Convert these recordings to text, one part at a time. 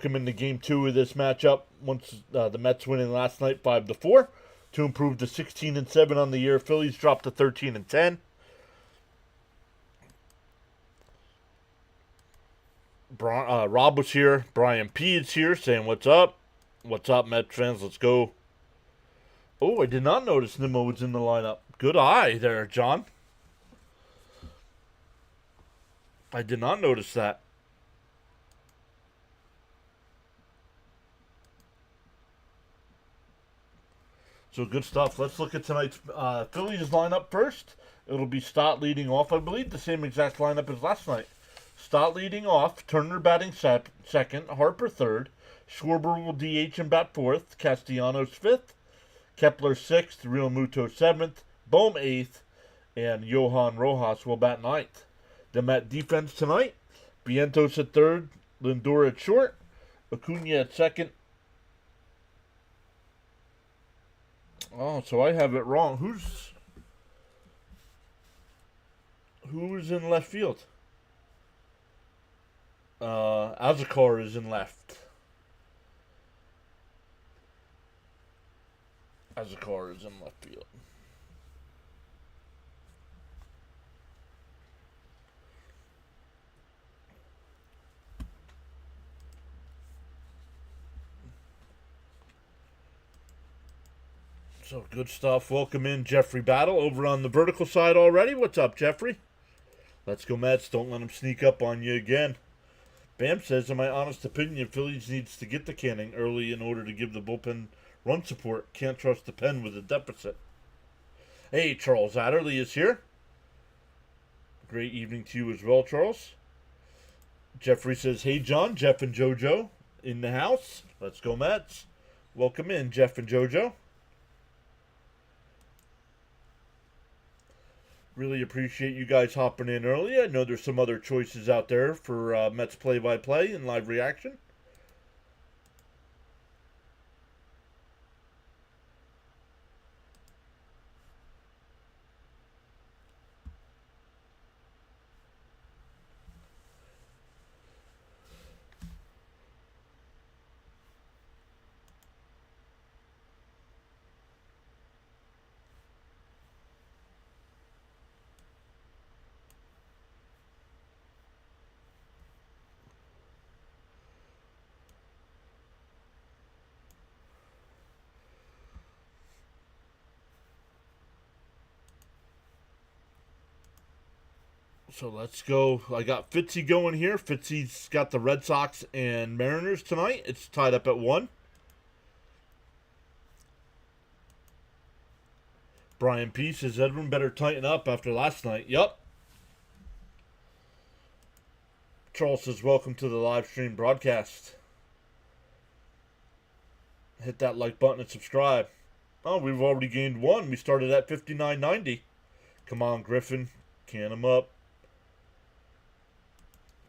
Come into game 2 of this matchup. Once the Mets winning last night 5-4 to improve to 16-7 on the year. Phillies dropped to 13-10. Rob was here. Brian P is here saying, "What's up? What's up, Mets fans? Let's go." Oh, I did not notice Nimmo was in the lineup. Good eye there, John. I did not notice that. So good stuff. Let's look at tonight's Phillies lineup first. It'll be Stott leading off, I believe, the same exact lineup as last night. Stott leading off, Turner batting second, Harper third, Schwarber will DH and bat fourth, Castellanos fifth, Kepler sixth, Real Muto seventh, Bohm eighth, and Johan Rojas will bat ninth. The Met defense tonight, Vientos at third, Lindor at short, Acuna at second. Oh, so I have it wrong. Who's in left field? Azakar is in left. Azakar is in left field. So good stuff. Welcome in Jeffrey Battle over on the vertical side already. What's up, Jeffrey? Let's go Mets. Don't let him sneak up on you again. Bam says, in my honest opinion, Phillies needs to get the canning early in order to give the bullpen run support. Can't trust the pen with a deficit. Hey, Charles Adderley is here. Great evening to you as well, Charles. Jeffrey says, hey, John, Jeff and JoJo in the house. Let's go Mets. Welcome in, Jeff and JoJo. Really appreciate you guys hopping in early. I know there's some other choices out there for Mets play-by-play and live reaction. So let's go. I got Fitzy going here. Fitzy's got the Red Sox and Mariners tonight. It's tied up at 1. Brian P says, Edwin better tighten up after last night. Yup. Charles says, welcome to the live stream broadcast. Hit that like button and subscribe. Oh, we've already gained 1. We started at 59.90. Come on, Griffin. Can him up.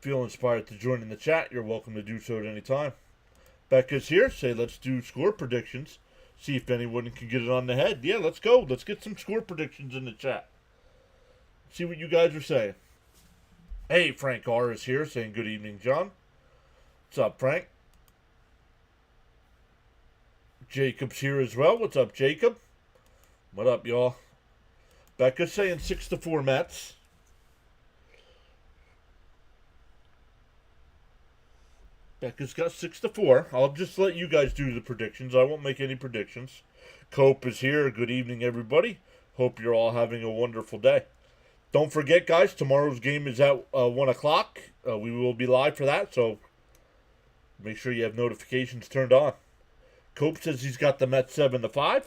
Feel inspired to join in the chat, you're welcome to do so at any time. Becca's here. Say, let's do score predictions. See if anyone can get it on the head. Yeah, let's go. Let's get some score predictions in the chat. See what you guys are saying. Hey, Frank R. is here saying good evening, John. What's up, Frank? Jacob's here as well. What's up, Jacob? What up, y'all? Becca's saying 6-4 Mets. Becca's got 6-4. I'll just let you guys do the predictions. I won't make any predictions. Cope is here. Good evening, everybody. Hope you're all having a wonderful day. Don't forget, guys, tomorrow's game is at 1 o'clock. We will be live for that, so make sure you have notifications turned on. Cope says he's got the Mets 7-5.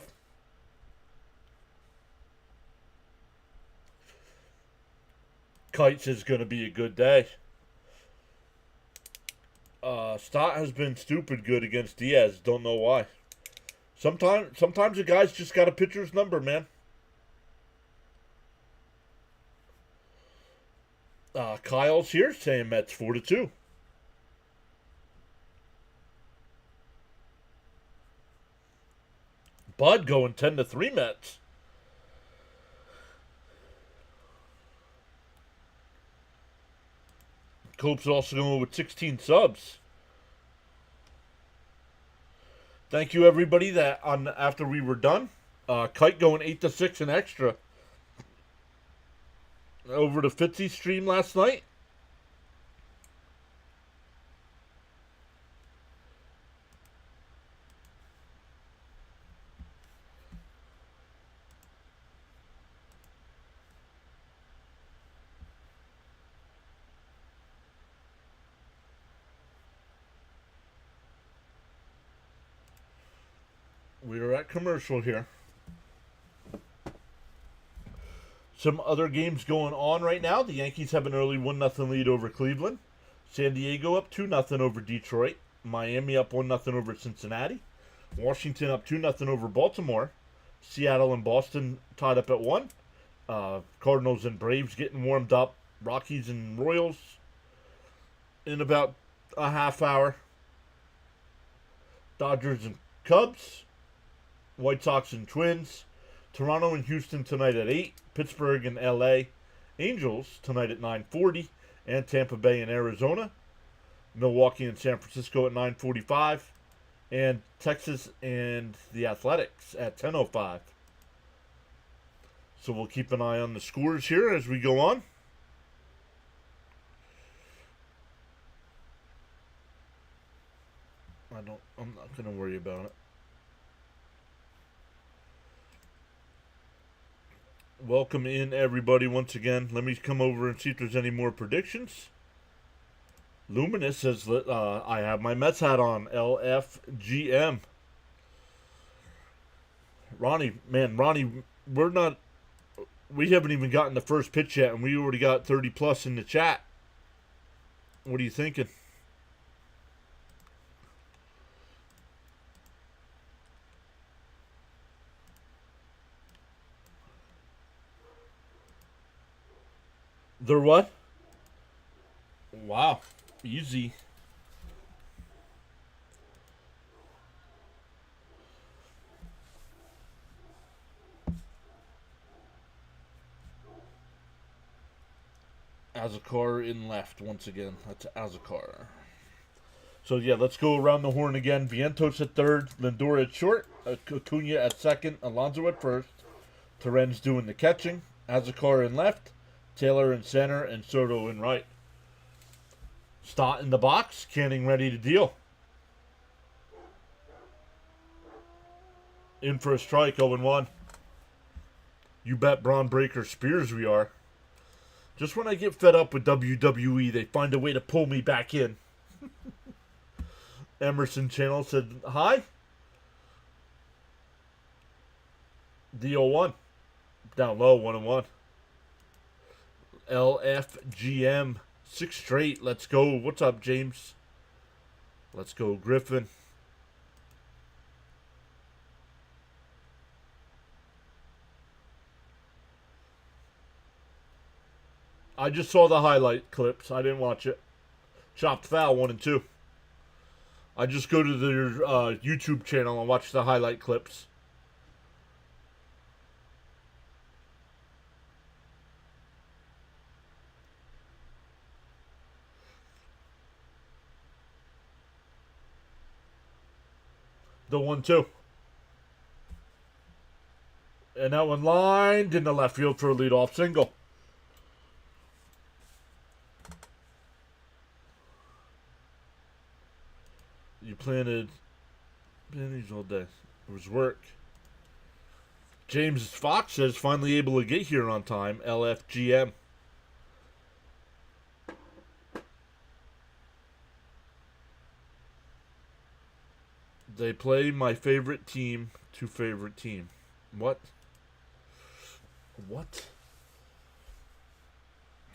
Kite says it's going to be a good day. Stott has been stupid good against Diaz. Don't know why. Sometimes a guy's just got a pitcher's number, man. Kyle's here saying Mets 4-2. Bud going 10-3 Mets. Cope's also going with 16 subs. Thank you, everybody, that on after we were done. Kite going 8-6 and extra over the Fitzy stream last night. We are at commercial here. Some other games going on right now. The Yankees have an early 1-0 lead over Cleveland. San Diego up 2-0 over Detroit. Miami up 1-0 over Cincinnati. Washington up 2-0 over Baltimore. Seattle and Boston tied up at 1. Cardinals and Braves getting warmed up. Rockies and Royals in about a half hour. Dodgers and Cubs. White Sox and Twins. Toronto and Houston tonight at 8. Pittsburgh and LA. Angels tonight at 9:40. And Tampa Bay and Arizona. Milwaukee and San Francisco at 9:45. And Texas and the Athletics at 10:05. So we'll keep an eye on the scores here as we go on. I'm not going to worry about it. Welcome in, everybody, once again. Let me come over and see if there's any more predictions. Luminous says, I have my Mets hat on. LFGM. Ronnie, we haven't even gotten the first pitch yet, and we already got 30 plus in the chat. What are you thinking? They're what? Wow. Easy. Azakar in left once again. That's Azakar. So, yeah, let's go around the horn again. Vientos at third. Lindor at short. Acuna at second. Alonso at first. Terren's doing the catching. Azakar in left. Taylor in center. And Soto in right. Stott in the box. Canning ready to deal. In for a strike. 0-1. You bet Braun Breaker Spears we are. Just when I get fed up with WWE, they find a way to pull me back in. Emerson Channel said, hi. D01. Down low, 1-1. LFGM. 6 straight. Let's go. What's up, James? Let's go, Griffin. I just saw the highlight clips. I didn't watch it. Chopped foul 1 and 2. I just go to their YouTube channel and watch the highlight clips. The 1-2. And that one lined in the left field for a leadoff single. You planted pennies all day. It was work. James Fox says, finally able to get here on time. LFGM. They play my favorite team to favorite team. What? What?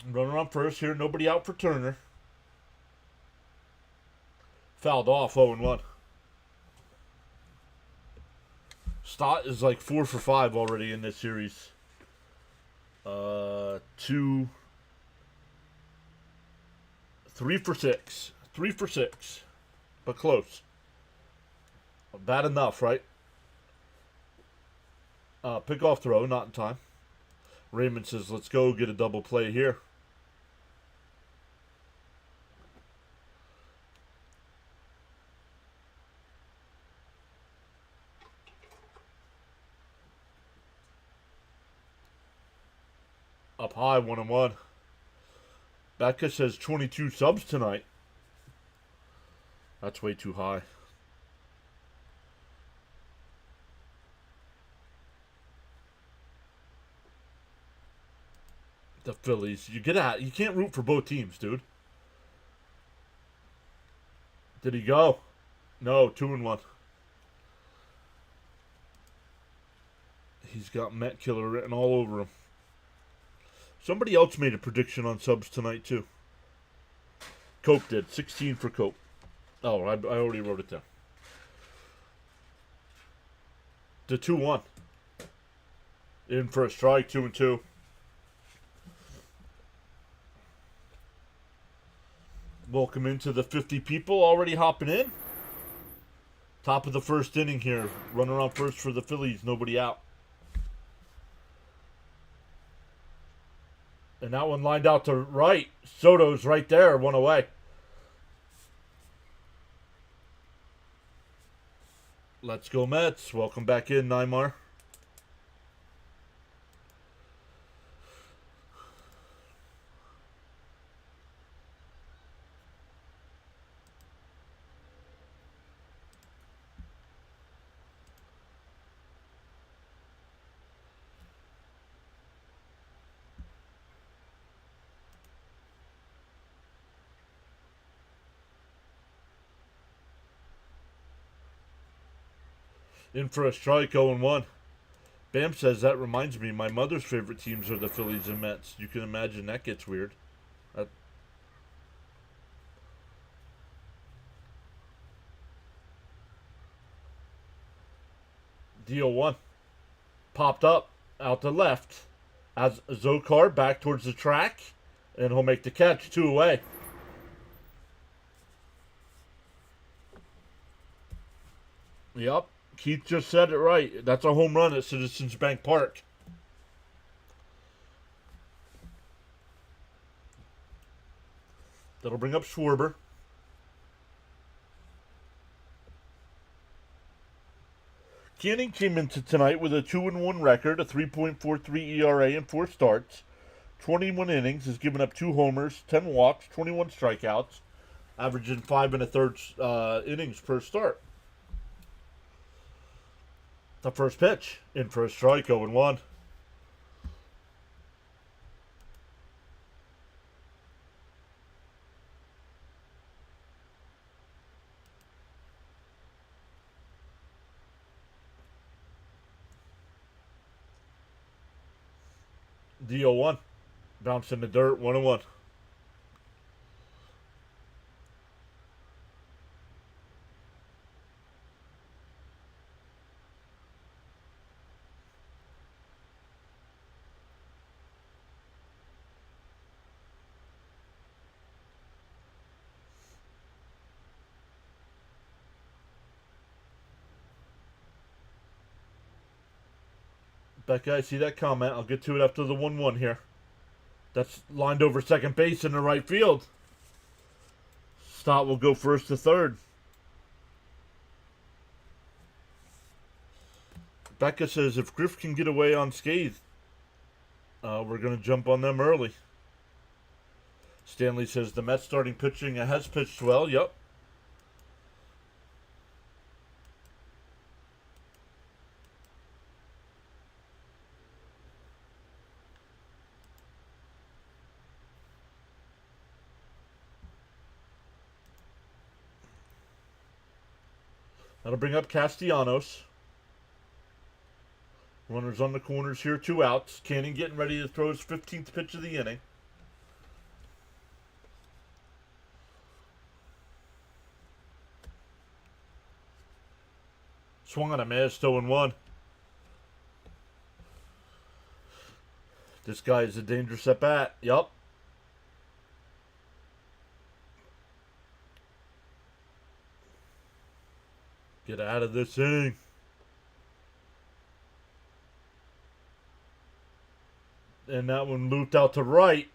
Runner on first here. Nobody out for Turner. Fouled off, 0-1. Stott is like 4 for 5 already in this series. 3 for 6. 3 for 6. But close. Bad enough, right? Pick off throw, not in time. Raymond says, let's go get a double play here. Up high, 1-1. Becca says 22 subs tonight. That's way too high. The Phillies. You can't root for both teams, dude. Did he go? No, 2-1. He's got Met Killer written all over him. Somebody else made a prediction on subs tonight, too. Cope did. 16 for Cope. Oh, I already wrote it down. The 2-1. In for a strike, 2-2. Welcome into the 50 people already hopping in. Top of the first inning here. Runner on first for the Phillies. Nobody out. And that one lined out to right. Soto's right there. One away. Let's go Mets. Welcome back in, Neymar. In for a strike, 0-1. Bam says, that reminds me, my mother's favorite teams are the Phillies and Mets. You can imagine that gets weird. Deal 1. Popped up, out to left. As Zokar back towards the track. And he'll make the catch, 2 away. Yep. Keith just said it right. That's a home run at Citizens Bank Park. That'll bring up Schwarber. Canning came into tonight with a 2-1 record, a 3.43 ERA in 4 starts, 21 innings, has given up 2 homers, 10 walks, 21 strikeouts, averaging 5 1/3 innings per start. The first pitch, in for a strike, 0-1. The 0-1. Bounce in the dirt, 1-1. Becca, I see that comment. I'll get to it after the 1-1 here. That's lined over second base in the right field. Stott will go first to third. Becca says if Griff can get away unscathed, we're going to jump on them early. Stanley says the Mets starting pitching has pitched well. Yep. That'll bring up Castellanos. Runners on the corners here, 2 outs. Canning getting ready to throw his 15th pitch of the inning. Swung on a miss, 0-1. This guy is a dangerous at bat. Yup. Get out of this inning. And that one looped out to right.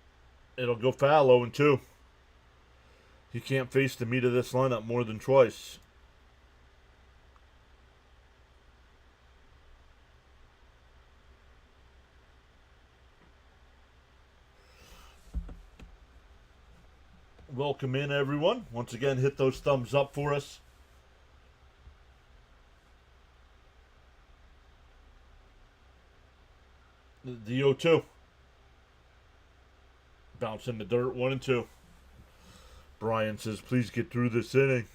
It'll go foul, 0-2. He can't face the meat of this lineup more than twice. Welcome in, everyone. Once again, hit those thumbs up for us. The 0-2. Bounce in the dirt, 1-2. Brian says, please get through this inning.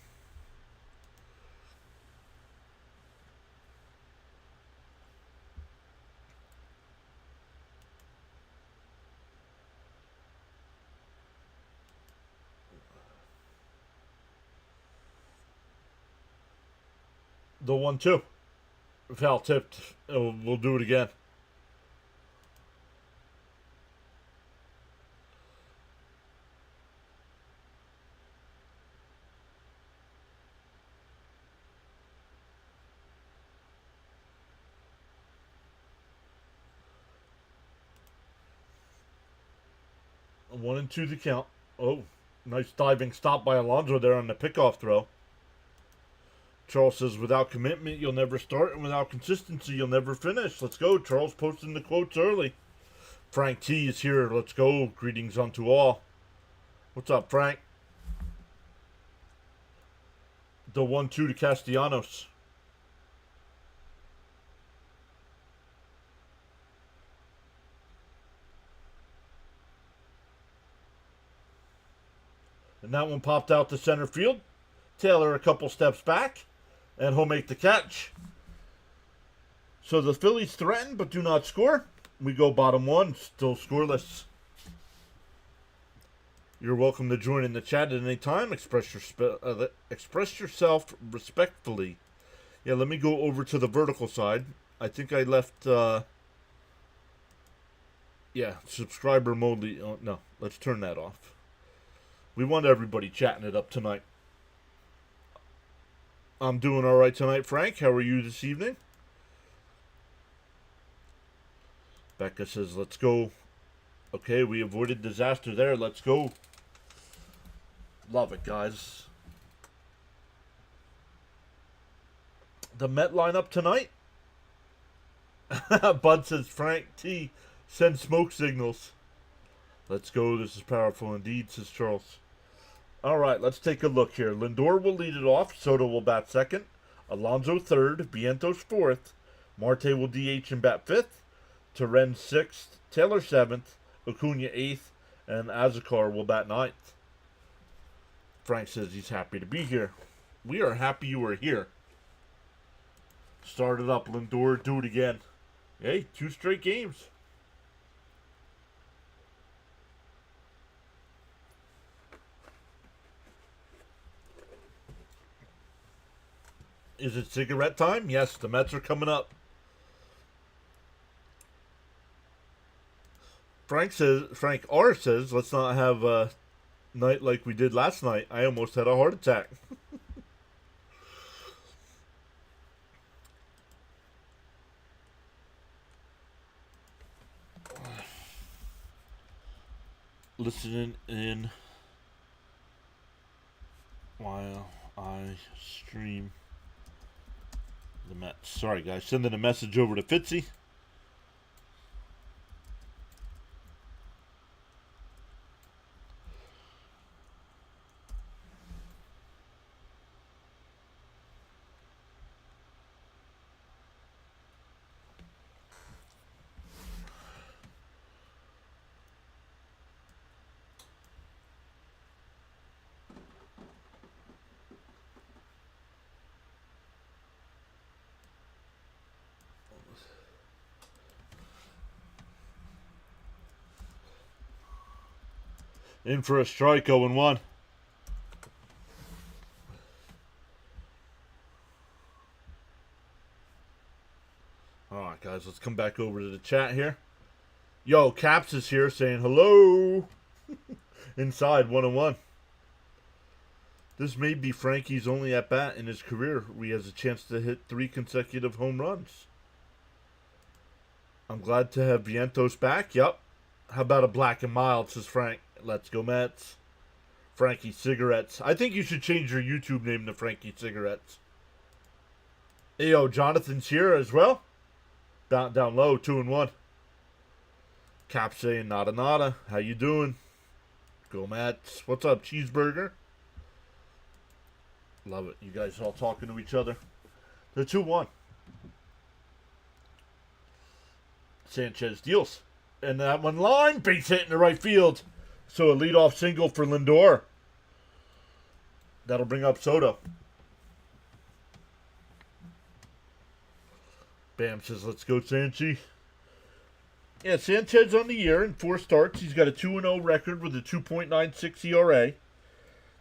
The 1-2. Foul tipped. We'll do it again. A 1-2 the count. Oh, nice diving stop by Alonso there on the pickoff throw. Charles says, without commitment, you'll never start, and without consistency, you'll never finish. Let's go. Charles posting the quotes early. Frank T is here. Let's go. Greetings unto all. What's up, Frank? The 1-2 to Castellanos. And that one popped out to center field. Taylor a couple steps back. And he'll make the catch. So the Phillies threaten but do not score. We go bottom one, still scoreless. You're welcome to join in the chat at any time. Express yourself respectfully. Yeah, let me go over to the vertical side. I think I left, subscriber mode. Oh, no, let's turn that off. We want everybody chatting it up tonight. I'm doing all right tonight, Frank. How are you this evening? Becca says, let's go. Okay, we avoided disaster there. Let's go. Love it, guys. The Met lineup tonight. Bud says, Frank T, send smoke signals. Let's go. This is powerful indeed, says Charles. All right, let's take a look here. Lindor will lead it off. Soto will bat second. Alonso third. Vientos fourth. Marte will DH and bat fifth. Terren sixth. Taylor seventh. Acuna eighth. And Azekar will bat ninth. Frank says he's happy to be here. We are happy you are here. Start it up. Lindor, do it again. Hey, 2 straight games. Is it cigarette time? Yes, the Mets are coming up. Frank R says, let's not have a night like we did last night. I almost had a heart attack. Listening in while I stream the Mets. Sorry, guys. Sending a message over to Fitzy. In for a strike, 0-1. Alright, guys, let's come back over to the chat here. Yo, Caps is here saying hello. Inside, 1-1. This may be Frankie's only at-bat in his career where he has a chance to hit 3 consecutive home runs. I'm glad to have Vientos back. Yup. How about a black and mild, says Frank. Let's go, Mets. Frankie Cigarettes. I think you should change your YouTube name to Frankie Cigarettes. Hey, yo, Jonathan's here as well. Down low, 2-1. Cap saying nada nada. How you doing? Go Mats. What's up, Cheeseburger? Love it. You guys all talking to each other. They're 2-1. Sanchez deals. And that one line. Base hit in the right field. So a leadoff single for Lindor. That'll bring up Soto. Bam says, let's go, Sanchi. Yeah, Sanchez on the year in 4 starts. He's got a 2-0 record with a 2.96 ERA.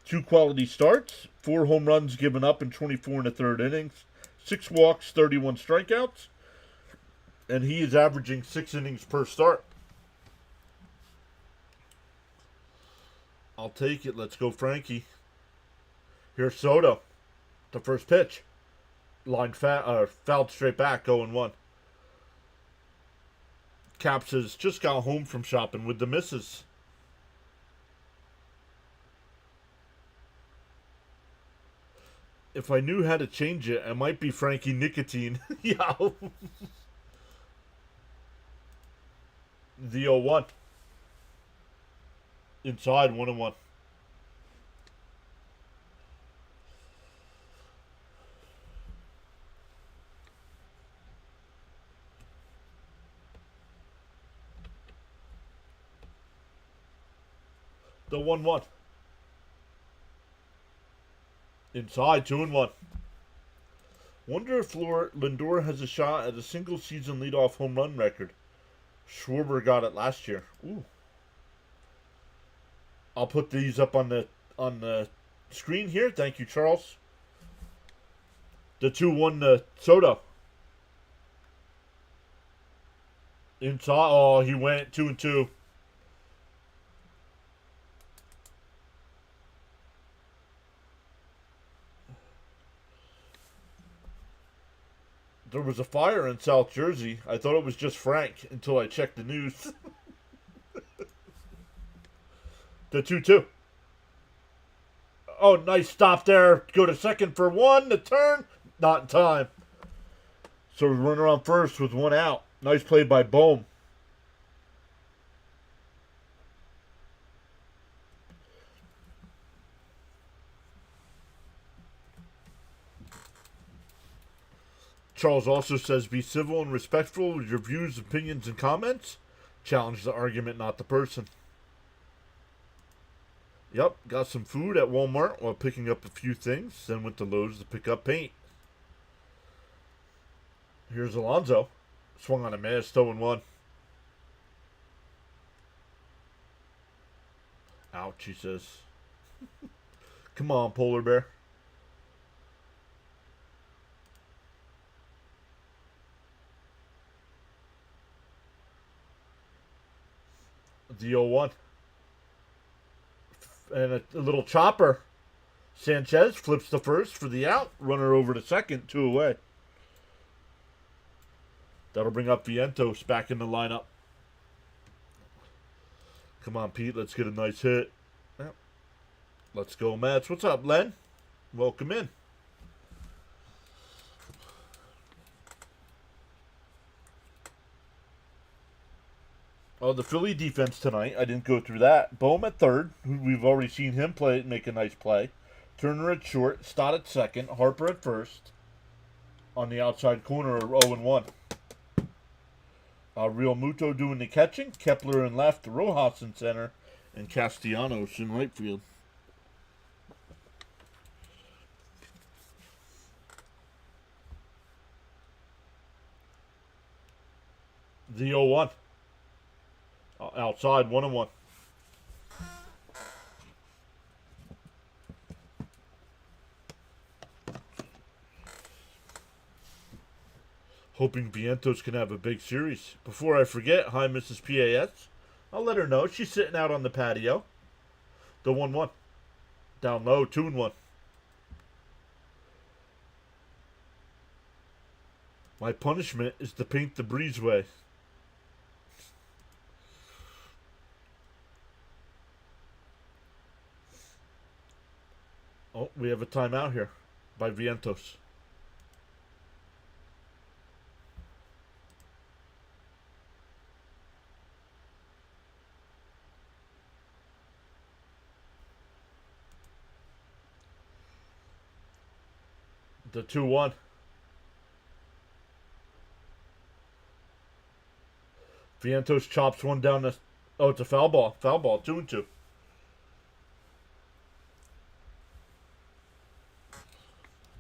2 quality starts. 4 home runs given up in 24 1/3 innings. 6 walks, 31 strikeouts. And he is averaging 6 innings per start. I'll take it. Let's go, Frankie. Here's Soto. The first pitch. Line fouled straight back, 0-1. Caps has just got home from shopping with the missus. If I knew how to change it, I might be Frankie Nicotine. Yeah. The 0-1. Inside, 1-1. The 1-1. Inside, 2-1. Wonder if Lindor has a shot at a single season leadoff home run record. Schwarber got it last year. Ooh. I'll put these up on the screen here. Thank you, Charles. The 2-1 to Soto. Inside. Oh, he went 2-2. There was a fire in South Jersey. I thought it was just Frank until I checked the news. The 2-2. Oh, nice stop there. Go to second for 1. The turn. Not in time. So we're running on first with 1 out. Nice play by Bohm. Charles also says, be civil and respectful with your views, opinions, and comments. Challenge the argument, not the person. Yep, got some food at Walmart while picking up a few things. Then went to Lowe's to pick up paint. Here's Alonso. Swung on a miss, 0-1. Ouch, he says. Come on, polar bear. The 0-1. And a little chopper. Sanchez flips the first for the out. Runner over to second, 2 away. That'll bring up Vientos back in the lineup. Come on, Pete. Let's get a nice hit. Yep. Let's go, Mets. What's up, Len? Welcome in. Oh, the Philly defense tonight. I didn't go through that. Bohm at third. We've already seen him make a nice play. Turner at short. Stott at second. Harper at first. On the outside corner, 0-1. Real Muto doing the catching. Kepler in left. Rojas in center. And Castellanos in right field. The 0-1. Outside, 1-1. Hoping Vientos can have a big series. Before I forget, hi, Mrs. PAS. I'll let her know. She's sitting out on the patio. The 1-1. Down low, 2-1. My punishment is to paint the breezeway. Oh, we have a timeout here by Vientos. The 2-1. Vientos chops one down the... Oh, it's a foul ball. Foul ball. 2-2.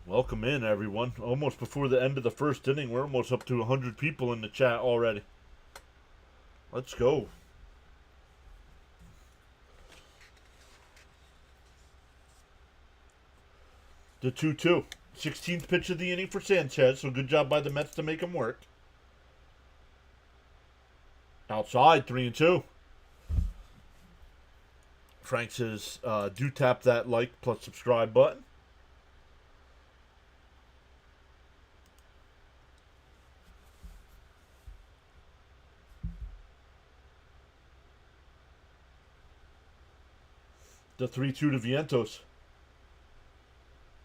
Welcome in, everyone. Almost before the end of the first inning. We're almost up to 100 people in the chat already. Let's go. The 2-2. 16th pitch of the inning for Sanchez, so good job by the Mets to make him work. Outside, 3-2. Frank says, do tap that like plus subscribe button. The 3-2 to Vientos.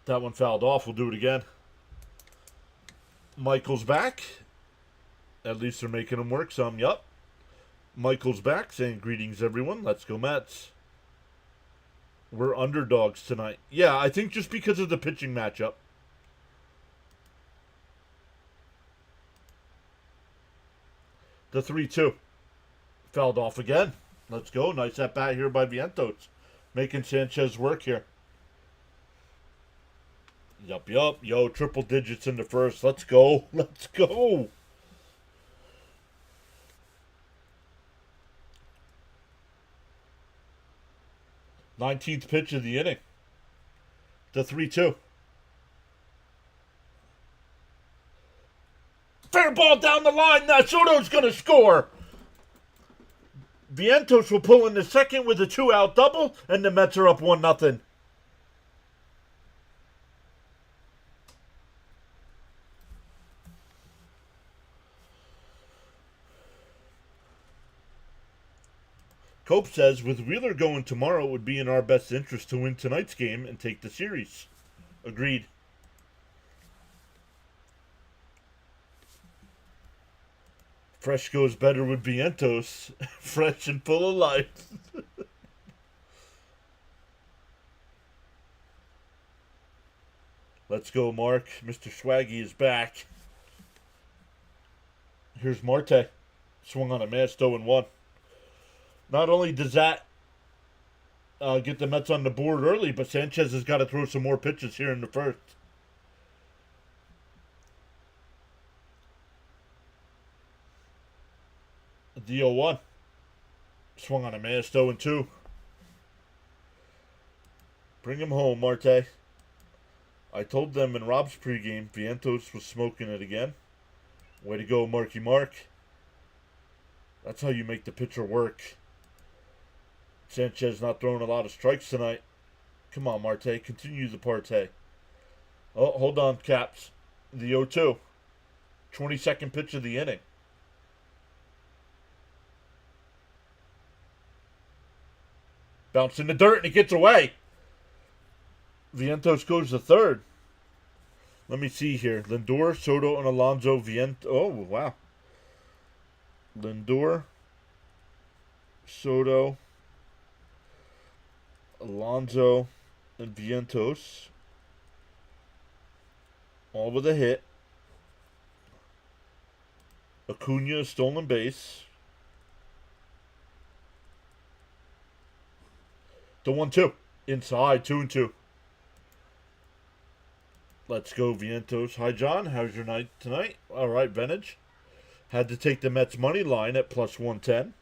That one fouled off. We'll do it again. Michael's back. At least they're making him work some. Yup. Michael's back saying greetings, everyone. Let's go, Mets. We're underdogs tonight. Yeah, I think just because of the pitching matchup. The 3-2. Fouled off again. Let's go. Nice at bat here by Vientos. Making Sanchez work here. Yup. Yo, triple digits in the first. Let's go. Let's go. Nineteenth pitch of the inning. The 3-2. Fair ball down the line. Now Soto's going to score. Vientos will pull in the second with a 2-out double, and the Mets are up 1-0. Cope says, with Wheeler going tomorrow, it would be in our best interest to win tonight's game and take the series. Agreed. Fresh goes better with Vientos. Fresh and full of life. Let's go, Mark. Mr. Swaggy is back. Here's Marte. Swung on a miss, 0-1. Not only does that get the Mets on the board early, but Sanchez has got to throw some more pitches here in the first. The 0-1. Swung on a miss, 0-2. Bring him home, Marte. I told them in Rob's pregame, Vientos was smoking it again. Way to go, Marky Mark. That's how you make the pitcher work. Sanchez not throwing a lot of strikes tonight. Come on, Marte. Continue the partay. Oh, hold on, Caps. The 0-2. 22nd pitch of the inning. Bounce in the dirt and it gets away. Vientos goes to third. Let me see here. Lindor, Soto, and Alonso. Vientos. Oh, wow. Lindor, Soto, Alonso, and Vientos. All with a hit. Acuna, stolen base. The 1-2. Inside, 2-2. Let's go, Vientos. Hi, John. How's your night tonight? All right, Vintage. Had to take the Mets money line at plus 110.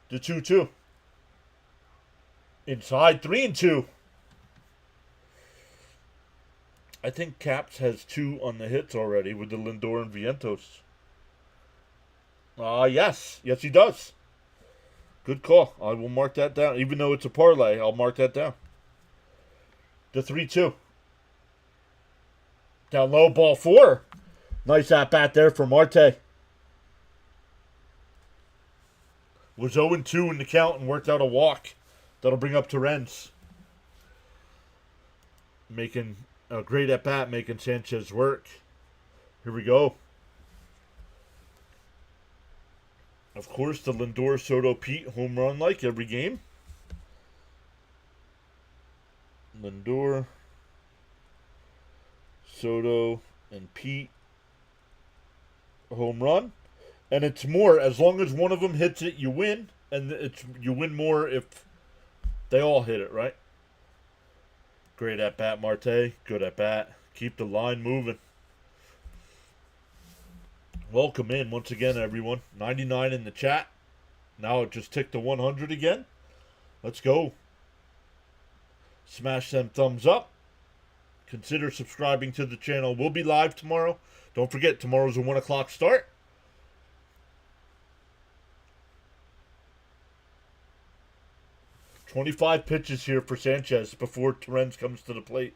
The 2-2. Inside, 3-2. I think Caps has 2 on the hits already with the Lindor and Vientos. Yes. Yes, he does. Good call. I will mark that down. Even though it's a parlay, I'll mark that down. The 3-2. Down low, ball 4. Nice at-bat there for Marte. Was 0-2 in the count and worked out a walk. That'll bring up Torrens. Making a great at-bat, making Sanchez work. Here we go. Of course, the Lindor, Soto, Pete home run like every game. Lindor, Soto, and Pete. Home run. And it's more, as long as one of them hits it, you win. And you win more if they all hit it, right? Great at bat, Marte. Good at bat. Keep the line moving. Welcome in once again, everyone. 99 in the chat. Now it just ticked to 100 again. Let's go. Smash them thumbs up. Consider subscribing to the channel. We'll be live tomorrow. Don't forget, tomorrow's a 1 o'clock start. "25 pitches here for Sanchez before Torrens comes to the plate."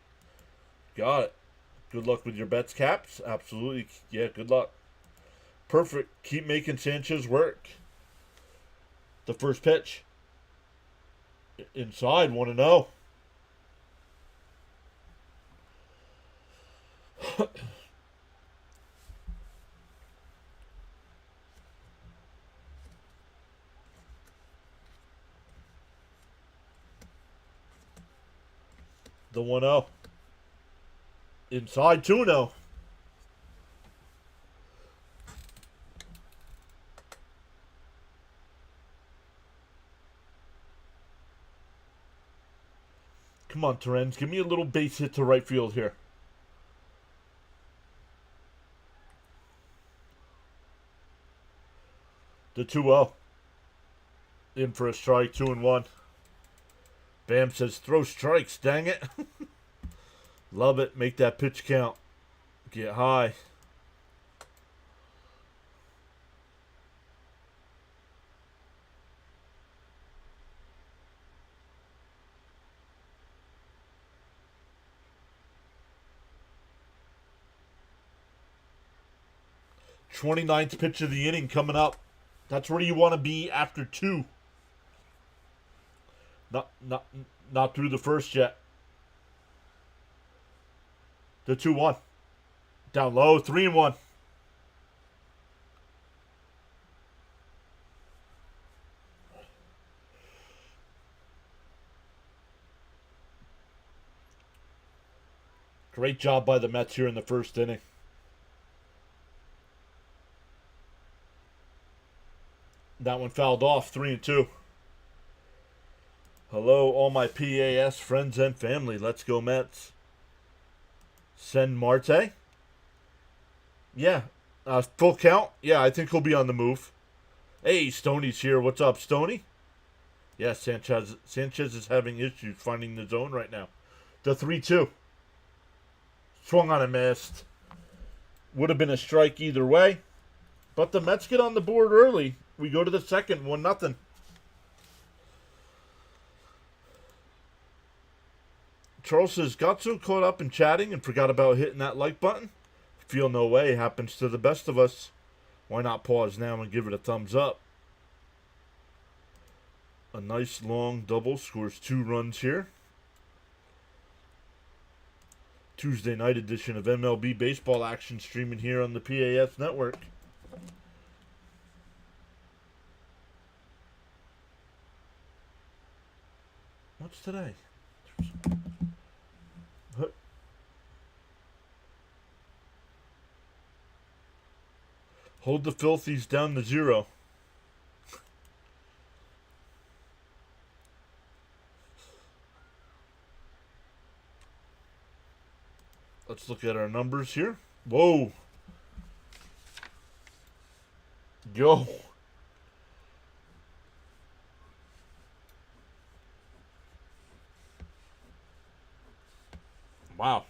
Got it. Good luck with your bets, Caps. Absolutely. Yeah, good luck. Perfect. Keep making Sanchez work. The first pitch. Inside, 1-0. The 1-0. Inside, 2-0. Come on, Torrens. Give me a little base hit to right field here. The 2-0. In for a strike, 2-1. Bam says, throw strikes, dang it. Love it. Make that pitch count. Get high. "29th pitch of the inning coming up." That's where you want to be after 2. Not through the first yet. The 2-1. Down low, 3-1. Great job by the Mets here in the first inning. That one fouled off, 3-2. Hello, all my PAS friends and family. Let's go, Mets. Send Marte. Yeah. Full count. Yeah, I think he'll be on the move. Hey, Stoney's here. What's up, Stoney? Yeah, Sanchez is having issues finding the zone right now. The 3-2. Swung on and missed. Would have been a strike either way. But the Mets get on the board early. We go to the second, 1-0. Charles says, got so caught up in chatting and forgot about hitting that like button. Feel no way. Happens to the best of us. Why not pause now and give it a thumbs up? A nice long double. Scores 2 runs here. Tuesday night edition of MLB baseball action streaming here on the PAS network. What's today? Hold the filthies down to 0. Let's look at our numbers here. Whoa. Yo. Wow.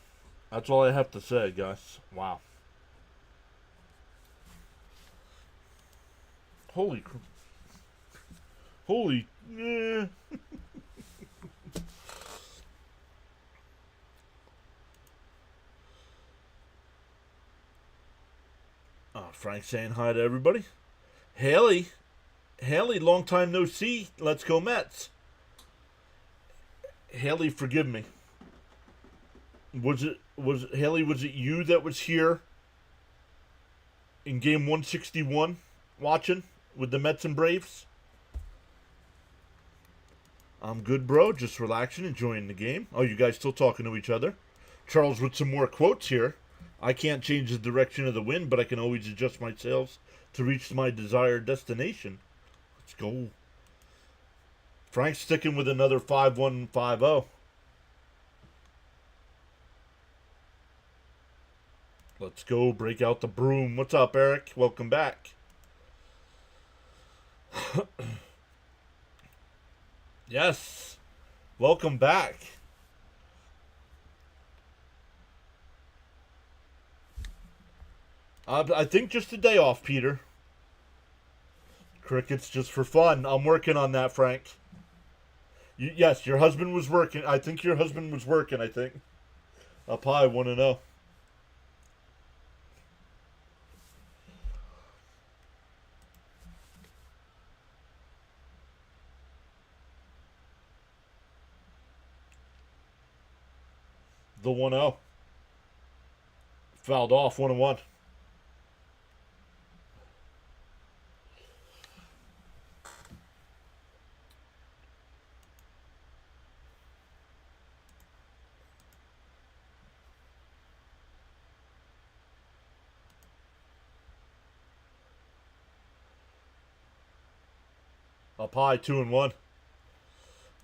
That's all I have to say, guys. Wow. Holy crap. Holy. Yeah. Frank saying hi to everybody. Haley, long time no see. Let's go Mets. Haley, forgive me. Was it you that was here in game 161 watching with the Mets and Braves? I'm good, bro. Just relaxing, enjoying the game. Oh, you guys still talking to each other? Charles with some more quotes here. I can't change the direction of the wind, but I can always adjust my sails to reach my desired destination. Let's go. Frank's sticking with another 5-1-5-0. Let's go. Break out the broom. What's up, Eric? Welcome back. Yes. Welcome back. I think just a day off, Peter. Crickets just for fun. I'm working on that, Frank. Yes, your husband was working. I think your husband was working, I think. Up high, 1-0. The 1-0. Fouled off, 1-1. Up high, 2-1.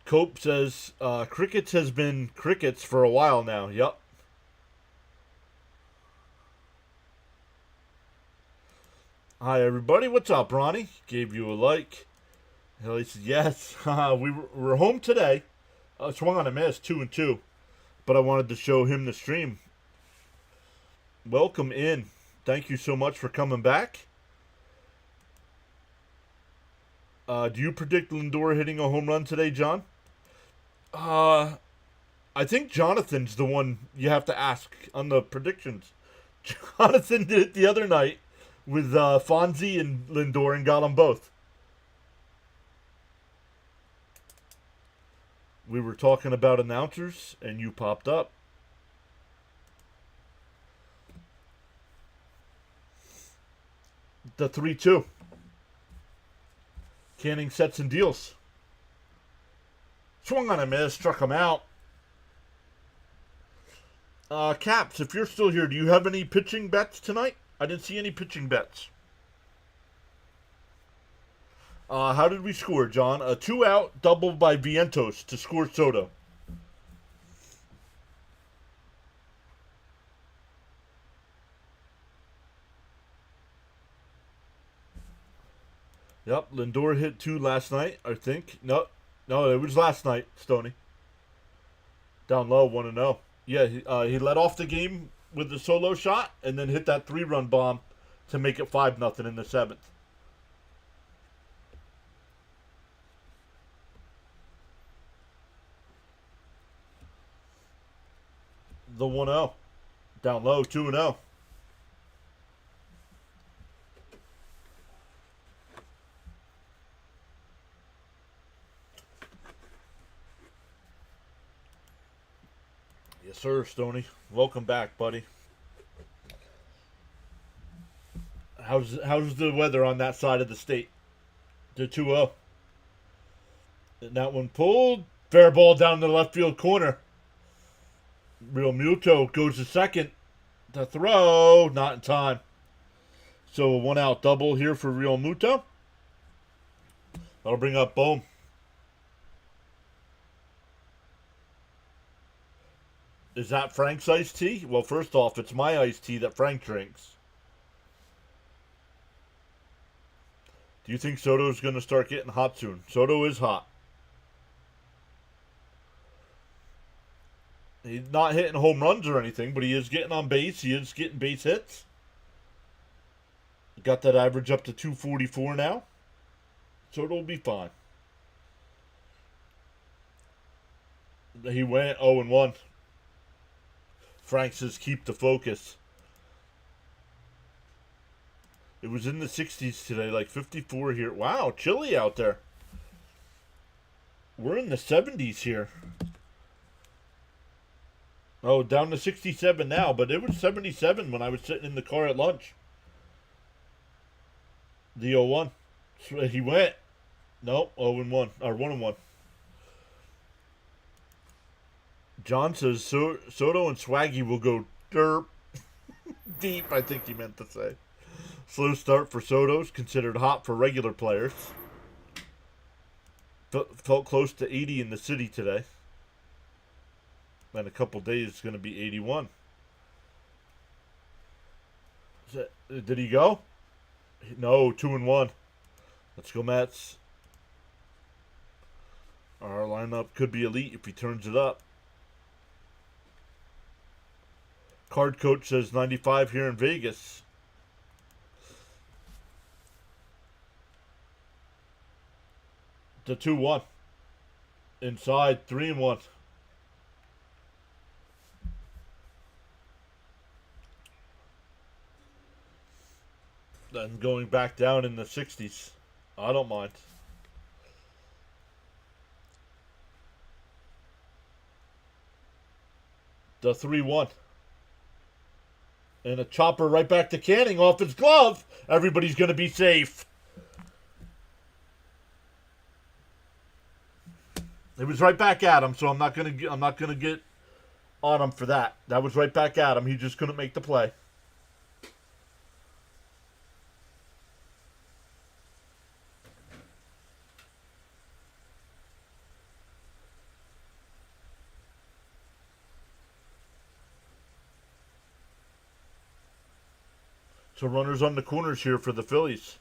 Cope says, crickets has been crickets for a while now. Yup. Hi, everybody. What's up, Ronnie? Gave you a like. He said, yes. We're home today. Swung on a miss, 2-2. But I wanted to show him the stream. Welcome in. Thank you so much for coming back. Do you predict Lindor hitting a home run today, John? I think Jonathan's the one you have to ask on the predictions. Jonathan did it the other night with Fonzie and Lindor and got them both. We were talking about announcers, and you popped up. The 3-2. Canning sets and deals. Swung on a miss, struck him out. Caps, if you're still here, do you have any pitching bets tonight? I didn't see any pitching bets. How did we score, John? A 2-out double by Vientos to score Soto. Yep, Lindor hit 2 last night, I think. No, it was last night, Stoney. Down low, 1-0. Yeah, he led off the game with the solo shot and then hit that 3-run bomb to make it 5-0 in the 7th. The 1-0. Down low, 2-0. Yes, sir, Stoney. Welcome back, buddy. How's the weather on that side of the state? The 2-0. And that one pulled. Fair ball down the left field corner. Real Muto goes to second. The throw, not in time. So a 1-out double here for Real Muto. That'll bring up Bohm. Is that Frank's iced tea? Well, first off, it's my iced tea that Frank drinks. Do you think Soto's going to start getting hot soon? Soto is hot. He's not hitting home runs or anything, but he is getting on base. He is getting base hits. Got that average up to 244 now. Soto will be fine. He went 0-1. Frank says keep the focus. It was in the 60s today, like 54 here. Wow, chilly out there. We're in the 70s here. Oh, down to 67 now, but it was 77 when I was sitting in the car at lunch. The 0-1. He went. Nope, 0-1. Or 1-1. John says Soto and Swaggy will go derp deep, I think he meant to say. Slow start for Soto's, considered hot for regular players. Felt close to 80 in the city today. In a couple days, it's going to be 81. Did he go? No, 2-1. Let's go, Mets. Our lineup could be elite if he turns it up. Card Coach says 95 here in Vegas. The 2-1. Inside, 3-1. Then going back down in the 60s. I don't mind. The 3-1. And a chopper right back to Canning off his glove. Everybody's going to be safe. It was right back at him, so I'm not going to get on him for that. That was right back at him. He just couldn't make the play. So runners on the corners here for the Phillies.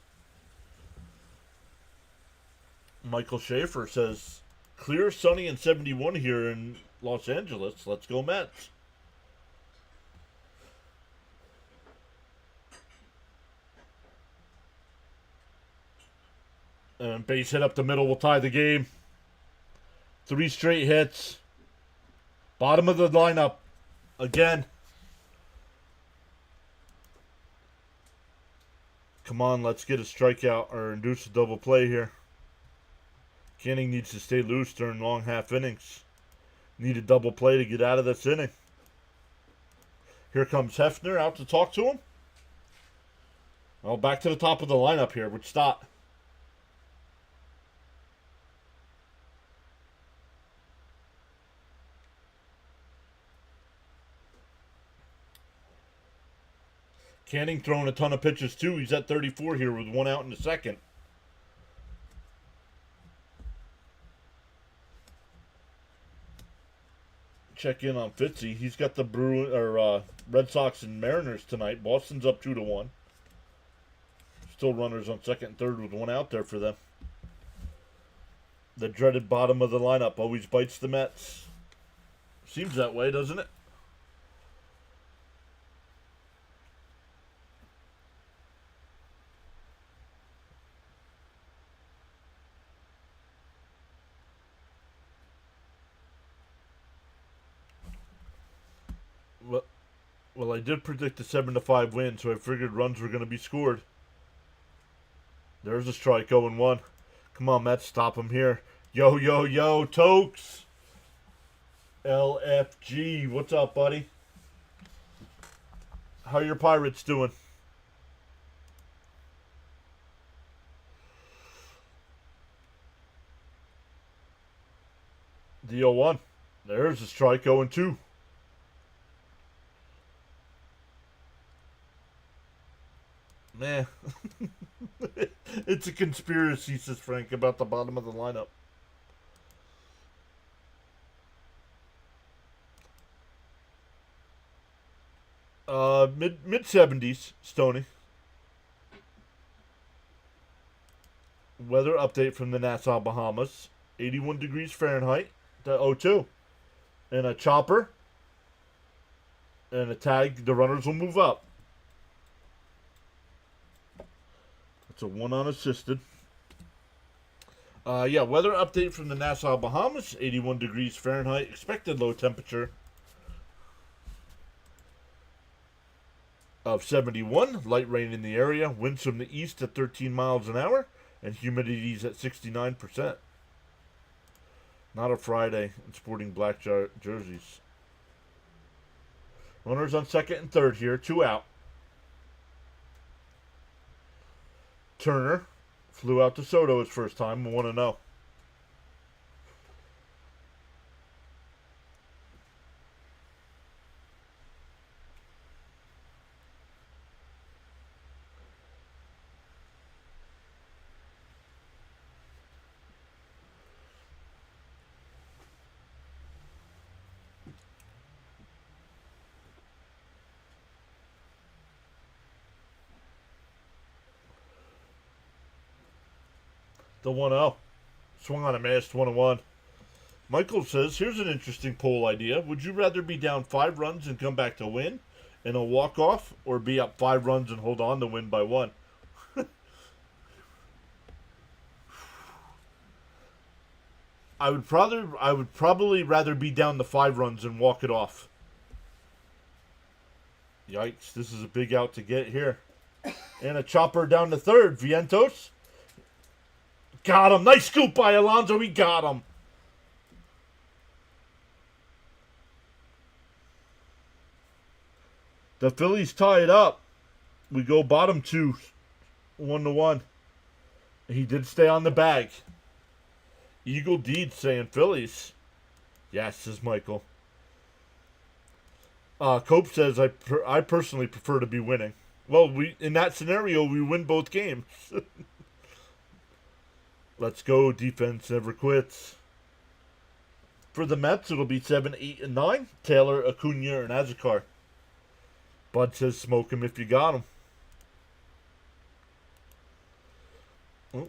Michael Schaefer says, clear, sunny, and 71 here in Los Angeles. Let's go Mets. And base hit up the middle will tie the game. 3 straight hits. Bottom of the lineup. Again. Come on, let's get a strikeout or induce a double play here. Canning needs to stay loose during long half innings. Need a double play to get out of this inning. Here comes Hefner out to talk to him. Well, back to the top of the lineup here with Stott. Canning throwing a ton of pitches too. He's at 34 here with 1 out in the second. Check in on Fitzy. He's got the Red Sox and Mariners tonight. Boston's up 2-1. Still runners on second and third with 1 out there for them. The dreaded bottom of the lineup always bites the Mets. Seems that way, doesn't it? Well, I did predict a 7-5 win, so I figured runs were going to be scored. There's a strike, 0-1. Come on, Mets, stop him here. Yo, yo, yo, Tokes. LFG, what's up, buddy? How your Pirates doing? The 0-1. There's a strike, 0-2. Nah. It's a conspiracy, says Frank, about the bottom of the lineup. Mid 70s, Stony. Weather update from the Nassau, Bahamas. 81 degrees Fahrenheit to 02. And a chopper. And a tag. The runners will move up. That's a 1 unassisted. Weather update from the Nassau, Bahamas. 81 degrees Fahrenheit. Expected low temperature of 71. Light rain in the area. Winds from the east at 13 miles an hour. And humidity's at 69%. Not a Friday in sporting black jerseys. Runners on second and third here. 2 out. Turner flew out to Soto his first time. 1-0. The 1-0. Swung on a miss, 1-1. Michael says, here's an interesting poll idea. Would you rather be down 5 runs and come back to win in a walk-off, or be up 5 runs and hold on to win by 1? I would probably rather be down the 5 runs and walk it off. Yikes, this is a big out to get here. And a chopper down to third. Vientos. Got him. Nice scoop by Alonso. He got him. The Phillies tie it up. We go bottom 2. 1-1. He did stay on the bag. Eagle Deed saying Phillies. Yes, says Michael. Cope says, I personally prefer to be winning. Well, in that scenario, we win both games. Let's go. Defense never quits. For the Mets, it'll be 7, 8, and 9. Taylor, Acuna, and Azekar. Bud says smoke him if you got him. Oh.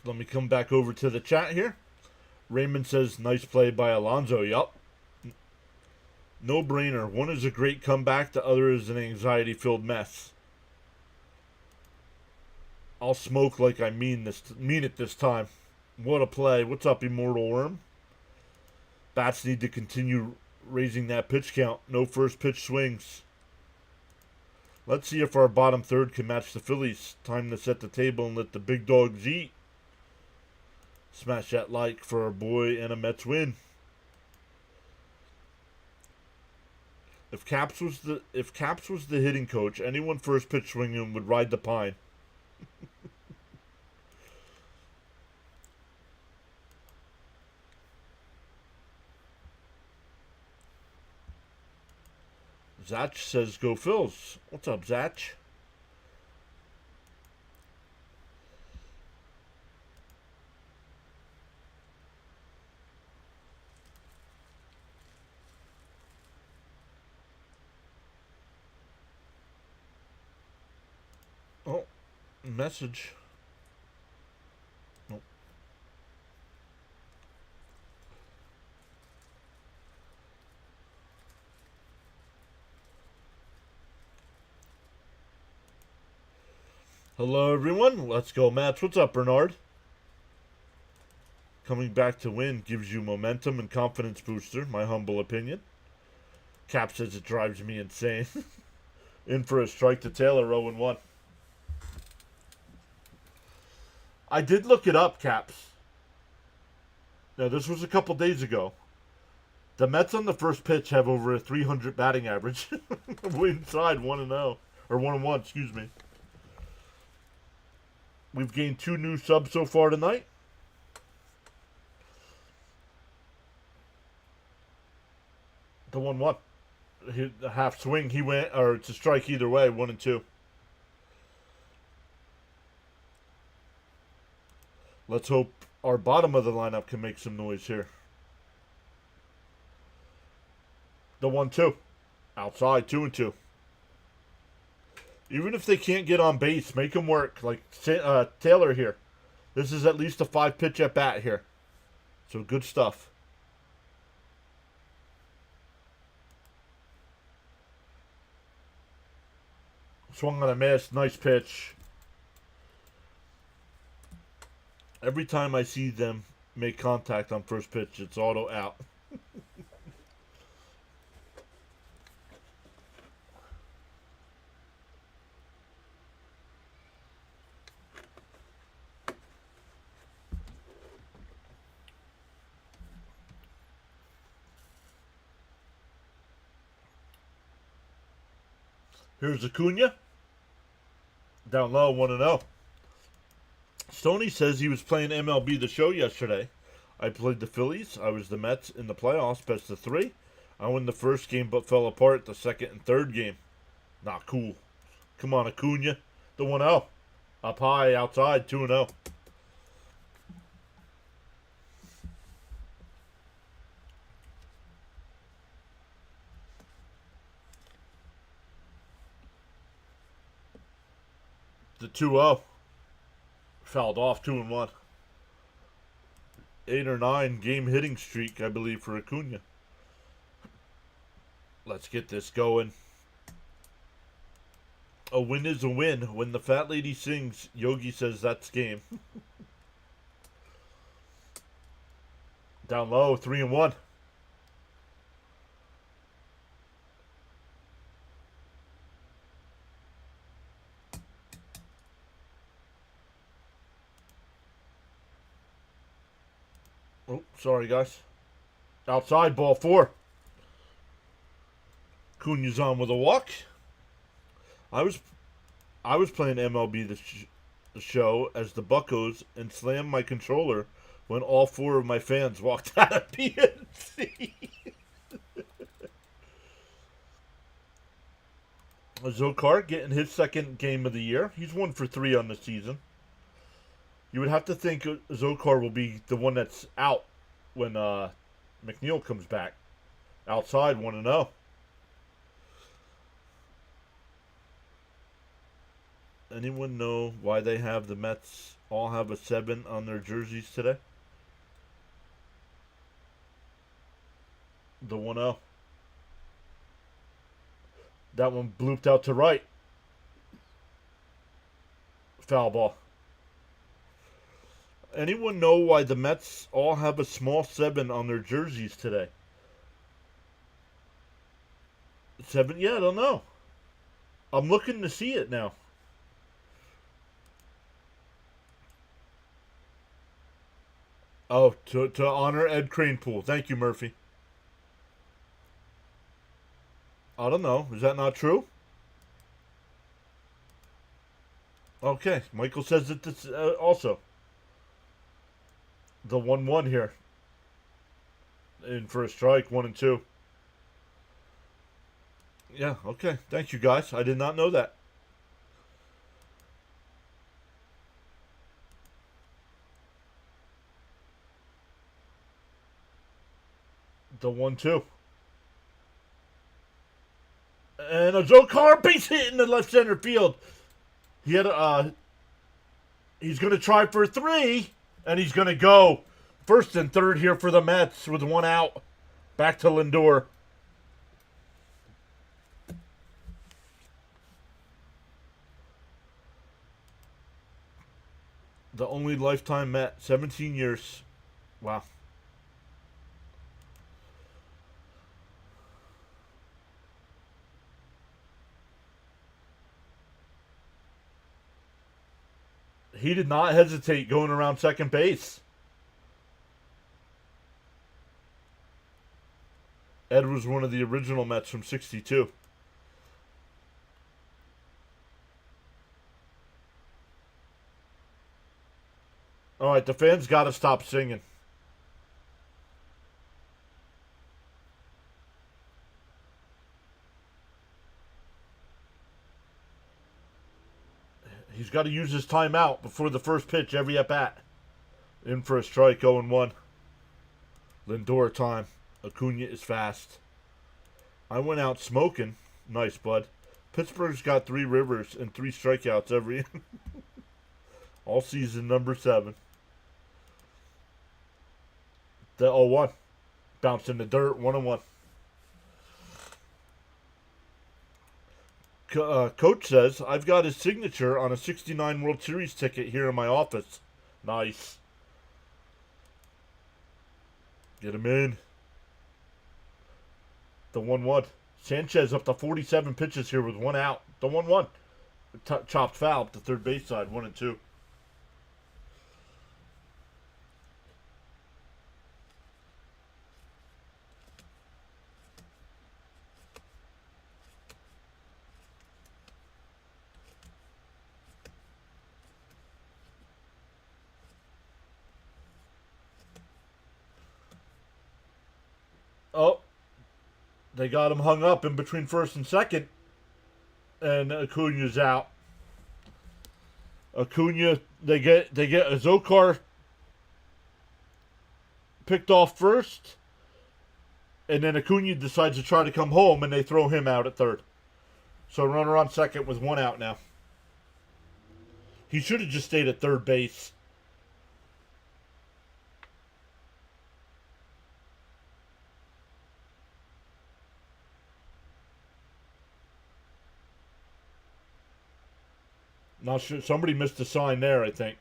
Let me come back over to the chat here. Raymond says, nice play by Alonso. Yup. No brainer. One is a great comeback. The other is an anxiety-filled mess. I'll smoke like I mean it this time. What a play. What's up, Immortal Worm? Bats need to continue raising that pitch count. No first pitch swings. Let's see if our bottom third can match the Phillies. Time to set the table and let the big dogs eat. Smash that like for our boy and a Mets win. If Caps was the hitting coach, anyone first pitch swinging would ride the pine. Zach says go Phils. What's up, Zach? Oh, message. Nope. Hello, everyone. Let's go, Mats. What's up, Bernard? Coming back to win gives you momentum and confidence booster, my humble opinion. Cap says it drives me insane. In for a strike to Taylor, 0-1. I did look it up, Caps. Now, this was a couple days ago. The Mets on the first pitch have over a 300 batting average. We're inside 1-0. Or 1-1, excuse me. We've gained 2 new subs so far tonight. The 1-1. The half swing, he went, or it's a strike either way, 1-2. Let's hope our bottom of the lineup can make some noise here. The 1-2. Outside, 2-2. Even if they can't get on base, make them work. Like Taylor here. This is at least a 5-pitch at bat here. So good stuff. Swung on a miss. Nice pitch. Every time I see them make contact on first pitch, it's auto out. Here's Acuna. Down low, 1-0. Stoney says he was playing MLB The Show yesterday. I played the Phillies. I was the Mets in the playoffs, best of 3. I won the first game but fell apart the second and third game. Not cool. Come on, Acuna. The 1-0. Up high, outside, 2-0. The 2-0. Fouled off, 2-1. 8 or 9 game hitting streak, I believe, for Acuna. Let's get this going. A win is a win. When the fat lady sings, Yogi says that's game. Down low, 3-1. Oh, sorry, guys. Outside, ball 4. Cunha's on with a walk. I was playing MLB the Show as the Buccos and slammed my controller when all 4 of my fans walked out of PNC. Zokar getting his second game of the year. He's 1 for 3 on the season. You would have to think Zokar will be the one that's out when McNeil comes back. Outside, 1-0. Anyone know why they have the Mets all have a 7 on their jerseys today? The 1-0. That one blooped out to right. Foul ball. Anyone know why the Mets all have a small 7 on their jerseys today? 7? Yeah, I don't know. I'm looking to see it now. Oh, to honor Ed Kranepool. Thank you, Murphy. I don't know. Is that not true? Okay. Michael says that this also. The 1-1 here. In for a strike, 1-2. Yeah, okay. Thank you, guys. I did not know that. The 1-2. And a Zokar base hit in the left center field. He had he's going to try for 3, and he's going to go first and third here for the Mets with 1 out. Back to Lindor. The only lifetime Met, 17 years. Wow. He did not hesitate going around second base. Ed was one of the original Mets from 62. All right, the fans got to stop singing. He's got to use his timeout before the first pitch every at-bat. In for a strike, 0-1. Lindor time. Acuna is fast. I went out smoking. Nice, bud. Pittsburgh's got 3 rivers and 3 strikeouts every all season, number 7. The 0-1. Bounced in the dirt, 1-1. Coach says, I've got his signature on a 69 World Series ticket here in my office. Nice. Get him in. The 1-1. Sanchez up to 47 pitches here with 1 out. The 1-1. Chopped foul up the third base side, 1-2. Oh, they got him hung up in between first and second. And Acuna's out. Acuna, they get Azokar picked off first. And then Acuna decides to try to come home, and they throw him out at third. So runner on second with one out now. He should have just stayed at third base. Not sure. Somebody missed a sign there, I think.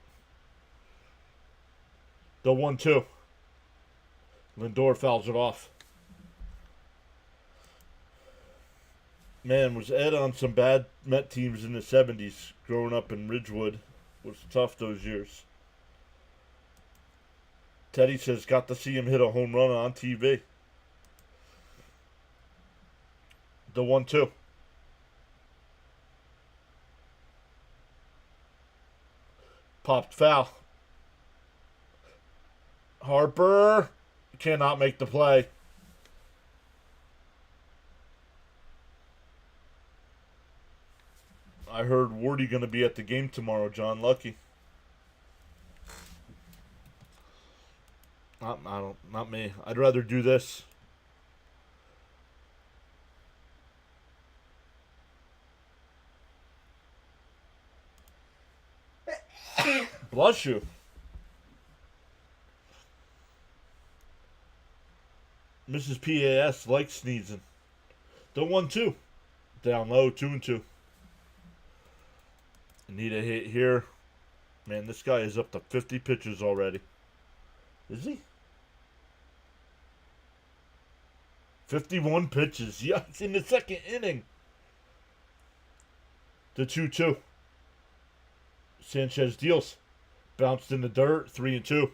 The 1-2. Lindor fouls it off. Man, was Ed on some bad Met teams in the 70s. Growing up in Ridgewood was tough those years. Teddy says got to see him hit a home run on TV. The 1-2. Popped foul. Harper cannot make the play. I heard Wardy going to be at the game tomorrow, John. Lucky. Not me. I'd rather do this. Bless you. Mrs. PAS likes sneezing. The 1-2. Down low, 2-2. Need a hit here. Man, this guy is up to 50 pitches already. Is he? 51 pitches. Yeah, it's in the second inning. The 2-2. Sanchez deals. Bounced in the dirt. 3-2.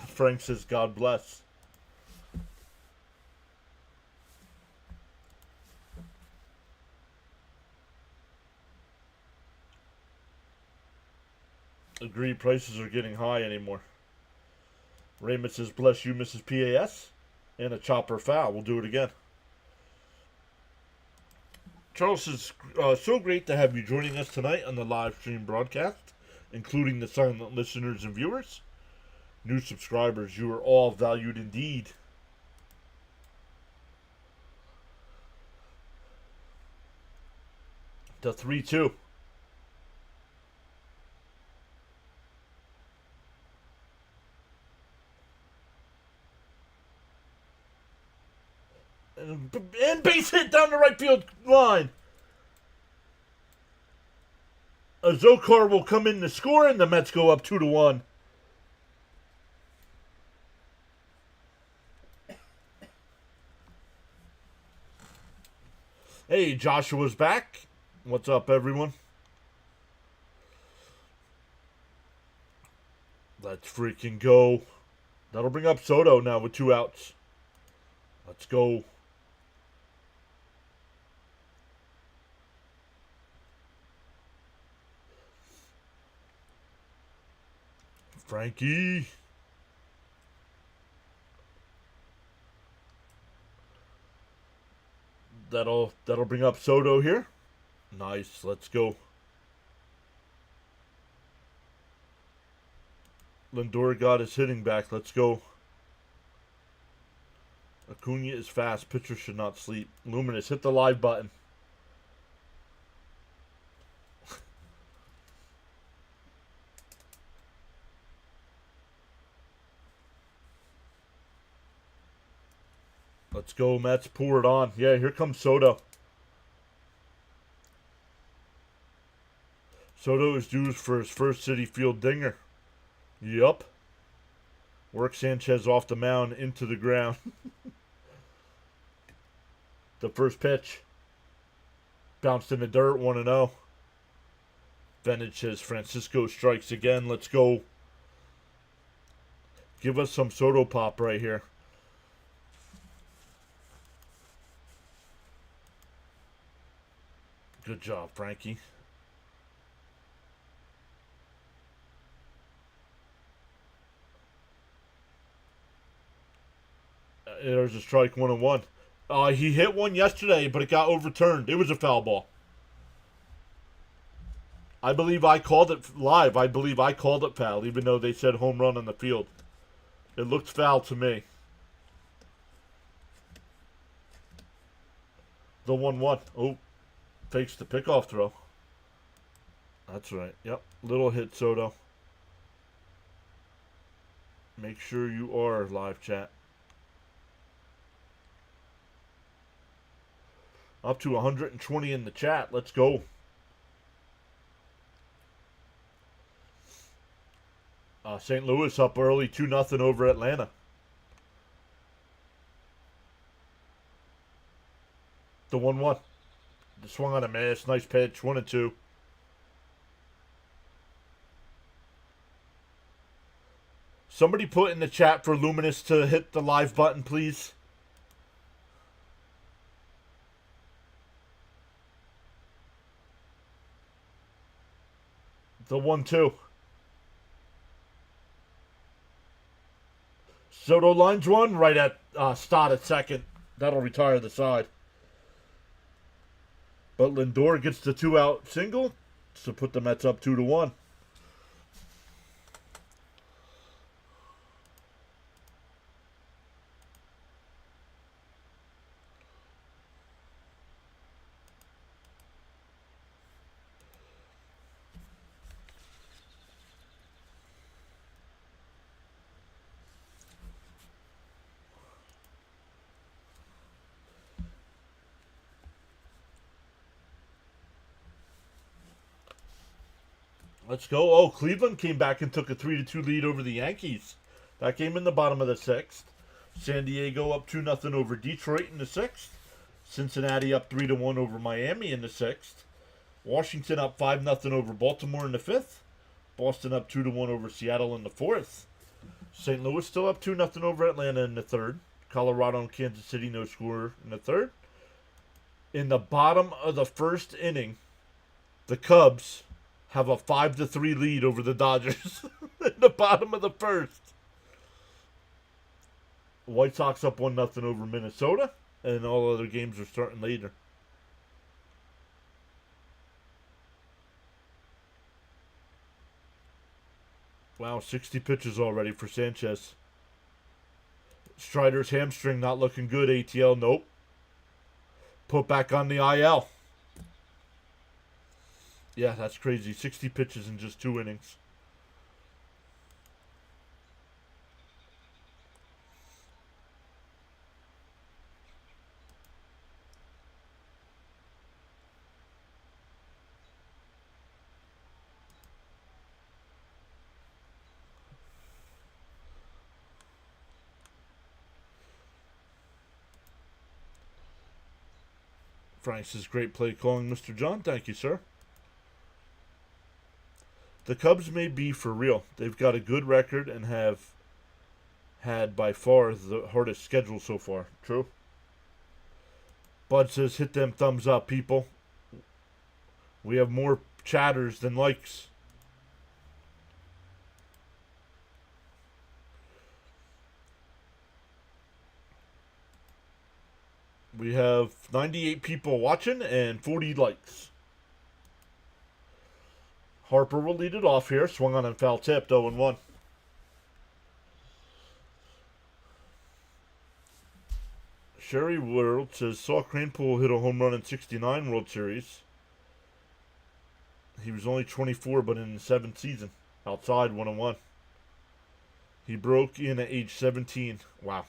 Frank says, God bless. Agreed, prices are getting high anymore. Raymond says, bless you, Mrs. PAS. And a chopper foul. We'll do it again. Charles says, so great to have you joining us tonight on the live stream broadcast, including the silent listeners and viewers. New subscribers, you are all valued indeed. The 3-2. And base hit down the right field line. Azokar will come in to score, and the Mets go up 2-1. Hey, Joshua's back. What's up, everyone? Let's freaking go. That'll bring up Soto now with 2 outs. Let's go. Frankie. That'll bring up Soto here. Nice. Let's go. Lindor got his hitting back. Let's go. Acuna is fast. Pitcher should not sleep. Luminous, hit the live button. Let's go, Mets. Pour it on. Yeah, here comes Soto. Soto is due for his first Citi Field dinger. Yup. Work Sanchez off the mound into the ground. The first pitch. Bounced in the dirt, 1-0. Vintage says Francisco strikes again. Let's go. Give us some Soto pop right here. Good job, Frankie. There's a strike, 1-1. He hit one yesterday, but it got overturned. It was a foul ball. I believe I called it live. I believe I called it foul, even though they said home run on the field. It looked foul to me. The 1-1. Oh, fakes the pickoff throw. That's right. Yep. Little hit, Soto. Make sure you are live chat. Up to 120 in the chat. Let's go. St. Louis up early, 2-0 over Atlanta. The 1-1. The swung on a miss. Nice pitch. 1-2. Somebody put in the chat for Luminous to hit the live button, please. The 1-2. Soto lines one right at Stott at second. That'll retire the side. But Lindor gets the 2-out single to put the Mets up 2-1. Let's go. Oh, Cleveland came back and took a 3-2 lead over the Yankees. That game in the bottom of the sixth. San Diego up 2-0 over Detroit in the sixth. Cincinnati up 3-1 over Miami in the sixth. Washington up 5-0 over Baltimore in the fifth. Boston up 2-1 over Seattle in the fourth. St. Louis still up 2-0 over Atlanta in the third. Colorado and Kansas City no score in the third. In the bottom of the first inning, the Cubs have a 5-3 lead over the Dodgers in the bottom of the first. White Sox up 1-0 over Minnesota, and all other games are starting later. Wow, 60 pitches already for Sanchez. Strider's hamstring not looking good. ATL, nope. Put back on the IL. Yeah, that's crazy. 60 pitches in just 2 innings. Frank says, great play calling, Mr. John. Thank you, sir. The Cubs may be for real. They've got a good record and have had by far the hardest schedule so far. True. Bud says, hit them thumbs up, people. We have more chatters than likes. We have 98 people watching and 40 likes. Harper will lead it off here. Swung on and foul tipped, 0-1. Sherry World says, saw Cranpool hit a home run in 69 World Series. He was only 24, but in the 7th season. Outside, 1-1. He broke in at age 17. Wow.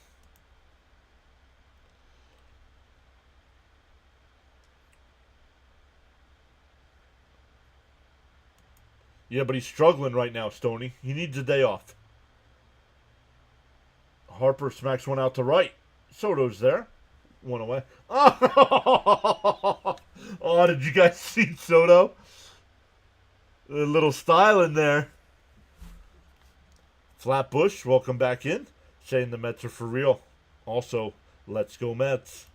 Yeah, but he's struggling right now, Stoney. He needs a day off. Harper smacks one out to right. Soto's there. One away. Oh, oh, did you guys see Soto? A little style in there. Flatbush, welcome back in. Saying the Mets are for real. Also, let's go Mets.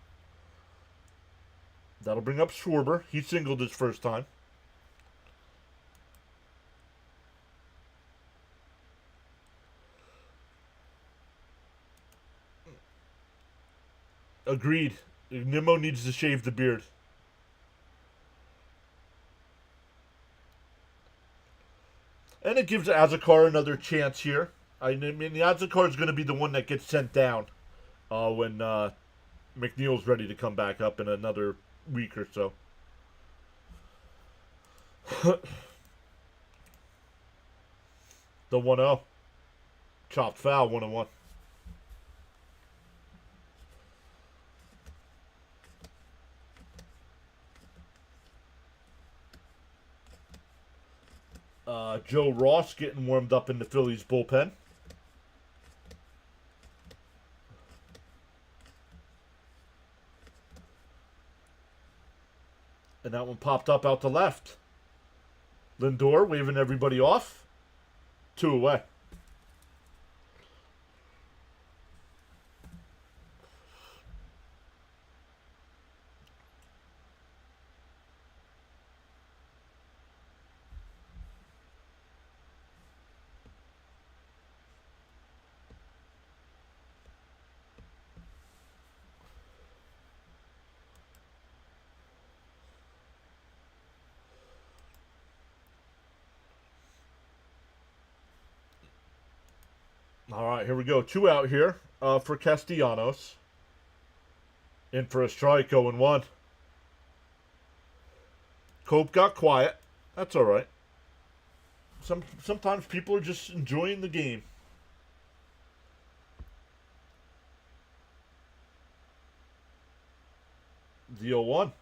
That'll bring up Schwarber. He singled his first time. Agreed. Nimmo needs to shave the beard. And it gives Azakar another chance here. I mean, the Azakar is going to be the one that gets sent down when McNeil's ready to come back up in another week or so. The 1-0. Chopped foul, 1-1. Joe Ross getting warmed up in the Phillies bullpen. And that one popped up out to left. Lindor waving everybody off. 2 away. All right, here we go. 2 out here for Castellanos. In for a strike, 0-1. Cope got quiet. That's all right. Sometimes people are just enjoying the game. The 0-1.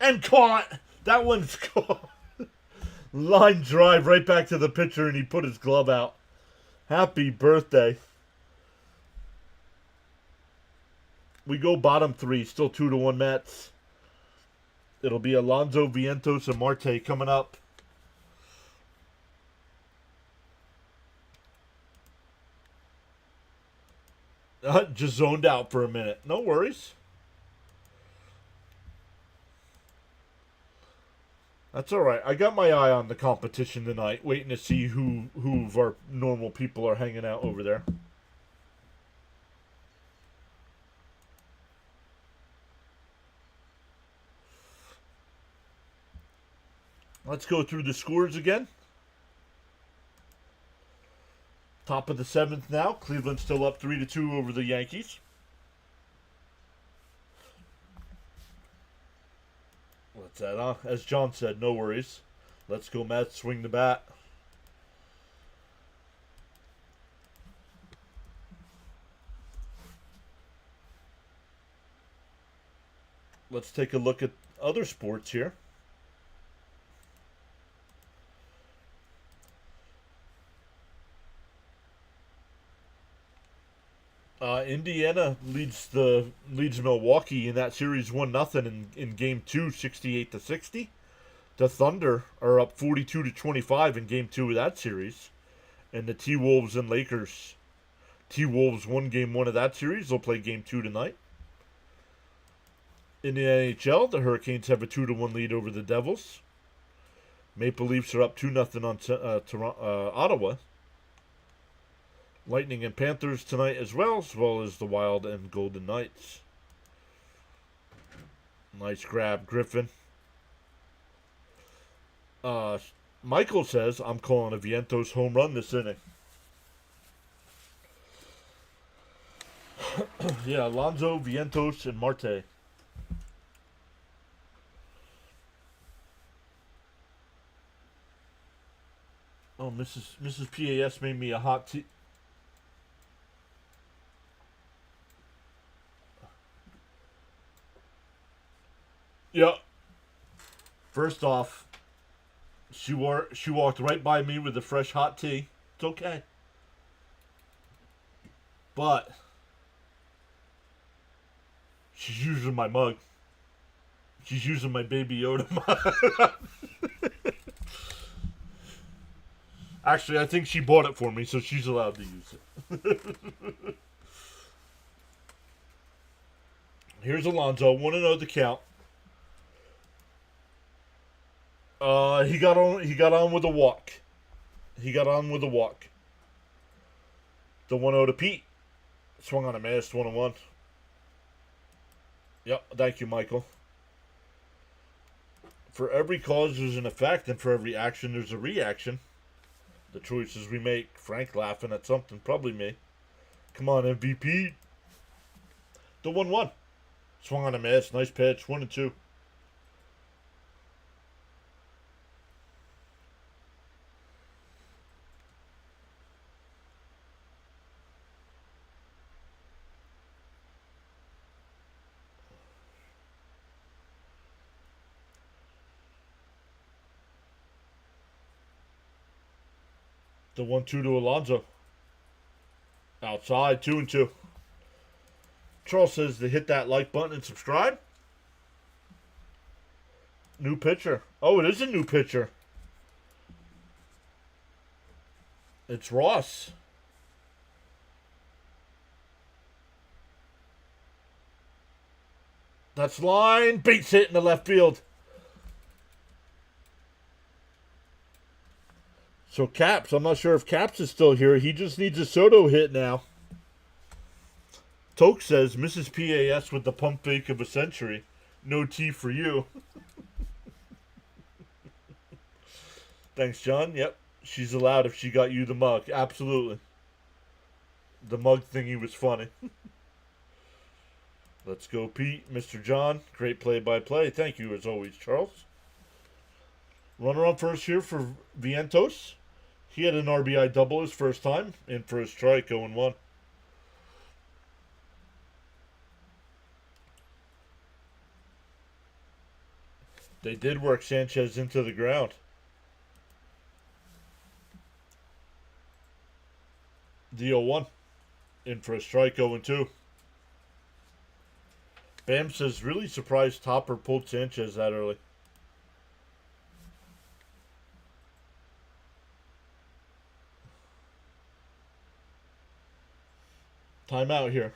And caught! That one's caught. Line drive right back to the pitcher, and he put his glove out. Happy birthday. We go bottom 3, still 2-1 Mets. It'll be Alonso, Vientos, and Marte coming up. Just zoned out for a minute. No worries. That's all right. I got my eye on the competition tonight, waiting to see who of our normal people are hanging out over there. Let's go through the scores again. Top of the 7th now. Cleveland still up 3-2 over the Yankees. Let's add on. As John said, no worries. Let's go Mets, swing the bat. Let's take a look at other sports here. Indiana leads Milwaukee in that series 1-0 in game 2, 68-60. The Thunder are up 42-25 in game 2 of that series. And the T-Wolves and Lakers. T-Wolves won game 1 of that series. They'll play game 2 tonight. In the NHL, the Hurricanes have a 2-1 lead over the Devils. Maple Leafs are up 2-0 on Ottawa. Lightning and Panthers tonight as well as the Wild and Golden Knights. Nice grab, Griffin. Michael says, I'm calling a Vientos home run this inning. Yeah, Alonso, Vientos, and Marte. Oh, Mrs. PAS made me a hot tea. Yeah. First off, she walked right by me with a fresh hot tea. It's okay. But she's using my mug. She's using my Baby Yoda mug. Actually, I think she bought it for me, so she's allowed to use it. Here's Alonso. 1-0 the count. He got on with a walk. The 1-0 to Pete. Swung on a miss, 1-1. Yep, thank you, Michael. For every cause, there's an effect, and for every action, there's a reaction. The choices we make. Frank laughing at something, probably me. Come on, MVP. The 1-1. Swung on a miss. Nice pitch. 1-2. The 1-2 to Alonso. Outside. 2-2. Charles says to hit that like button and subscribe. New pitcher. Oh, it is a new pitcher. It's Ross. That's line. Bates hit in the left field. So Caps, I'm not sure if Caps is still here. He just needs a Soto hit now. Toke says, Mrs. PAS with the pump fake of a century. No tea for you. Thanks, John. Yep. She's allowed if she got you the mug. Absolutely. The mug thingy was funny. Let's go, Pete. Mr. John. Great play-by-play. Thank you, as always, Charles. Runner on first here for Vientos. He had an RBI double his first time. In for a strike, 0-1. They did work Sanchez into the ground. The 0-1. In for a strike, 0-2. Bam says, really surprised Topper pulled Sanchez that early. Timeout here.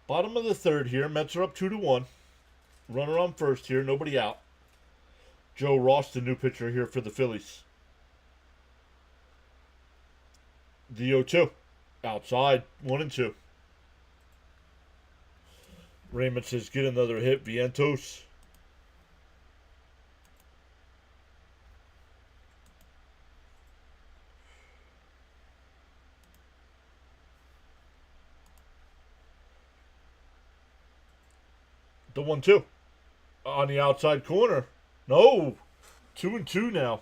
Bottom of the third here. Mets are up 2-1. Runner on first here. Nobody out. Joe Ross, the new pitcher here for the Phillies. The 0-2. Outside. 1-2. Raymond says, get another hit. Vientos. The 1-2. On the outside corner. No. 2-2 now.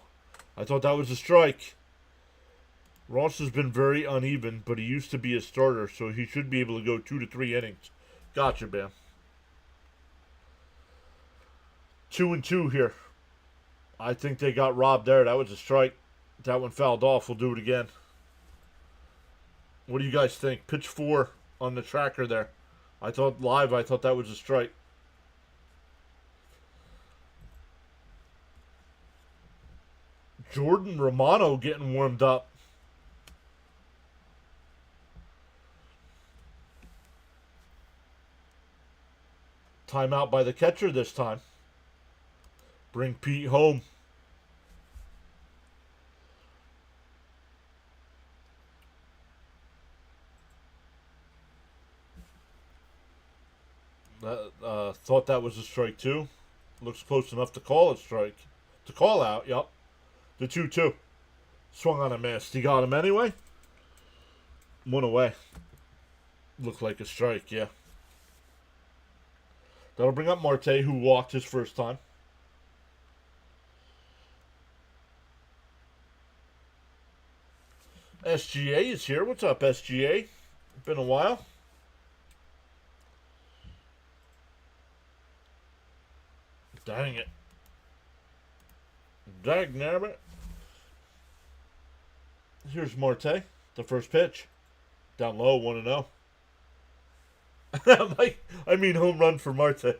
I thought that was a strike. Ross has been very uneven, but he used to be a starter, so he should be able to go 2 to 3 innings. Gotcha, Bam. 2-2 here. I think they got robbed there. That was a strike. That one fouled off. We'll do it again. What do you guys think? Pitch 4 on the tracker there. I thought that was a strike. Jordan Romano getting warmed up. Timeout by the catcher this time. Bring Pete home. Thought that was a strike too. Looks close enough to call a strike. To call out, yep. The 2-2. Swung on a miss. He got him anyway. 1 away. Looked like a strike, yeah. That'll bring up Marte, who walked his first time. SGA is here. What's up, SGA? Been a while. Dang it. Dagnabbit. Here's Marte. The first pitch. Down low, 1-0. I mean home run for Marte.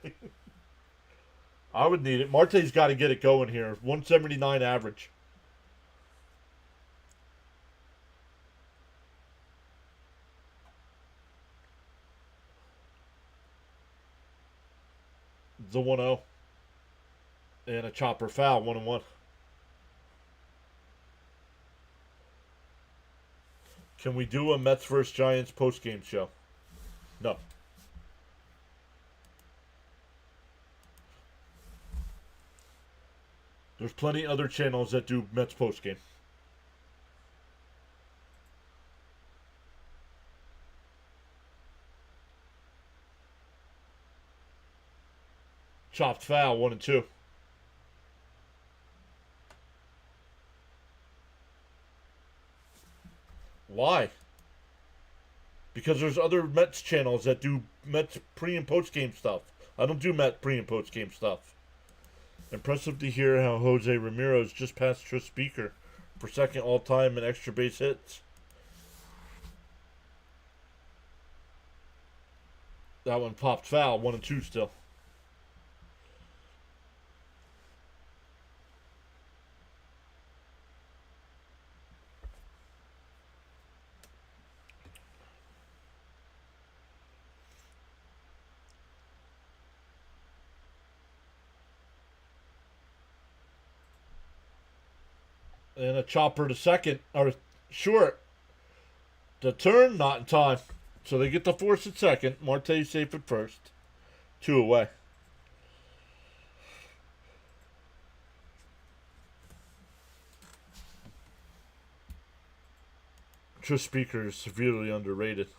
I would need it. Marte's got to get it going here. 179 average. The 1-0. And a chopper foul, 1-1. Can we do a Mets vs. Giants post-game show? No. There's plenty other channels that do Mets post-game. Chopped foul, 1 and 2. Why? Because there's other Mets channels that do Mets pre and post game stuff. I don't do Mets pre and post game stuff. Impressive to hear how Jose Ramirez just passed Tris Speaker for second all time in extra base hits. That one popped foul, 1 and 2 still. And a chopper to second, or short. The turn, not in time. So they get the force at second. Marte safe at first. 2 away. Tris Speaker is severely underrated.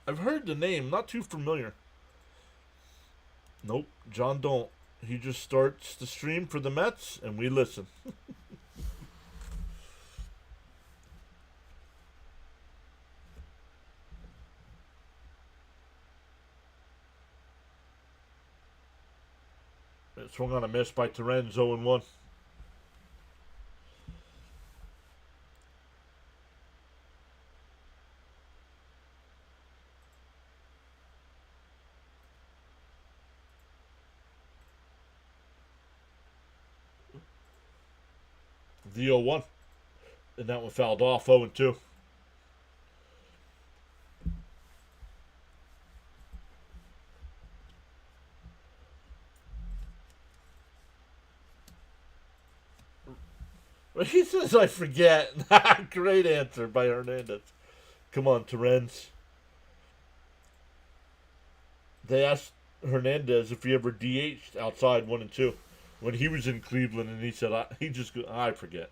I've heard the name, not too familiar. Nope, John don't. He just starts the stream for the Mets, and we listen. It swung on a miss by Terens, 0-1. The 0-1. And that one fouled off, 0-2. He says I forget. Great answer by Hernandez. Come on, Terens. They asked Hernandez if he ever DH'd outside 1 and 2 when he was in Cleveland, and he said I forget.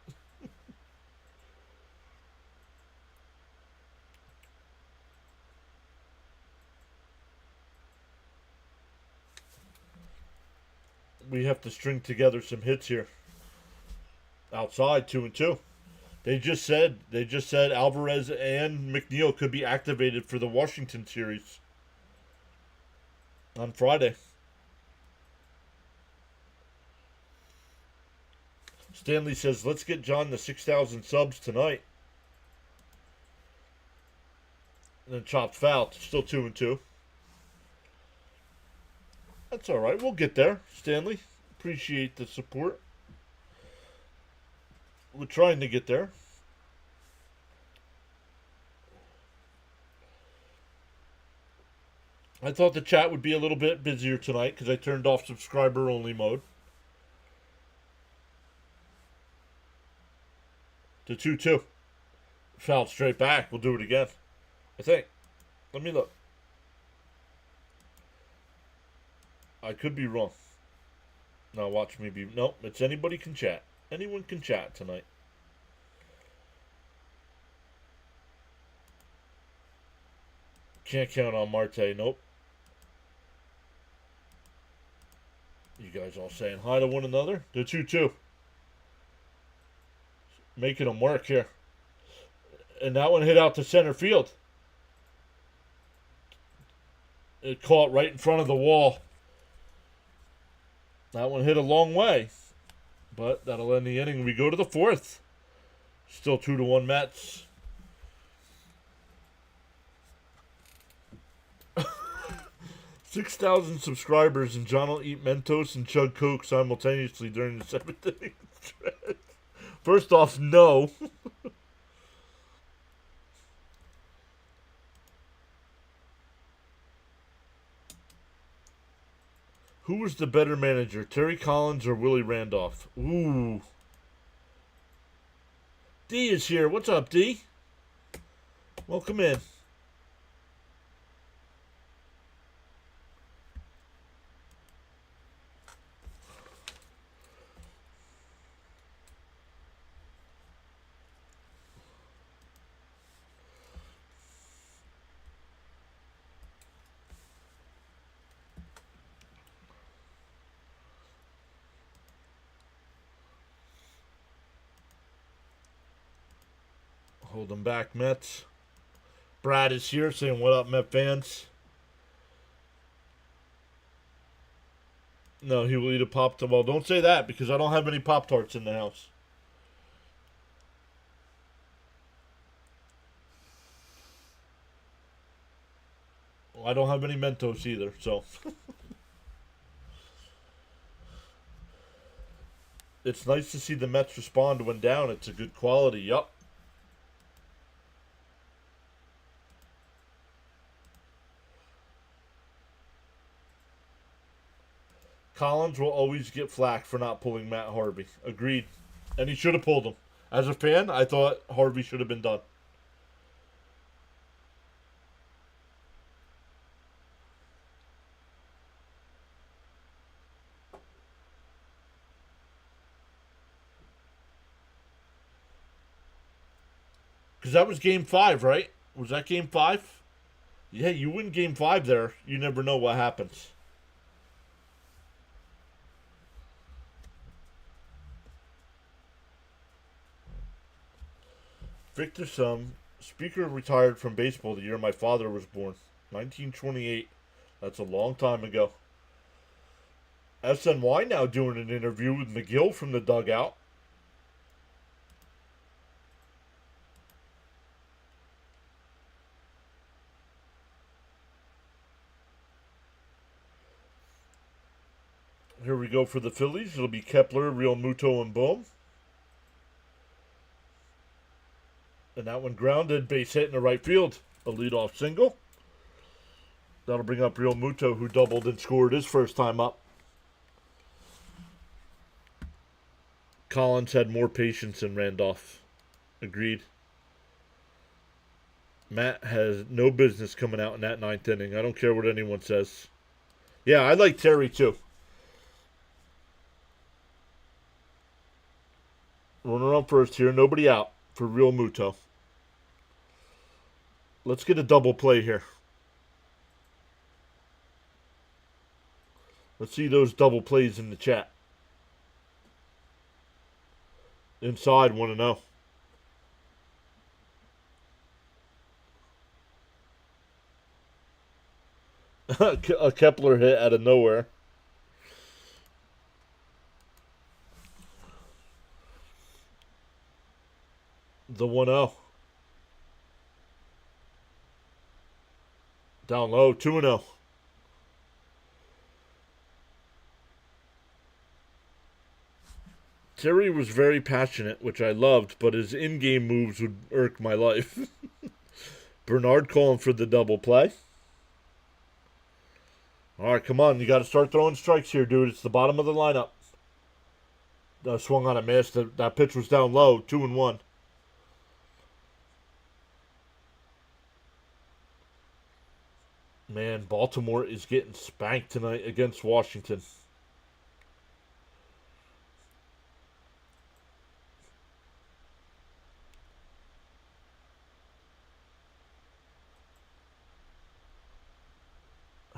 We have to string together some hits here. Outside 2 and 2. They just said Alvarez and McNeil could be activated for the Washington series on Friday. Stanley says, let's get John to 6,000 subs tonight. And then chopped foul. Still 2 and 2. That's all right. We'll get there, Stanley. Appreciate the support. We're trying to get there. I thought the chat would be a little bit busier tonight because I turned off subscriber-only mode. To 2-2. Fouled straight back. We'll do it again, I think. Let me look. I could be wrong. Now watch me be... Nope, it's anybody can chat. Anyone can chat tonight. Can't count on Marte. Nope. You guys all saying hi to one another? They're 2-2. Making them work here. And that one hit out to center field. It caught right in front of the wall. That one hit a long way. But that'll end the inning. We go to the 4th. Still 2-1 Mets. $6,000 subscribers, and John will eat Mentos and chug Coke simultaneously during the 7th inning stretch. First off, no. Who was the better manager, Terry Collins or Willie Randolph? Ooh. D is here. What's up, D? Welcome in. Hold them back, Mets. Brad is here saying, what up, Met fans? No, he will eat a Pop-Tart. Well, don't say that because I don't have any Pop-Tarts in the house. Well, I don't have any Mentos either, so. It's nice to see the Mets respond when down. It's a good quality. Yup. Collins will always get flack for not pulling Matt Harvey. Agreed. And he should have pulled him. As a fan, I thought Harvey should have been done. Because that was game 5, right? Was that game 5? Yeah, you win game 5 there. You never know what happens. Victor Sum, speaker retired from baseball the year my father was born. 1928. That's a long time ago. SNY now doing an interview with McGill from the dugout. Here we go for the Phillies. It'll be Kepler, Real Muto, and Bohm. And that one grounded, base hit in the right field. A leadoff single. That'll bring up Real Muto, who doubled and scored his first time up. Collins had more patience than Randolph. Agreed. Matt has no business coming out in that 9th inning. I don't care what anyone says. Yeah, I like Terry too. Runner on first here. Nobody out for Real Muto. Let's get a double play here. Let's see those double plays in the chat. Inside, 1-0. A Kepler hit out of nowhere. The 1-0. Down low, 2-0. Terry was very passionate, which I loved, but his in-game moves would irk my life. Bernard calling for the double play. All right, come on. You got to start throwing strikes here, dude. It's the bottom of the lineup. Swung on a miss. That pitch was down low, 2-1. Man, Baltimore is getting spanked tonight against Washington.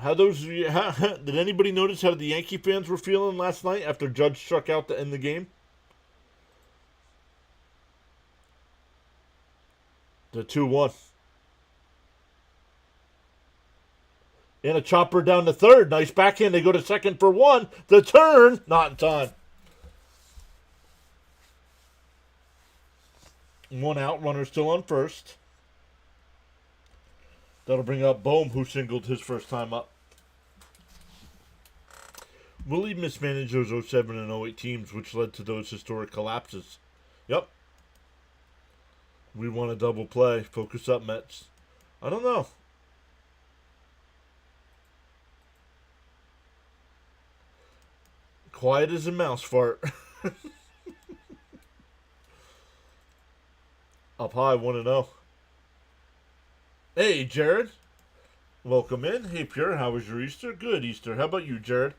Did anybody notice how the Yankee fans were feeling last night after Judge struck out to end the game? The 2-1. And a chopper down to third. Nice backhand. They go to second for 1. The turn, not in time. 1 out. Runner still on first. That'll bring up Bohm, who singled his first time up. Willie mismanaged those 07 and 08 teams, which led to those historic collapses. Yep. We want a double play. Focus up, Mets. I don't know. Quiet as a mouse fart. Up high, 1-0. Hey, Jared. Welcome in. Hey, Pierre. How was your Easter? Good Easter. How about you, Jared?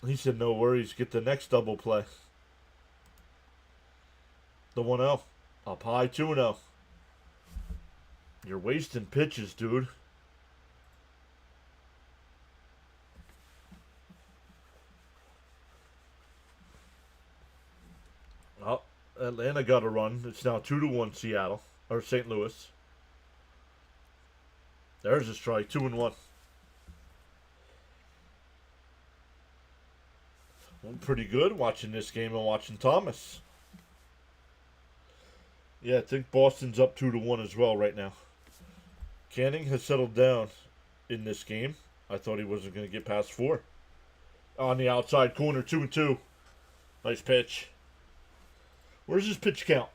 He said no worries. Get the next double play. The 1-0. Up high 2-0. You're wasting pitches, dude. Oh, Atlanta got a run. It's now 2-1 Seattle. Or St. Louis. There's a strike. 2-1. Well, pretty good watching this game and watching Thomas. Yeah, I think Boston's up 2-1 as well right now. Canning has settled down in this game. I thought he wasn't going to get past 4. On the outside corner, 2-2. Nice pitch. Where's his pitch count?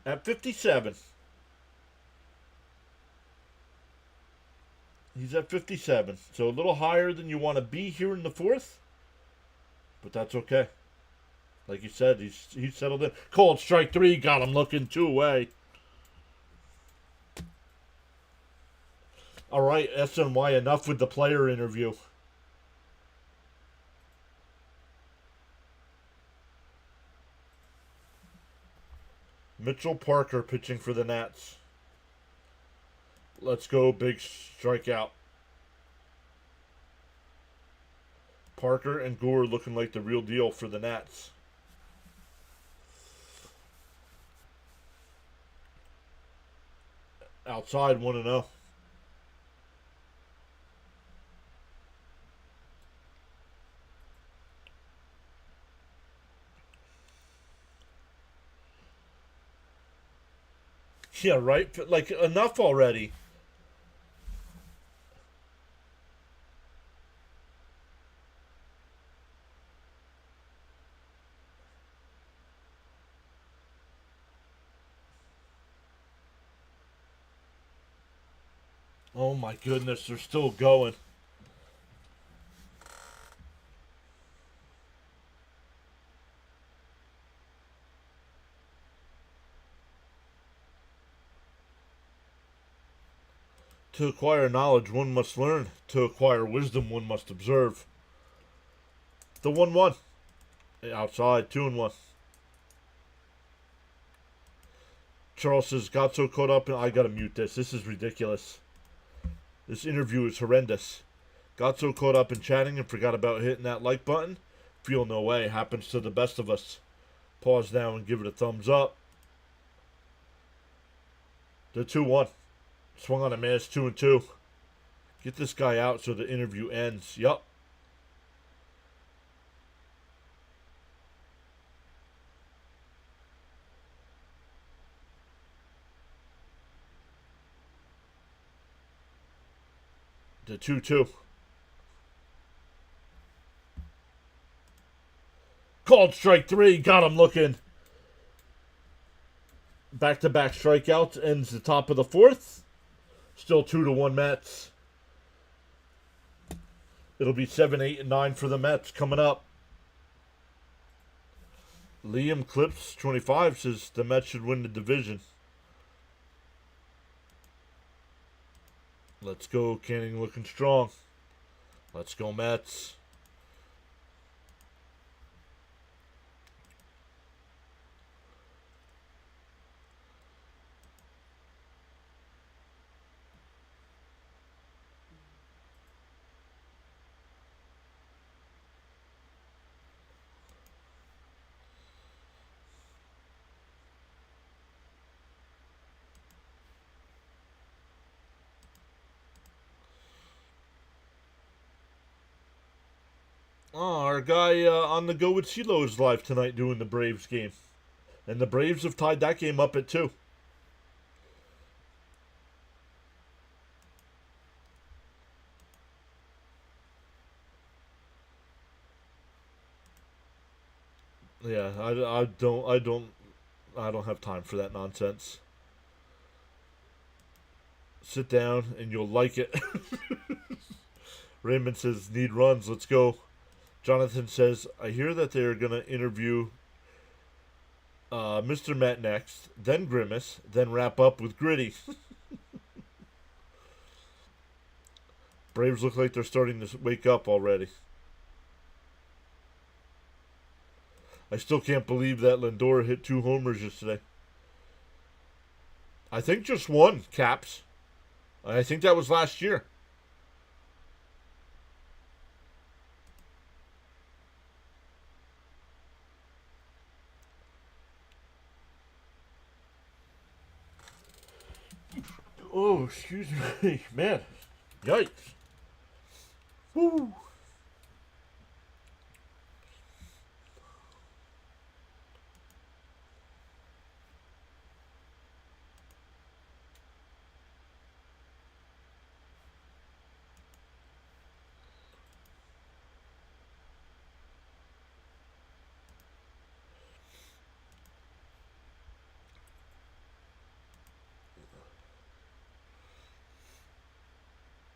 At 57. He's at 57. So a little higher than you want to be here in the 4th. But that's okay. Like you said, he's settled in. Cold strike 3. Got him looking 2 away. All right, SNY, enough with the player interview. Mitchell Parker pitching for the Nats. Let's go, big strikeout. Parker and Gore looking like the real deal for the Nats. Outside 1-0. Yeah, right? Like, enough already. Oh my goodness, they're still going. To acquire knowledge, one must learn. To acquire wisdom, one must observe. The 1-1. Outside, 2-1. Charles says, got so caught up in... I gotta mute this. This is ridiculous. This interview is horrendous. Got so caught up in chatting and forgot about hitting that like button. Feel no way. Happens to the best of us. Pause now and give it a thumbs up. The 2-1. Swung on a miss. 2-2. Get this guy out so the interview ends. Yup. The 2-2. Called strike 3. Got him looking. Back-to-back strikeouts. Ends the top of the 4th. Still 2-1 Mets. It'll be 7, 8, and 9 for the Mets coming up. Liam Clips 25 says the Mets should win the division. Let's go, Canning looking strong. Let's go, Mets. Oh, our guy on the go with CeeLo is live tonight doing the Braves game. And the Braves have tied that game up at 2. Yeah, I don't have time for that nonsense. Sit down and you'll like it. Raymond says need runs. Let's go. Jonathan says I hear that they're gonna interview Mr. Met next, then Grimace, then wrap up with Gritty. Braves look like they're starting to wake up already. I still can't believe that Lindor hit 2 homers yesterday. I think just one, Caps. I think that was last year. Oh, excuse me. Man. Yikes. Woo.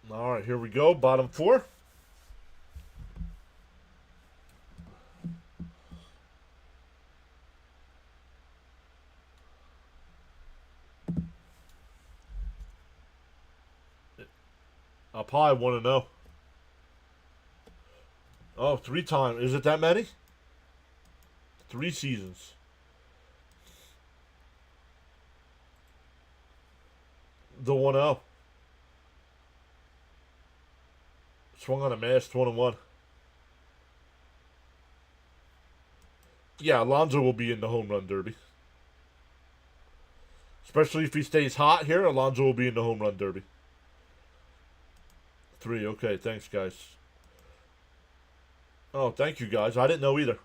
All right, here we go. Bottom 4. I'll probably want to know. Oh, 3 times. Is it that many? 3 seasons. The 1-0. Swung on a mass, 1-1. Yeah, Alonso will be in the home run derby. Especially if he stays hot here, Alonso will be in the home run derby. 3, okay, thanks, guys. Oh, thank you, guys. I didn't know either.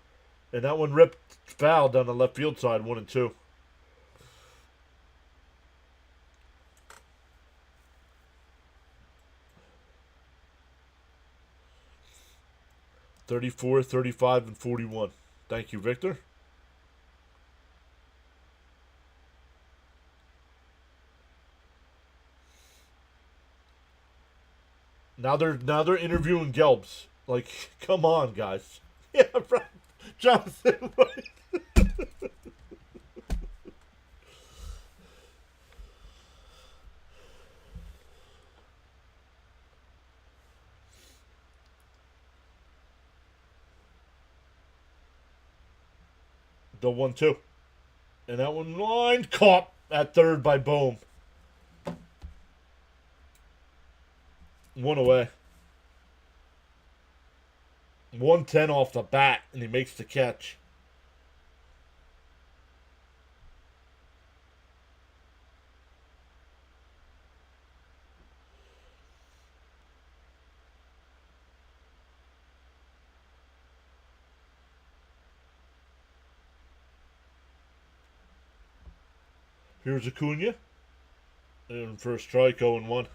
And that one ripped foul down the left field side, 1 and 2. $34, $35, and $41. Thank you, Victor. Now they're interviewing Gelbs. Like, come on, guys. Yeah, right. Jonathan, right. The 1-2. And that one line caught at third by Bohm. 1 away. 110 off the bat, and he makes the catch. Here's Acuna. And for a strike, 0-1.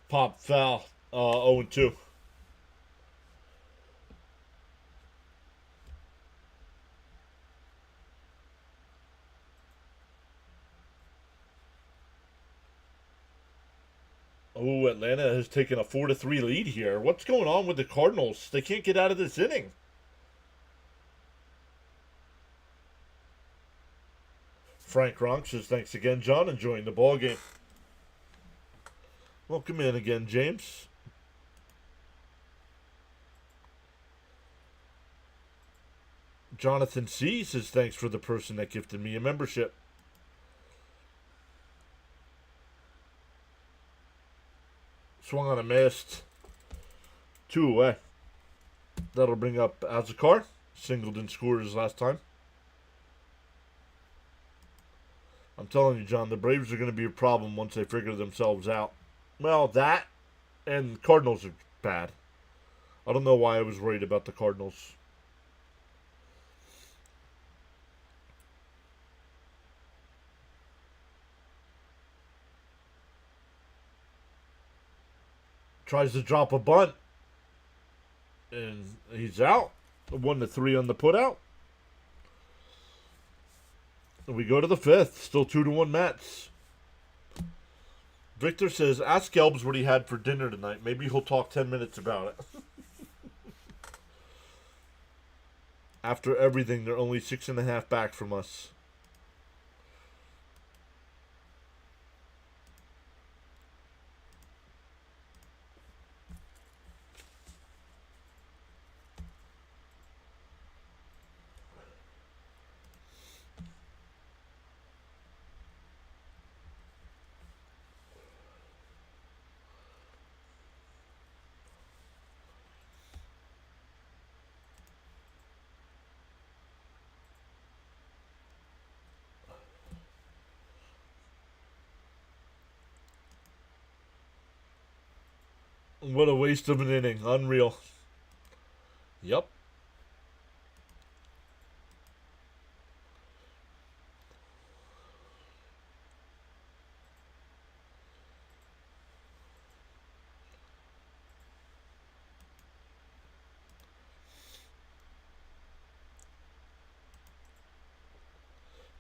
Pop foul. 0-2. Oh, Atlanta has taken a 4-3 lead here. What's going on with the Cardinals? They can't get out of this inning. Frank Ronk says, thanks again, John. Enjoying the ball game. Welcome in again, James. Jonathan C. says, thanks for the person that gifted me a membership. Swung on a missed. 2 away. That'll bring up Azakar. Singleton scored his last time. I'm telling you, John, the Braves are going to be a problem once they figure themselves out. Well, that and Cardinals are bad. I don't know why I was worried about the Cardinals. Tries to drop a bunt. And he's out. 1-3 on the put out. We go to the fifth. Still 2-1 Mets. Victor says, ask Gelbs what he had for dinner tonight. Maybe he'll talk 10 minutes about it. After everything, they're only 6.5 back from us. What a waste of an inning. Unreal. Yep.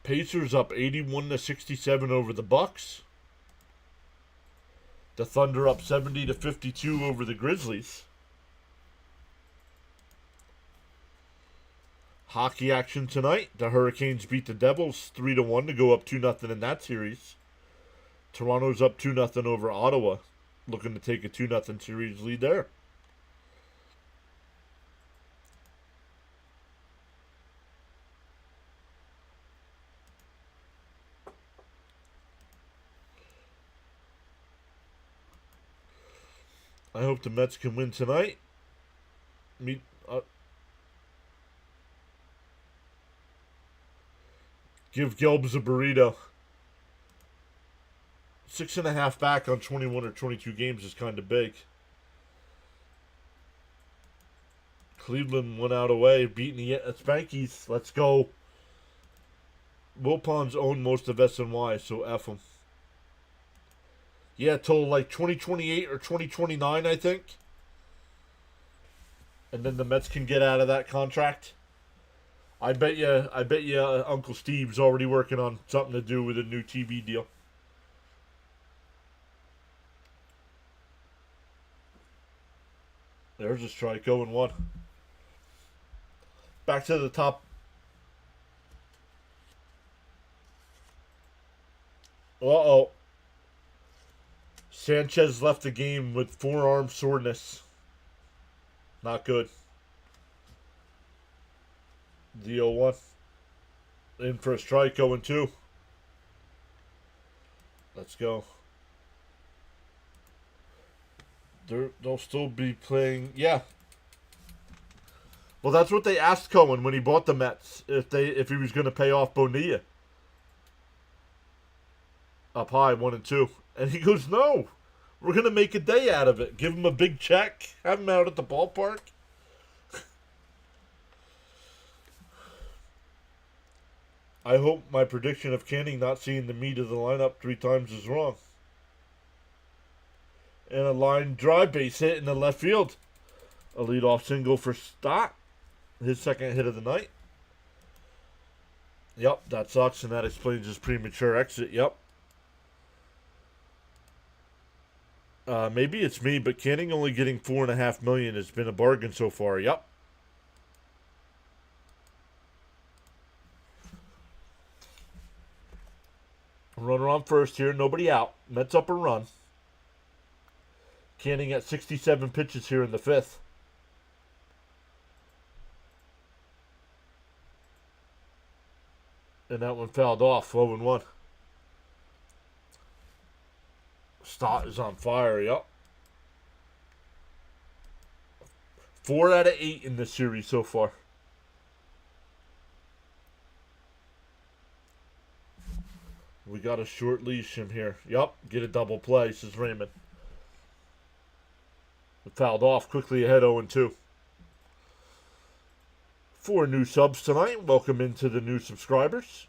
Pacers up 81-67 over the Bucks. The Thunder up 70-52 over the Grizzlies. Hockey action tonight. The Hurricanes beat the Devils 3-1 to go up 2-0 in that series. Toronto's up 2-0 over Ottawa. Looking to take a 2-0 series lead there. I hope the Mets can win tonight. Give Gelbs a burrito. 6.5 back on 21 or 22 games is kind of big. Cleveland went out away, beating the Spankies. Let's go. Wilpons own most of SNY, so F them. Yeah, till like 2028 or 2029, I think. And then the Mets can get out of that contract. I bet you Uncle Steve's already working on something to do with a new TV deal. There's a strike, 0-1. Back to the top. Uh-oh. Sanchez left the game with forearm soreness. Not good. The 0-1. In for a strike, 0-2. Let's go. They'll still be playing. Yeah. Well, that's what they asked Cohen when he bought the Mets. If he was going to pay off Bonilla. Up high, 1-2. And he goes, no. We're going to make a day out of it. Give him a big check. Have him out at the ballpark. I hope my prediction of Canning not seeing the meat of the lineup 3 times is wrong. And a line drive base hit in the left field. A leadoff single for Stott. His second hit of the night. Yep, that sucks, and that explains his premature exit. Yep. Maybe it's me, but Canning only getting $4.5 million has been a bargain so far. Yep. Runner on first here, nobody out. Mets up a run. Canning at 67 pitches here in the 5th. And that one fouled off, 0-1. Stott is on fire, yep. 4 out of 8 in this series so far. We got a short leash him here. Yep, get a double play, says Raymond. It fouled off, quickly ahead 0-2. 4 new subs tonight. Welcome into the new subscribers.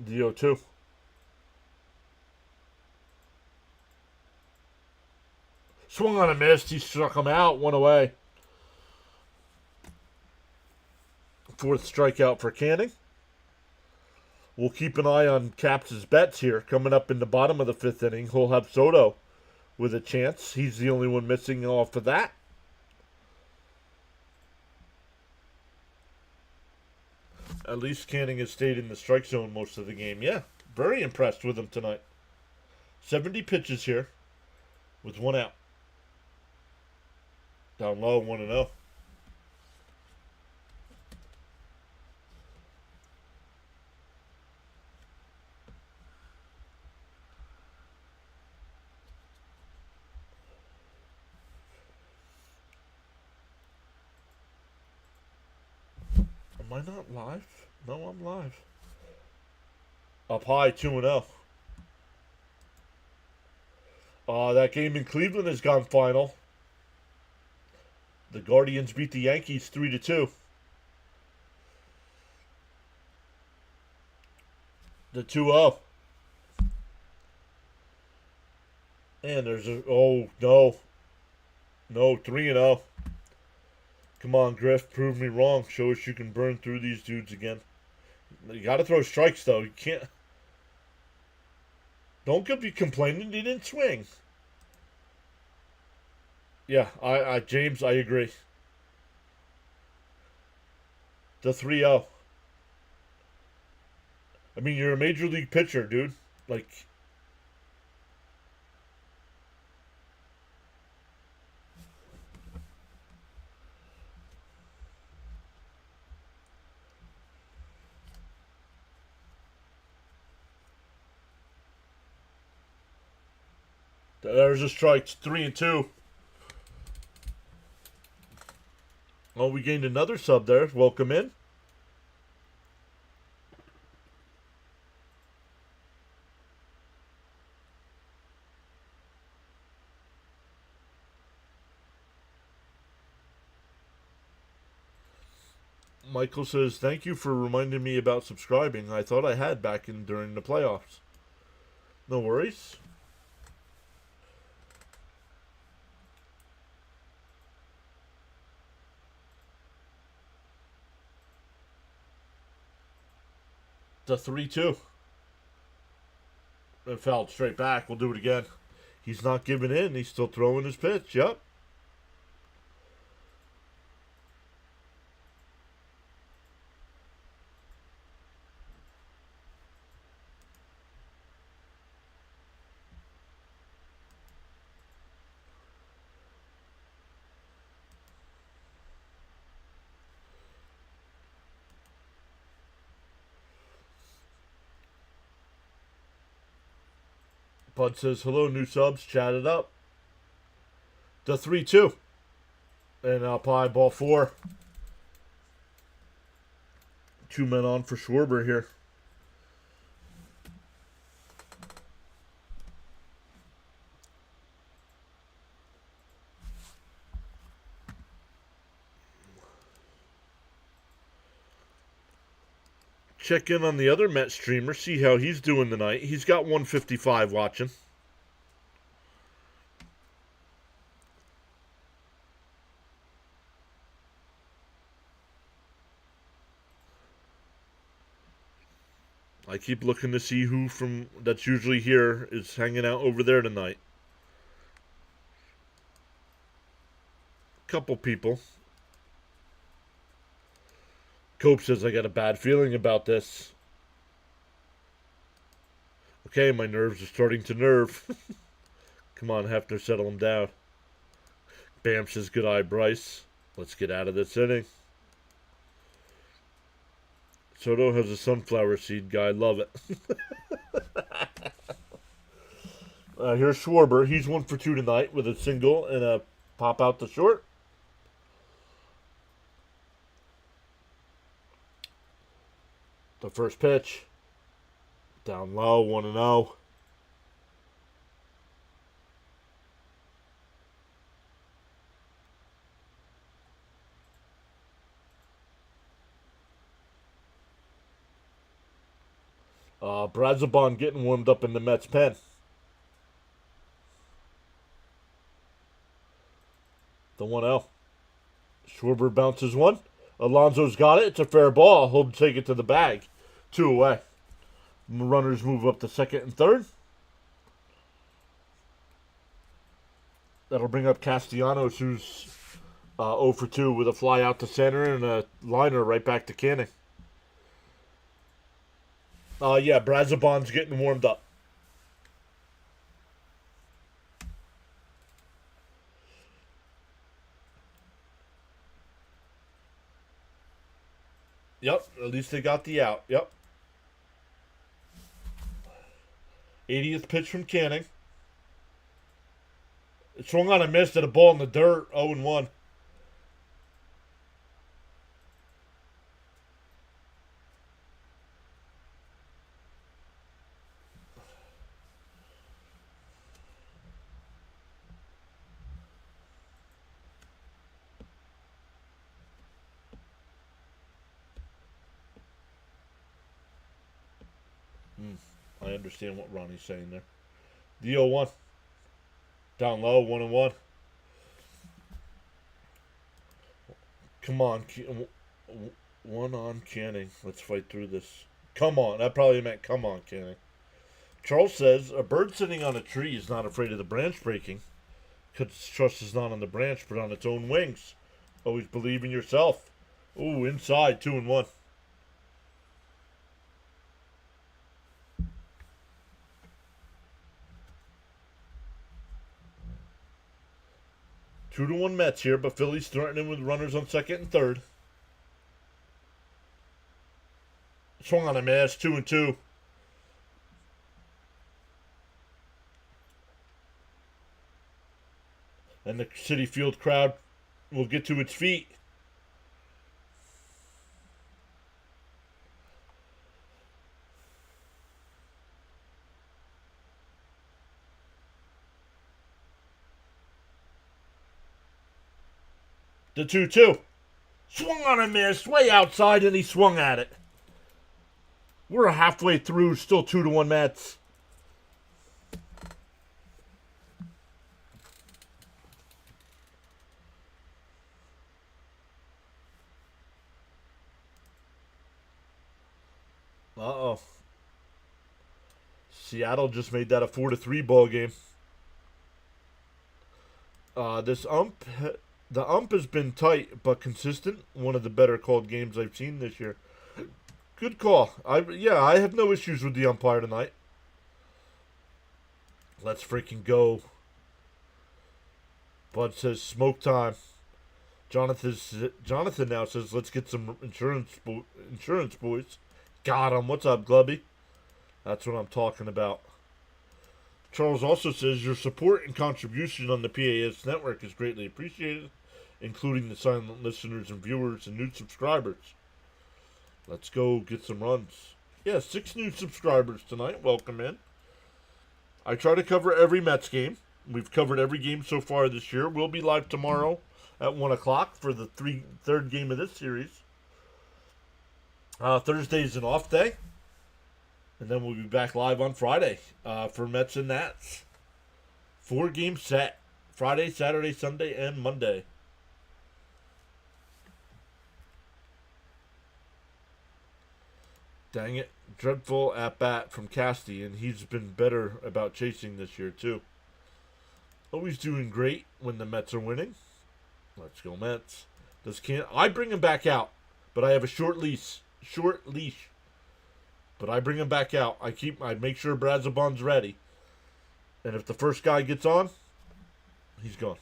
The 0-2. Swung on a miss. He struck him out. One away. Fourth strikeout for Canning. We'll keep an eye on Caps' bets here. Coming up in the bottom of the fifth inning, he'll have Soto with a chance. He's the only one missing off of that. At least Canning has stayed in the strike zone most of the game. Yeah, very impressed with him tonight. 70 pitches here with one out. Down low, 1-0. Am I not live? No, I'm live. Up high, 2-0. That game in Cleveland has gone final. The Guardians beat the Yankees 3-2. The 2-0. And there's a... Oh, no. No, 3-0. Come on, Griff. Prove me wrong. Show us you can burn through these dudes again. You got to throw strikes, though. You can't... Don't be complaining he didn't swing. Yeah, James, I agree. The 3-0. I mean, you're a major league pitcher, dude. Like... There's a strike. 3-2. Oh, we gained another sub there. Welcome in. Michael says, thank you for reminding me about subscribing. I thought I had back in during the playoffs. No worries. The 3-2. It fouled straight back. We'll do it again. He's not giving in. He's still throwing his pitch. Yep. Bud says, hello, new subs. Chat it up. The 3-2. And up high, ball 4. 2 men on for Schwarber here. Check in on the other Met streamer, see how he's doing tonight. He's got 155 watching. I keep looking to see who from that's usually here is hanging out over there tonight. Couple people. Cope says, I got a bad feeling about this. Okay, my nerves are starting to nerve. Come on, Hefner, settle them down. Bam says, good eye, Bryce. Let's get out of this inning. Soto has a sunflower seed guy. Love it. Here's Schwarber. He's 1 for 2 tonight with a single and a pop out to short. The first pitch. Down low, 1-0. Brazabon getting warmed up in the Mets pen. The 1-0. Schwarber bounces one. Alonso's got it. It's a fair ball. He'll take it to the bag. 2 away. Runners move up to second and third. That'll bring up Castellanos, who's 0 for 2 with a fly out to center and a liner right back to Canning. Yeah, Brazabon's getting warmed up. Yep, at least they got the out. Yep. 80th pitch from Canning. It swung on a miss at a ball in the dirt. 0-1. I understand what Ronnie's saying there. The 0-1. Down low, 1-1. Come on. One on Canning. Let's fight through this. Come on. That probably meant come on, Canning. Charles says, a bird sitting on a tree is not afraid of the branch breaking because its trust is not on the branch but on its own wings. Always believe in yourself. Ooh, inside, 2-1. Two to 1 Mets here, but Phillies threatening with runners on second and third. Swung on a miss, 2-2. And the Citi Field crowd will get to its feet. The 2-2. Swung on a miss, way outside, and he swung at it. We're halfway through, still 2-1 Mets. Uh-oh. Seattle just made that a 4-3 ball game. The ump has been tight but consistent. One of the better called games I've seen this year. Good call. I have no issues with the umpire tonight. Let's freaking go. Bud says smoke time. Jonathan now says let's get some insurance boys. Got him. What's up, Glubby? That's what I'm talking about. Charles also says your support and contribution on the PAS network is greatly appreciated, including the silent listeners and viewers and new subscribers. Let's go get some runs. Yeah, 6 new subscribers tonight. Welcome in. I try to cover every Mets game. We've covered every game so far this year. We'll be live tomorrow at 1 o'clock for the third game of this series. Thursday's an off day. And then we'll be back live on Friday for Mets and Nats. 4-game set. Friday, Saturday, Sunday, and Monday. Dang it. Dreadful at-bat from Casty, and he's been better about chasing this year, too. Always doing great when the Mets are winning. Let's go, Mets. I bring him back out, but I have a short leash. But I bring him back out. I make sure Brazabon's ready. And if the first guy gets on, he's gone.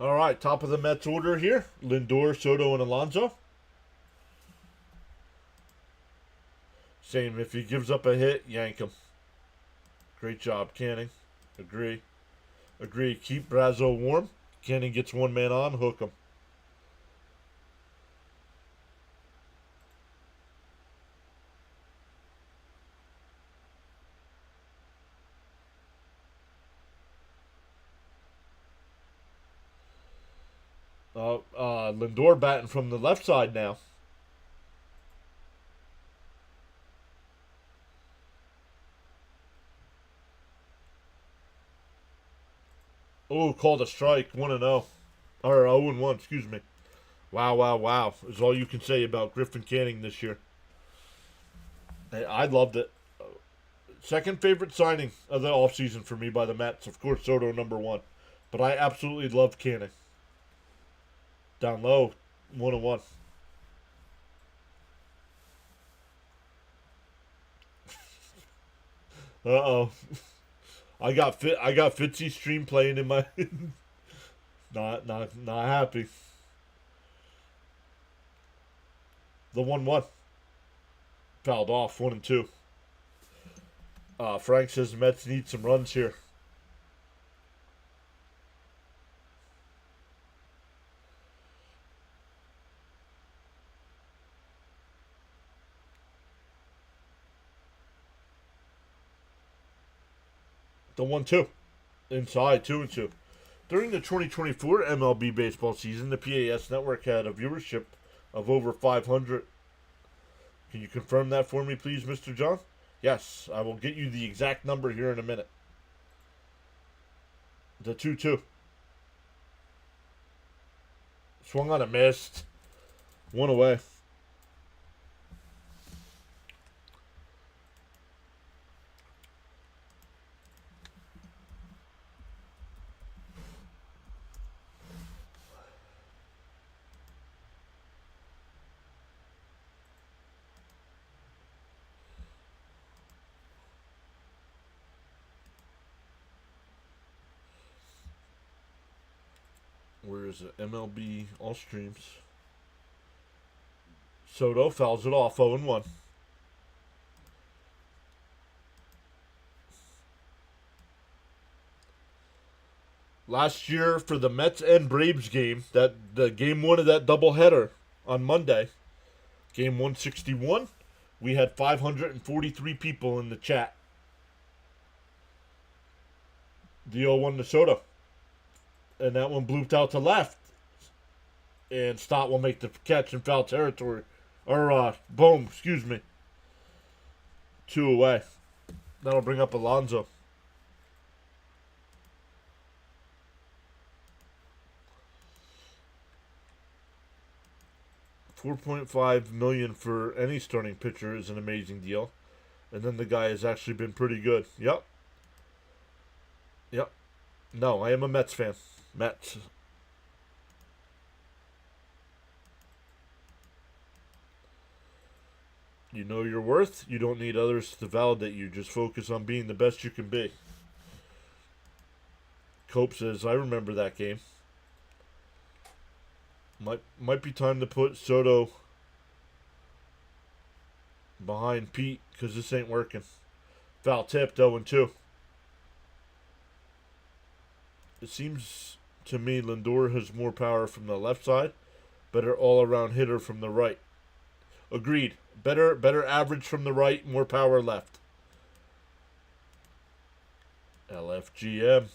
All right, top of the Mets order here. Lindor, Soto, and Alonso. Same, if he gives up a hit, yank him. Great job, Canning. Agree. Keep Brazo warm. Canning gets one man on, hook him. Lindor batting from the left side now. Oh, called a strike. 1-0. Or 0-1, excuse me. Wow, wow, wow. Is all you can say about Griffin Canning this year. I loved it. Second favorite signing of the offseason for me by the Mets. Of course, Soto number one. But I absolutely love Canning. Down low, 1-1. Uh-oh. I got Fitzy stream playing in my not happy. The 1-1. Fouled off, 1-2. Frank says the Mets need some runs here. The 1-2. Inside, 2-2. During the 2024 MLB baseball season, the PAS network had a viewership of over 500. Can you confirm that for me, please, Mr. John? Yes, I will get you the exact number here in a minute. The 2-2. Swung on a missed. One away. Where is it? MLB All Streams. Soto fouls it off, 0-1. Last year for the Mets and Braves game, that the game one of that doubleheader on Monday, game 161, we had 543 people in the chat. The 0-1 to Soto. And that one blooped out to left. And Stott will make the catch in foul territory. Or, boom, excuse me. 2 away. That'll bring up Alonso. $4.5 million for any starting pitcher is an amazing deal. And then the guy has actually been pretty good. Yep. Yep. No, I am a Mets fan. Mets. You know your worth. You don't need others to validate you. Just focus on being the best you can be. Cope says, I remember that game. Might be time to put Soto behind Pete because this ain't working. Foul tipped, 0-2. It seems to me Lindor has more power from the left side, better all-around hitter from the right. Agreed. Better average from the right, more power left. LFGM.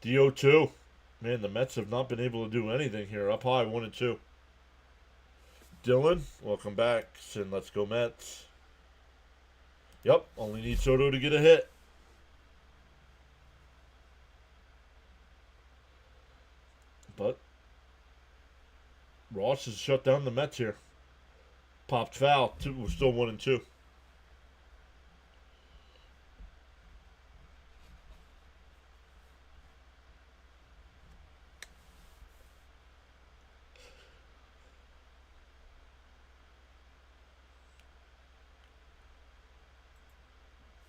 DO2. Man, the Mets have not been able to do anything here. Up high, 1-2. Dylan, welcome back. And let's go Mets. Yep, only need Soto to get a hit. But Ross has shut down the Mets here. Popped foul. We're still 1-2.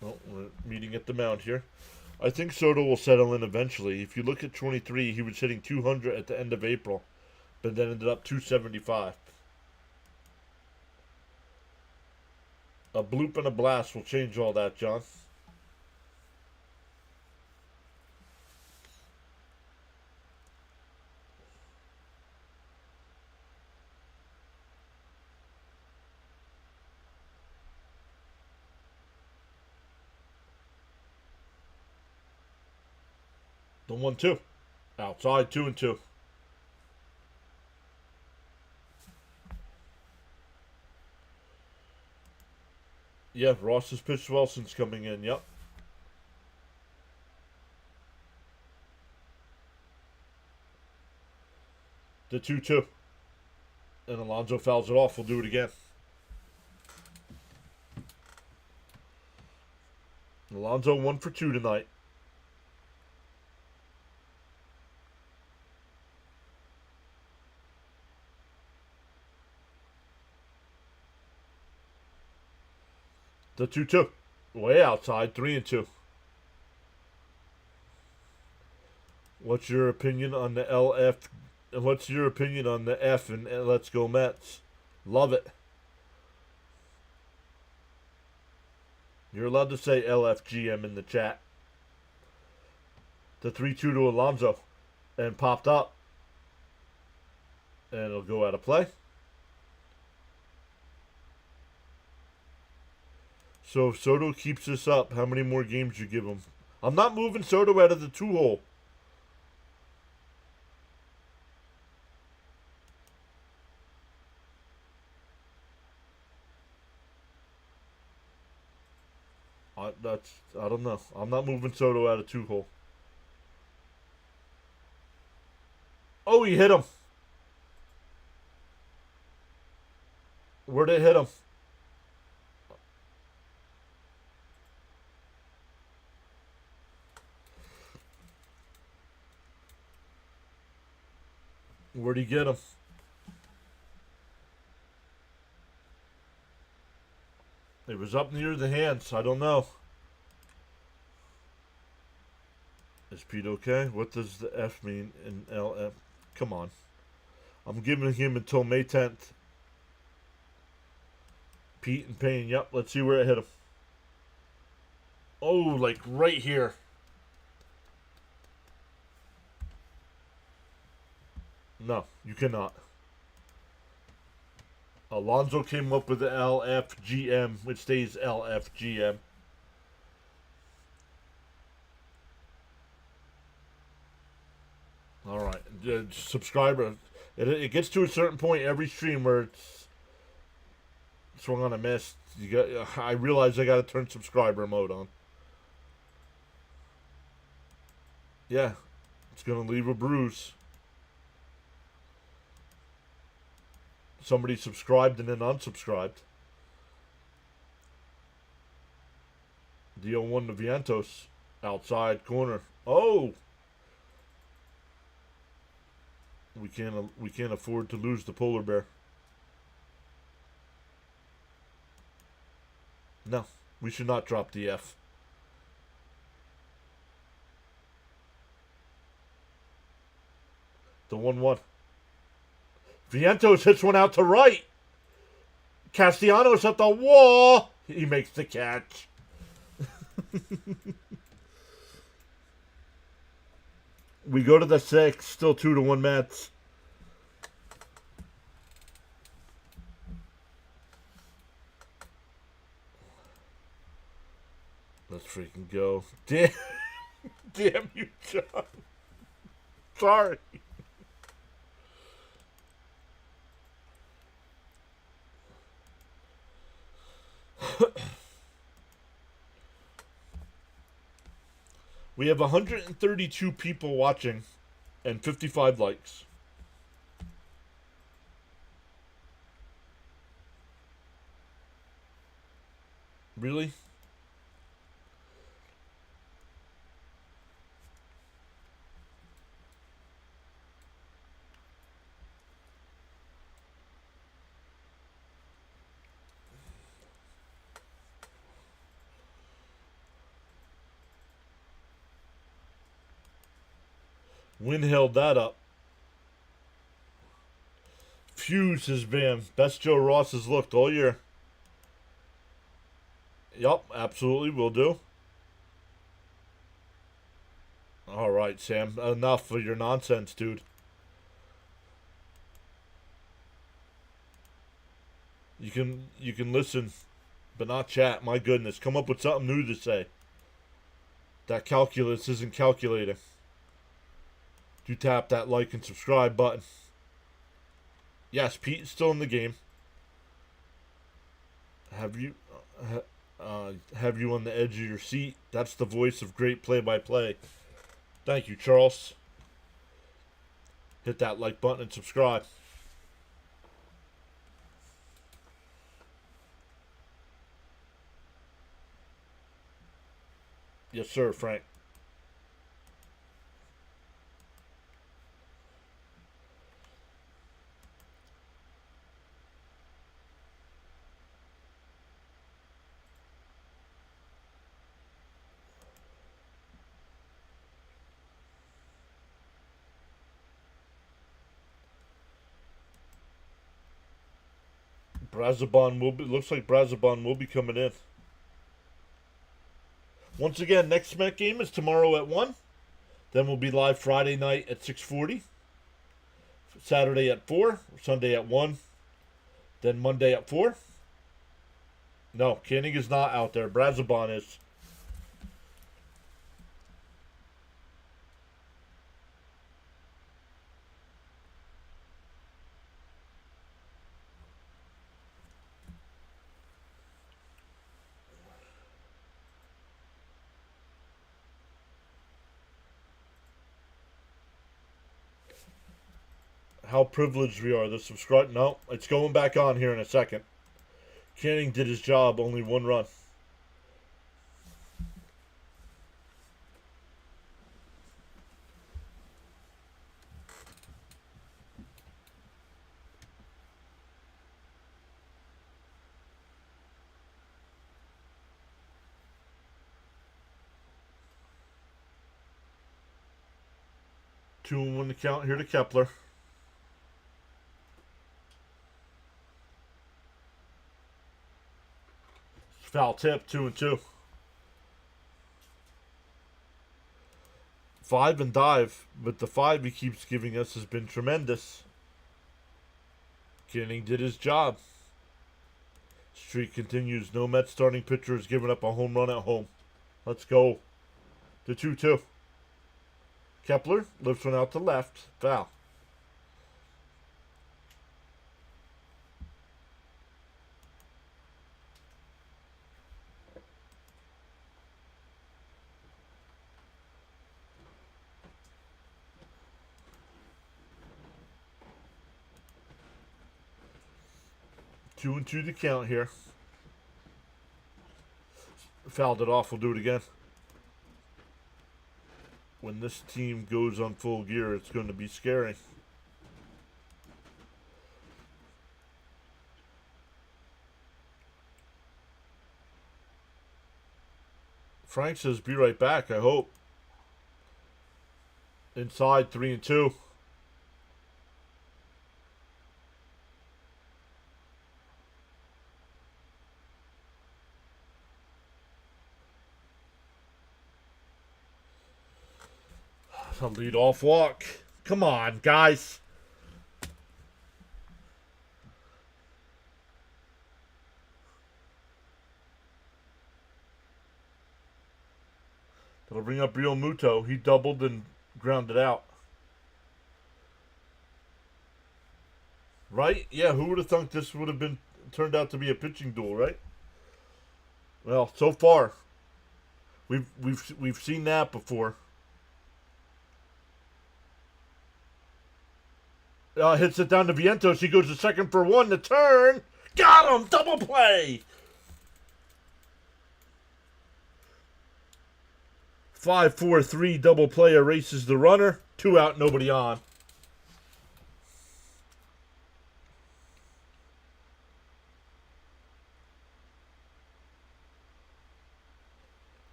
Well, we're meeting at the mound here. I think Soto will settle in eventually. If you look at 23, he was hitting 200 at the end of April, but then ended up 275. A bloop and a blast will change all that, John. The 1-2. Outside, 2-2. Yeah, Ross's pitch. Wilson's coming in. Yep. The 2-2. And Alonso fouls it off. We'll do it again. Alonso 1 for 2 tonight. The 2-2. Way outside, 3-2. What's your opinion on the LF? What's your opinion on the F and Let's Go Mets? Love it. You're allowed to say LFGM in the chat. The 3-2 to Alonso. And popped up. And it'll go out of play. So if Soto keeps this up, how many more games you give him? I'm not moving Soto out of the 2-hole. I don't know. I'm not moving Soto out of 2-hole. Oh, he hit him. Where'd it hit him? Where'd he get him? It was up near the hands. I don't know. Is Pete okay? What does the F mean in LF? Come on. I'm giving him until May 10th. Pete and Payne. Yep, let's see where it hit him. Oh, like right here. No, you cannot. Alonso came up with the LFGM, which stays LFGM. All right, subscriber. It gets to a certain point every stream where it's swung on a miss. I realize I got to turn subscriber mode on. Yeah, it's gonna leave a bruise. Somebody subscribed and then unsubscribed. The 0-1 to Vientos. Outside corner. Oh! We can't afford to lose the polar bear. No, we should not drop the F. The 1-1. Vientos hits one out to right. Castellanos at the wall. He makes the catch. We go to the 6th. Still 2-1 Mets. Let's freaking go. Damn you, John. Sorry. We have 132 people watching and 55 likes. Really? Win held that up. Fuse has been best Joe Ross has looked all year. Yup, absolutely will do. All right, Sam. Enough of your nonsense, dude. You can listen, but not chat. My goodness, come up with something new to say. That calculus isn't calculating. Do tap that like and subscribe button. Yes, Pete is still in the game. Have you have you on the edge of your seat? That's the voice of great play-by-play. Thank you, Charles. Hit that like button and subscribe. Yes, sir, Frank. Brazabon will be, looks like Brazabon will be coming in. Once again, next Met game is tomorrow at 1. Then we'll be live Friday night at 6:40. Saturday at 4. Sunday at 1. Then Monday at 4. No, Canning is not out there. Brazabon is. How privileged we are. The subscribe. No, it's going back on here in a second. Canning did his job. Only 1 run. Two and 1 to count here to Kepler. Foul tip, 2 and 2. 5 and dive, but the 5 he keeps giving us has been tremendous. Canning did his job. Streak continues. No Mets starting pitcher has given up a home run at home. Let's go. The 2-2. Kepler lifts one out to left. Foul. Two and 2 to count here. Fouled it off. We'll do it again. When this team goes on full gear, it's going to be scary. Frank says, be right back, I hope. Inside, 3 and 2. A lead-off walk. Come on, guys. That'll bring up Real Muto. He doubled and grounded out. Right? Yeah, who would have thought this would have been turned out to be a pitching duel, right? Well, so far, we've seen that before. Hits it down to Vientos. He goes to second for 1 to turn. Got him! Double play! 5-4-3 double play erases the runner. 2 out, nobody on.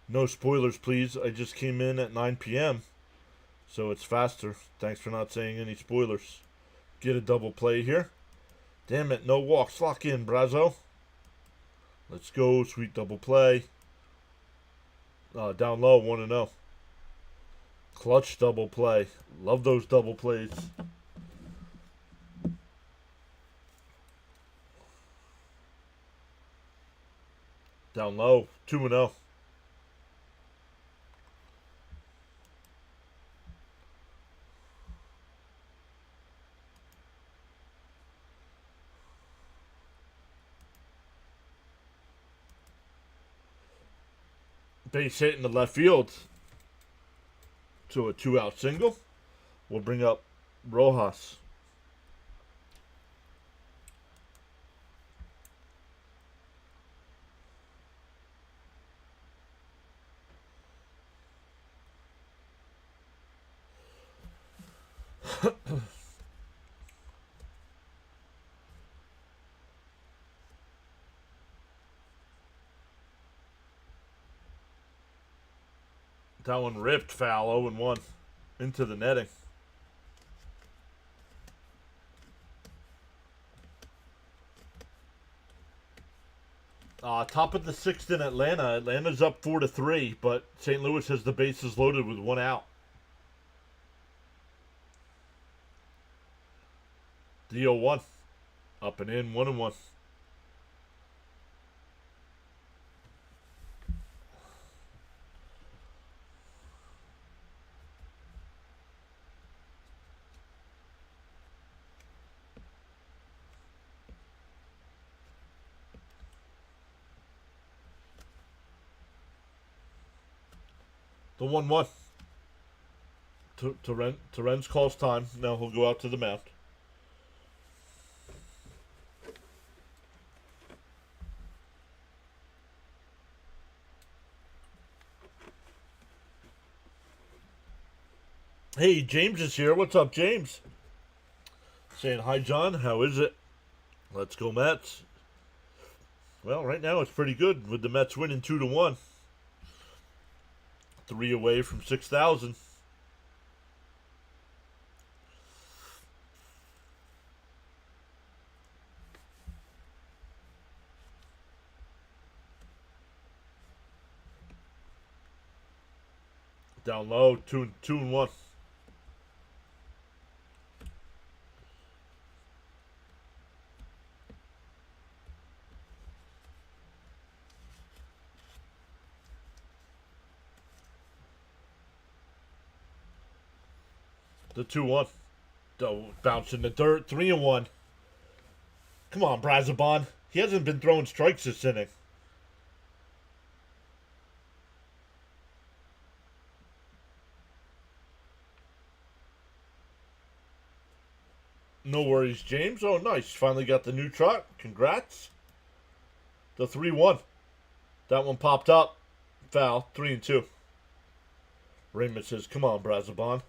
No spoilers, please. I just came in at 9 p.m. So it's faster. Thanks for not saying any spoilers. Get a double play here. Damn it, no walks. Lock in, Brazo. Let's go. Sweet double play. Down low, 1-0. Clutch double play. Love those double plays. Down low, 2-0. Base hit in the left field to a 2-out single. We'll bring up Rojas. That one ripped foul, 0-1 into the netting. Top of the sixth in Atlanta. Atlanta's up 4-3, but St. Louis has the bases loaded with 1 out. The 0-1. Up and in, 1-1. The 1-1. Torrens calls time. Now he'll go out to the mound. Hey, James is here. What's up, James? Saying hi, John. How is it? Let's go, Mets. Well, right now it's pretty good with the Mets winning 2-1. 3 away from 6,000. Down low, 2-1. The 2-1. Bounce in the dirt. 3-1. Come on, Brazabon. He hasn't been throwing strikes this inning. No worries, James. Oh, nice. Finally got the new truck. Congrats. The 3-1. That one popped up. Foul. 3-2. Raymond says, come on, Brazabon.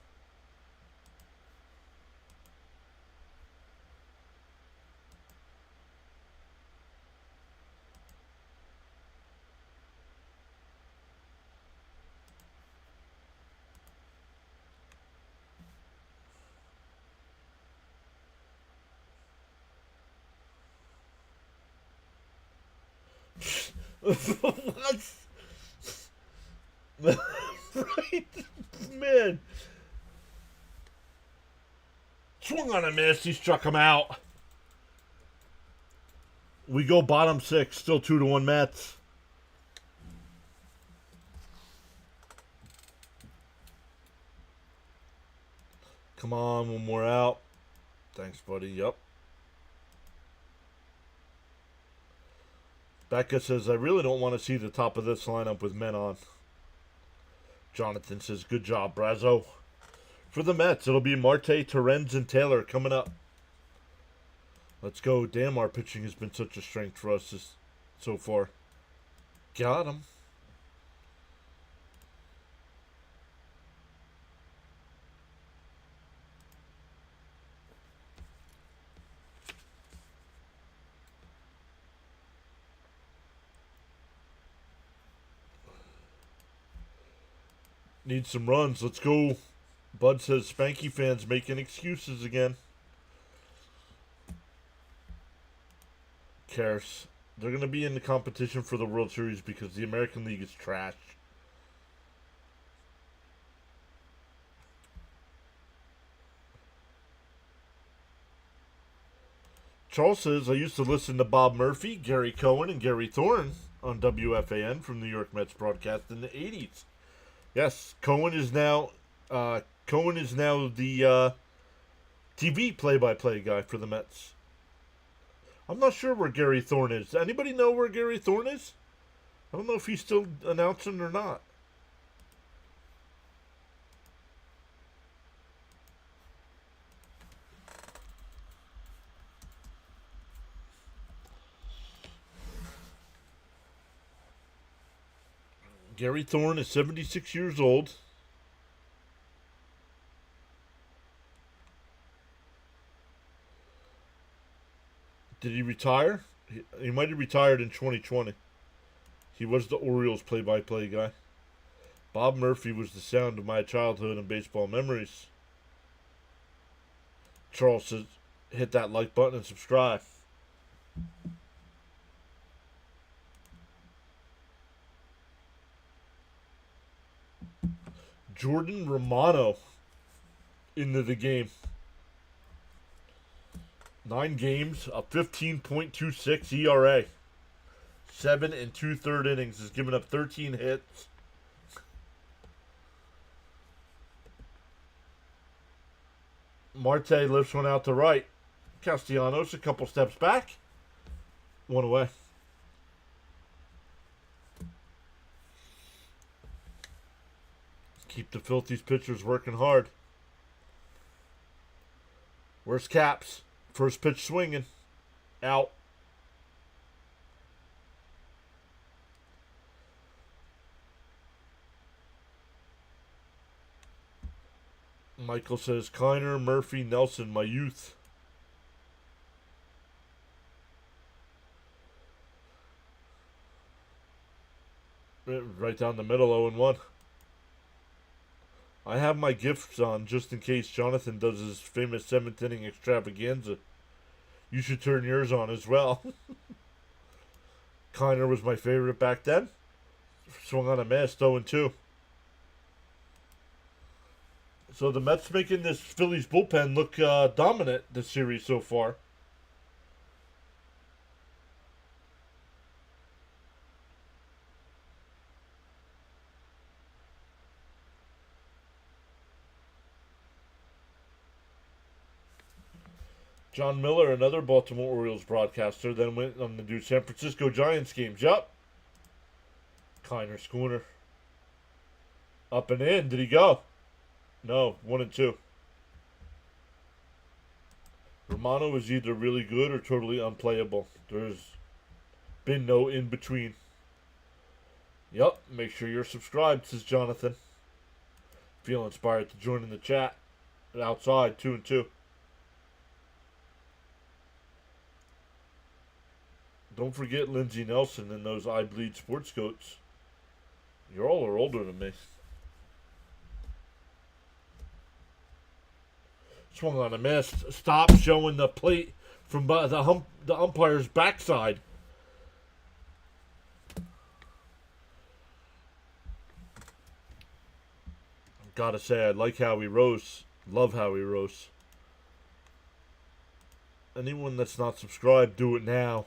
What? Right? Man. Swung on a miss. He struck him out. We go bottom 6. Still 2-1 Mets. Come on. One more out. Thanks, buddy. Yep. Becca says, I really don't want to see the top of this lineup with men on. Jonathan says, good job, Brazo. For the Mets, it'll be Marte, Torrens, and Taylor coming up. Let's go. Damn, our pitching has been such a strength for us so far. Got him. Need some runs. Let's go. Bud says Spanky fans making excuses again. Cares. They're going to be in the competition for the World Series because the American League is trash. Charles says, I used to listen to Bob Murphy, Gary Cohen, and Gary Thorne on WFAN from New York Mets broadcast in the 80s. Yes, Cohen is now the TV play-by-play guy for the Mets. I'm not sure where Gary Thorne is. Does anybody know where Gary Thorne is? I don't know if he's still announcing or not. Gary Thorne is 76 years old. Did he retire? He might have retired in 2020. He was the Orioles play-by-play guy. Bob Murphy was the sound of my childhood and baseball memories. Charles says, hit that like button and subscribe. Jordan Romano into the game. 9 games, a 15.26 ERA. 7 2/3 innings. Has given up 13 hits. Marte lifts one out to right. Castellanos a couple steps back. 1 away. Keep the Phillies pitchers working hard. Where's Caps? First pitch swinging. Out. Michael says, Kiner, Murphy, Nelson, my youth. Right down the middle, 0-1. I have my gifts on just in case Jonathan does his famous 7th inning extravaganza. You should turn yours on as well. Kiner was my favorite back then. Swung on a miss, 0-2. So the Mets making this Phillies bullpen look dominant this series so far. John Miller, another Baltimore Orioles broadcaster, then went on to do San Francisco Giants games. Yup. Kiner Schooner. Up and in. Did he go? No. 1-2. Romano is either really good or totally unplayable. There's been no in between. Yup. Make sure you're subscribed, says Jonathan. Feel inspired to join in the chat. Outside, 2-2. Don't forget Lindsey Nelson and those I Bleed sports coats. You all are older than me. Swung on a miss. Stop showing the plate from the umpire's backside. Gotta say, I like Howie Rose. Love Howie Rose. Anyone that's not subscribed, do it now.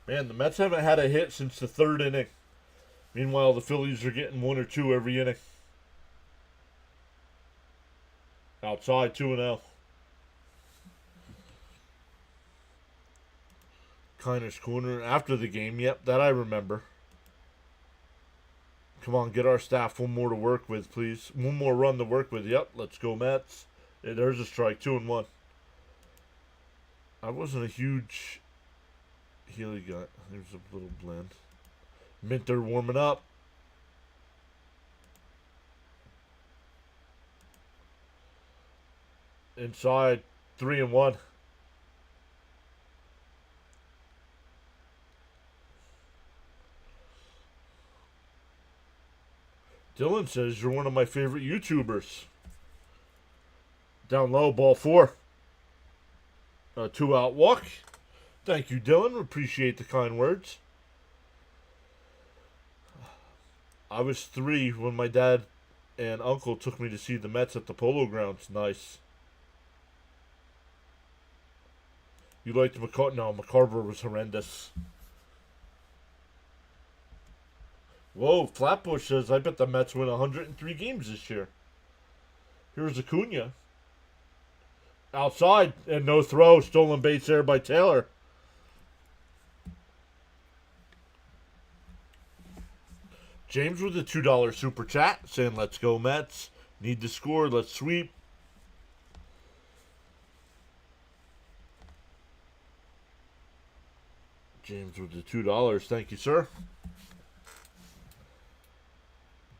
Man, the Mets haven't had a hit since the 3rd inning. Meanwhile, the Phillies are getting 1 or 2 every inning. Outside, 2-0. Kiner's corner after the game. Yep, that I remember. Come on, get our staff one more to work with, please. One more run to work with. Yep, let's go Mets. Yeah, there's a strike, 2-1. I wasn't a huge Healy guy. There's a little blend. Minter warming up. Inside, 3-1. Dylan says you're one of my favorite YouTubers. Down low, ball 4. A 2-out walk. Thank you, Dylan. Appreciate the kind words. I was 3 when my dad and uncle took me to see the Mets at the Polo Grounds. Nice. You liked McCarver? No, McCarver was horrendous. Whoa, Flatbush says, I bet the Mets win 103 games this year. Here's Acuna. Outside, and no throw. Stolen base there by Taylor. James with a $2 super chat saying, let's go Mets. Need to score. Let's sweep. James with the $2. Thank you, sir.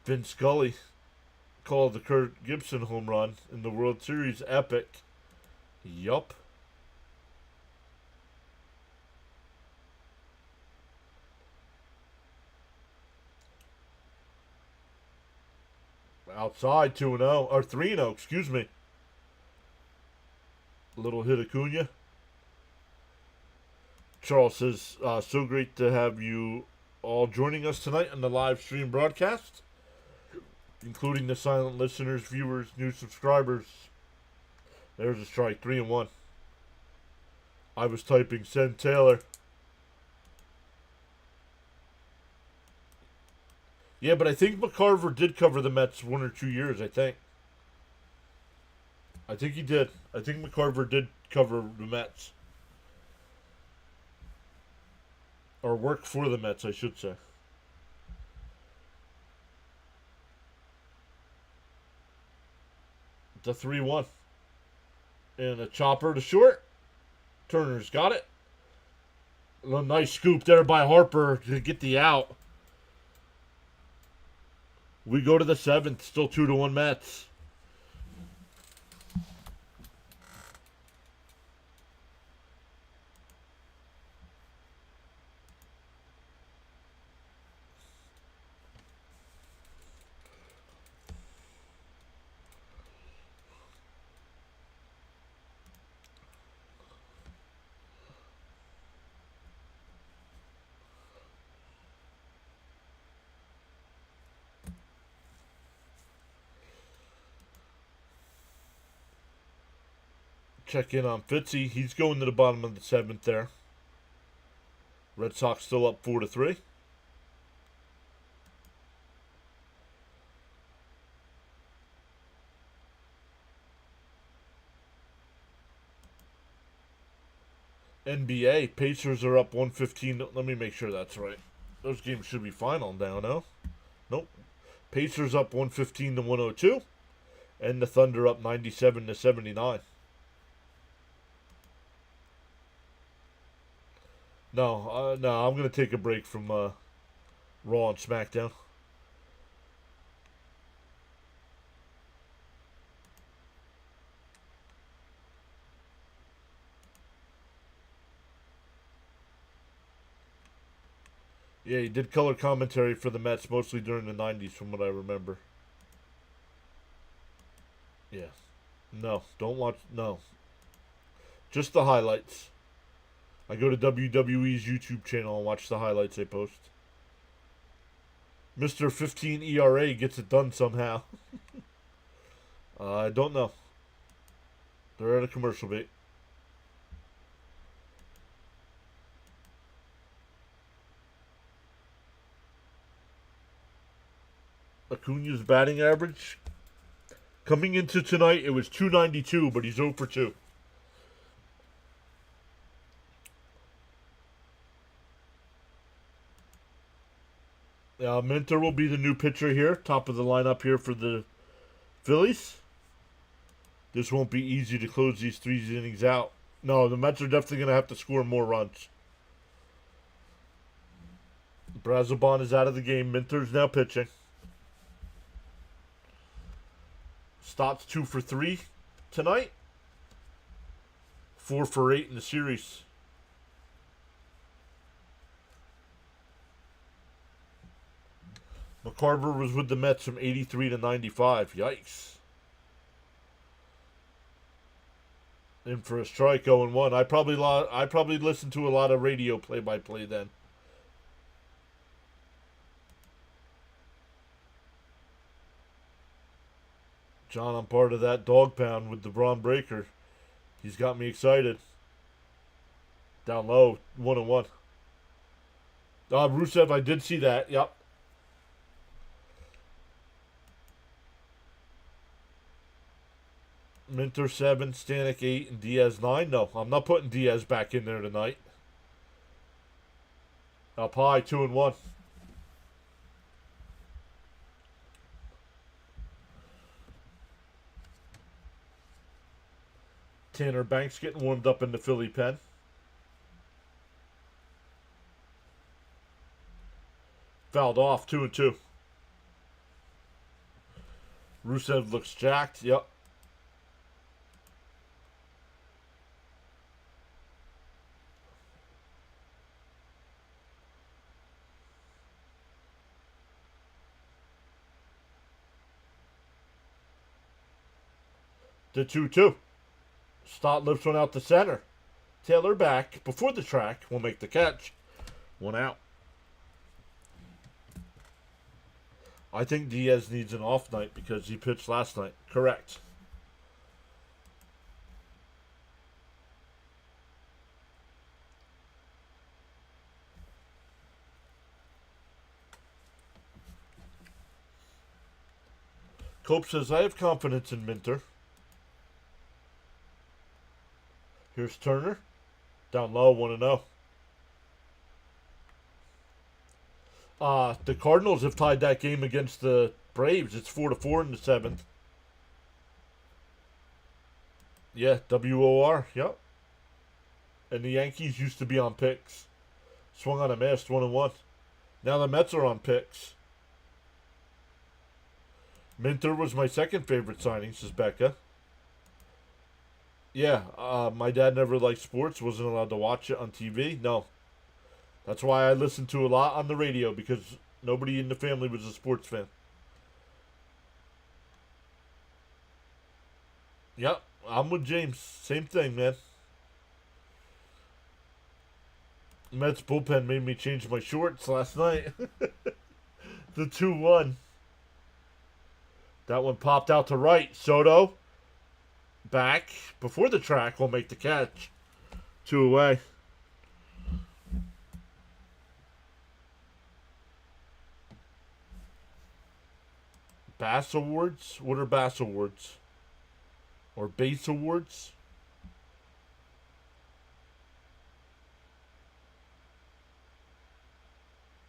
Vince Scully called the Kurt Gibson home run in the World Series epic. Yup. Outside 2-0, or 3-0, excuse me. Little hit Acuna. Charles says, so great to have you all joining us tonight on the live stream broadcast, including the silent listeners, viewers, new subscribers. There's a strike, 3-1. I was typing send Taylor. Yeah, but I think McCarver did cover the Mets 1 or 2 years, I think. I think he did. I think McCarver did cover the Mets. Or work for the Mets, I should say. The 3-1. And a chopper to short. Turner's got it. A nice scoop there by Harper to get the out. We go to the 7th. Still 2-1 Mets. Check in on Fitzy. He's going to the bottom of the 7th there. Red Sox still up 4-3. NBA, Pacers are up 115. Let me make sure that's right. Those games should be final now, no? Nope. Pacers up 115 to 102. And the Thunder up 97 to 79. No, I'm going to take a break from Raw and SmackDown. Yeah, he did color commentary for the Mets mostly during the 90s from what I remember. Yeah. No, don't watch. No. Just the highlights. I go to WWE's YouTube channel and watch the highlights they post. Mr. 15 ERA gets it done somehow. I don't know. They're at a commercial break. Acuna's batting average coming into tonight, it was 292, but he's 0 for 2. Minter will be the new pitcher here, top of the lineup here for the Phillies. This won't be easy to close these 3 innings out. No, the Mets are definitely going to have to score more runs. Brazoban is out of the game. Minter's now pitching. Stott's 2 for 3 tonight. 4 for 8 in the series. McCarver was with the Mets from 83 to 95. Yikes. In for a strike, 0-1. I probably listened to a lot of radio play-by-play then. John, I'm part of that dog pound with the Braun Breaker. He's got me excited. Down low, 1-1. Rusev, I did see that. Yep. Minter 7, Stanek 8, and Diaz 9. No, I'm not putting Diaz back in there tonight. Up high, 2-1. Tanner Banks getting warmed up in the Philly pen. Fouled off, 2-2. Rusev looks jacked. Yep. The 2-2. Stott lifts one out to center. Taylor back before the track will make the catch. One out. I think Diaz needs an off night because he pitched last night. Correct. Cope says, I have confidence in Minter. Here's Turner. Down low, 1-0. The Cardinals have tied that game against the Braves. It's 4-4 in the 7th. Yeah, WOR. Yep. And the Yankees used to be on picks. Swung on a miss, 1-1. Now the Mets are on picks. Minter was my second favorite signing, says Becca. Yeah, my dad never liked sports, wasn't allowed to watch it on TV. No. That's why I listened to a lot on the radio, because nobody in the family was a sports fan. Yep, I'm with James. Same thing, man. Mets bullpen made me change my shorts last night. The 2-1. That one popped out to right. Soto back before the track will make the catch. 2 away. Bass Awards? What are Bass Awards? Or Base Awards?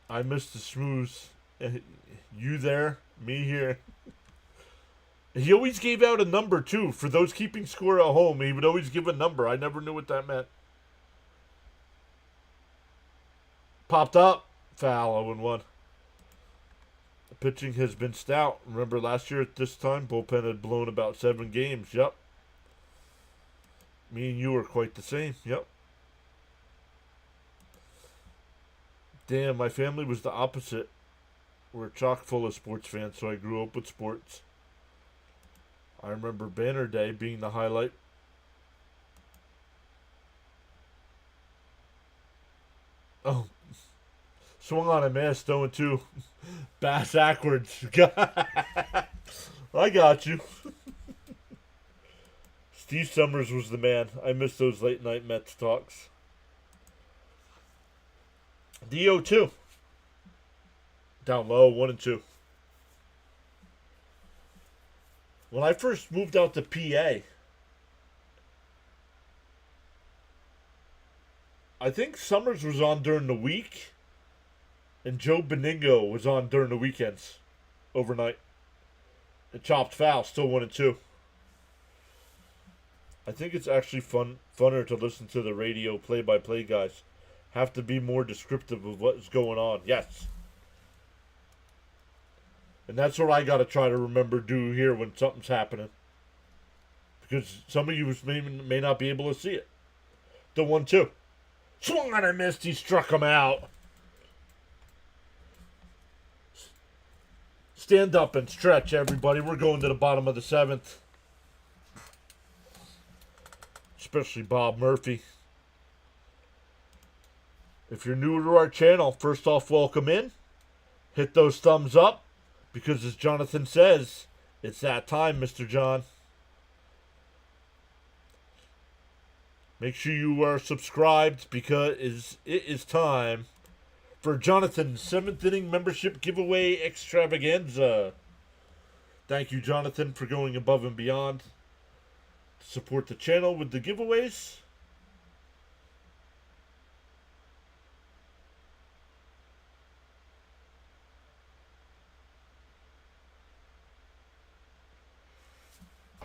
I missed the schmooze. You there, me here. He always gave out a number, too. For those keeping score at home, he would always give a number. I never knew what that meant. Popped up. Foul, 0-1. The pitching has been stout. Remember last year at this time, bullpen had blown about 7 games. Yep. Me and you are quite the same. Yep. Damn, my family was the opposite. We're chock full of sports fans, so I grew up with sports. I remember Banner Day being the highlight. Oh. Swung on a miss, 0-2. Bass backwards. I got you. Steve Summers was the man. I miss those late night Mets talks. The 0-2. Down low, 1-2. When I first moved out to PA, I think Summers was on during the week, and Joe Beningo was on during the weekends, overnight. And chopped foul, still 1-2. I think it's actually funner to listen to the radio play-by-play guys. Have to be more descriptive of what's going on. Yes. And that's what I got to try to remember do here when something's happening. Because some of you may not be able to see it. The 1-2. Swung on a missed. He struck him out. Stand up and stretch, everybody. We're going to the bottom of the 7th. Especially Bob Murphy. If you're new to our channel, first off, welcome in. Hit those thumbs up. Because as Jonathan says, it's that time, Mr. John. Make sure you are subscribed because it is time for Jonathan's 7th inning membership giveaway extravaganza. Thank you, Jonathan, for going above and beyond. Support the channel with the giveaways.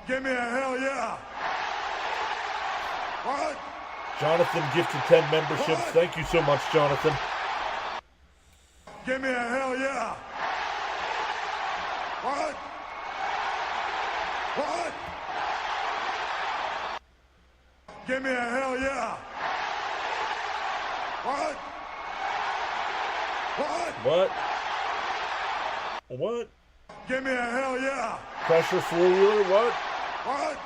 Give me a hell yeah. What? Jonathan gifted 10 memberships. What? Thank you so much, Jonathan. Give me a hell yeah. What? What? Give me a hell yeah. What? What? What? Give me a hell yeah. Pressure four-wheeler, what? What?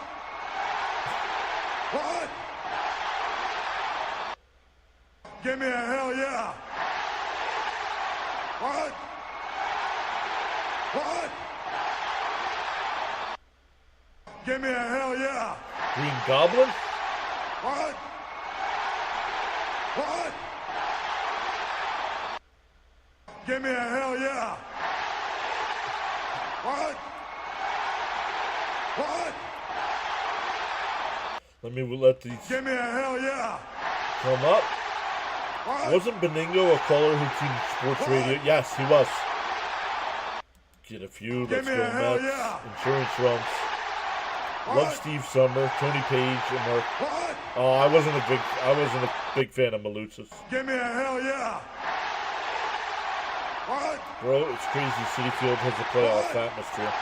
What? Give me a hell yeah. What? What? Give me a hell yeah. Green Goblin? What? What? Give me a hell yeah. What? What? Let me let these Give me a hell yeah. come up. What? Wasn't Beningo a caller who tuned sports radio? Yes, he was. Get a few. Give Let's me go a hell Mets. yeah. Insurance runs. What? Love Steve Summer, Tony Page, and Mark. What? Oh, I wasn't a big fan of Malusis. Give me a hell yeah. What? Bro, it's crazy. Citi Field has a playoff What? atmosphere.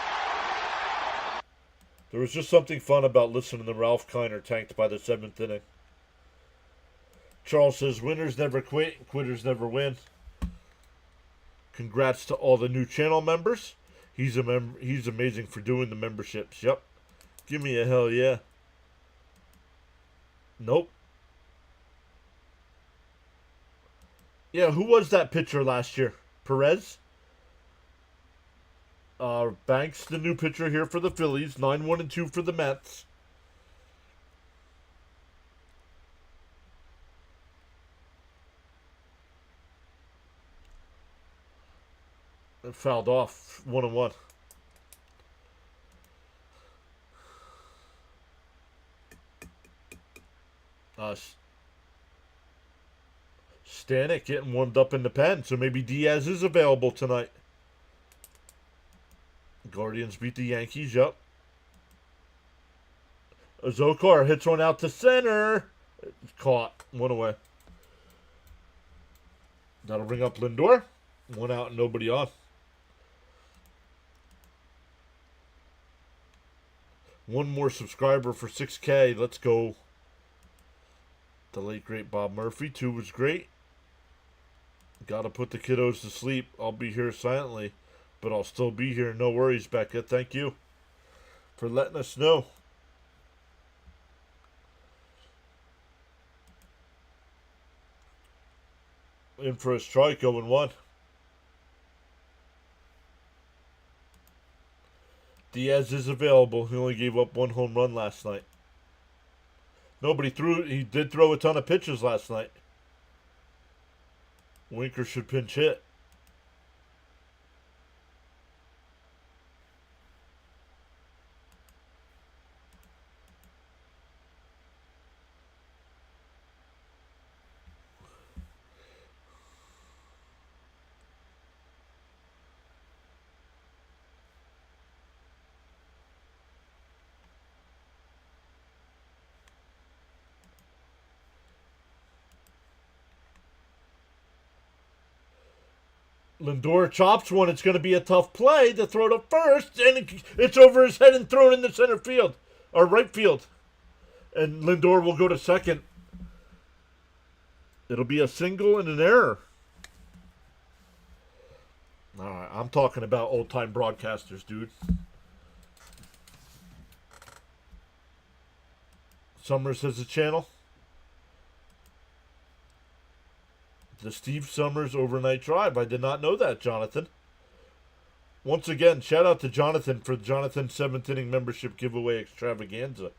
There was just something fun about listening to Ralph Kiner tanked by the 7th inning. Charles says, winners never quit, quitters never win. Congrats to all the new channel members. He's amazing for doing the memberships. Yep. Give me a hell yeah. Nope. Yeah, who was that pitcher last year? Perez? Banks, the new pitcher here for the Phillies. 9-1-2 for the Mets. It fouled off 1-1. Stanek getting warmed up in the pen, so maybe Diaz is available tonight. Guardians beat the Yankees, yep. Zokar hits one out to center. It's caught. One away. That'll bring up Lindor. One out and nobody on. One more subscriber for 6K. Let's go. The late, great Bob Murphy. 2 was great. Gotta put the kiddos to sleep. I'll be here silently, but I'll still be here. No worries, Becca. Thank you for letting us know. In for a strike, 0-1. Diaz is available. He only gave up 1 home run last night. Nobody threw. He did throw a ton of pitches last night. Winker should pinch hit. Lindor chops one. It's going to be a tough play to throw to first, and it's over his head and thrown in the center field, or right field. And Lindor will go to second. It'll be a single and an error. All right, I'm talking about old-time broadcasters, dude. Summers has a channel. The Steve Summers Overnight Drive. I did not know that, Jonathan. Once again, shout out to Jonathan for Jonathan's 7th inning membership giveaway extravaganza.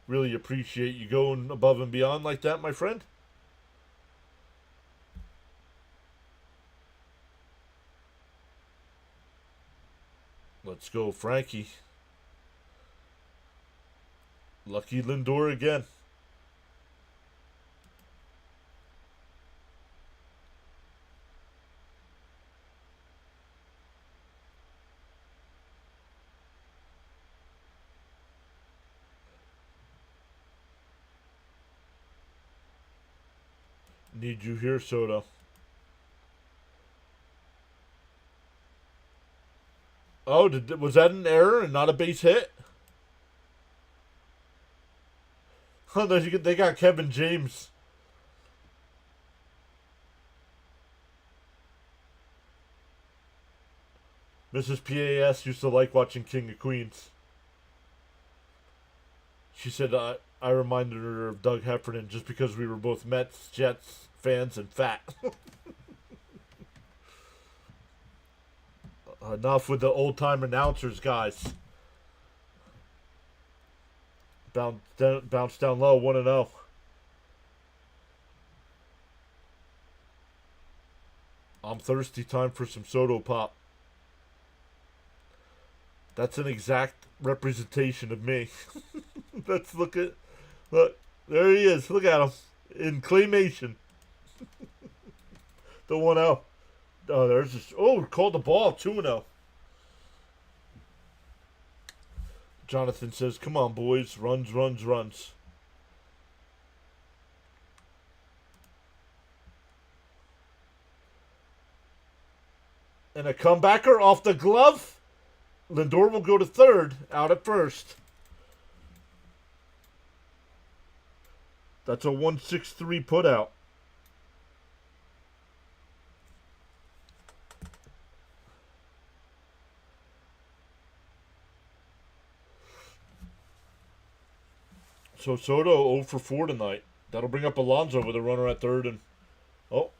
Really appreciate you going above and beyond like that, my friend. Let's go, Frankie. Lucky Lindor again. Need you here, Soto. Oh, was that an error and not a base hit? Oh, they got Kevin James. Mrs. PAS used to like watching King of Queens. She said I reminded her of Doug Heffernan just because we were both Mets, Jets fans, and fat. Enough with the old time announcers, guys. Bounce down low, 1-0. I'm thirsty. Time for some Soto pop. That's an exact representation of me. Let's look. There he is. Look at him in claymation. The 1-0. Oh, there's this. Oh, called the ball 2-0. Jonathan says, "Come on, boys, runs, runs, runs." And a comebacker off the glove. Lindor will go to third, out at first. That's a 1-6-3 putout. So Soto 0 for 4 tonight. That'll bring up Alonso with a runner at third, and oh,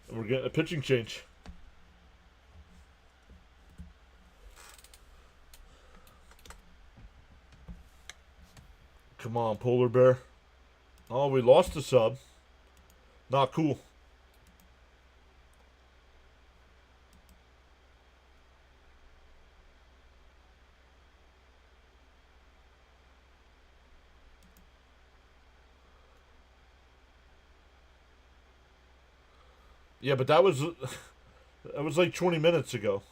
and we're getting a pitching change. Come on, Polar Bear. Oh, we lost the sub. Not cool. Yeah, but that was like 20 minutes ago.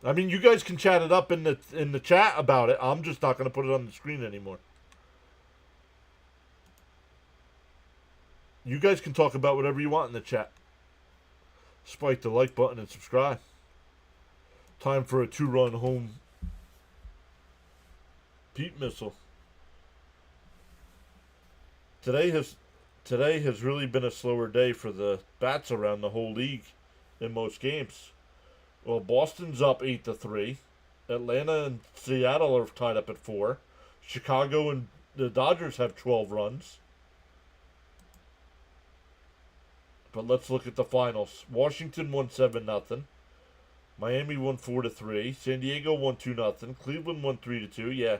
I mean, you guys can chat it up in the chat about it. I'm just not going to put it on the screen anymore. You guys can talk about whatever you want in the chat. Spike the like button and subscribe. Time for a 2-run home Pete missile. Today has really been a slower day for the bats around the whole league in most games. Well, Boston's up 8-3. Atlanta and Seattle are tied up at 4. Chicago and the Dodgers have 12 runs. But let's look at the finals. Washington won 7-0. Miami won 4-3. San Diego won 2-0. Cleveland won 3-2. Yeah.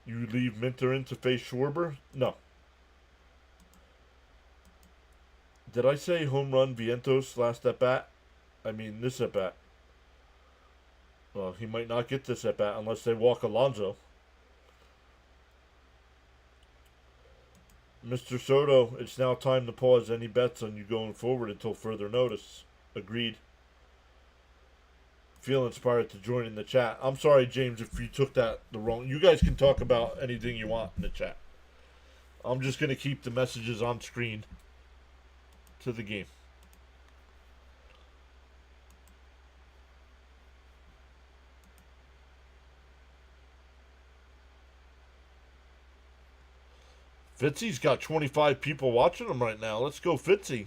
You leave Minter in to face Schwarber? No. Did I say home run Vientos last at bat? I mean this at bat. Well, he might not get this at bat unless they walk Alonso. Mr. Soto, it's now time to pause any bets on you going forward until further notice. Agreed. Feel inspired to join in the chat. I'm sorry, James, if you took that the wrong. You guys can talk about anything you want in the chat. I'm just going to keep the messages on screen to the game. Fitzy's got 25 people watching him right now. Let's go, Fitzy.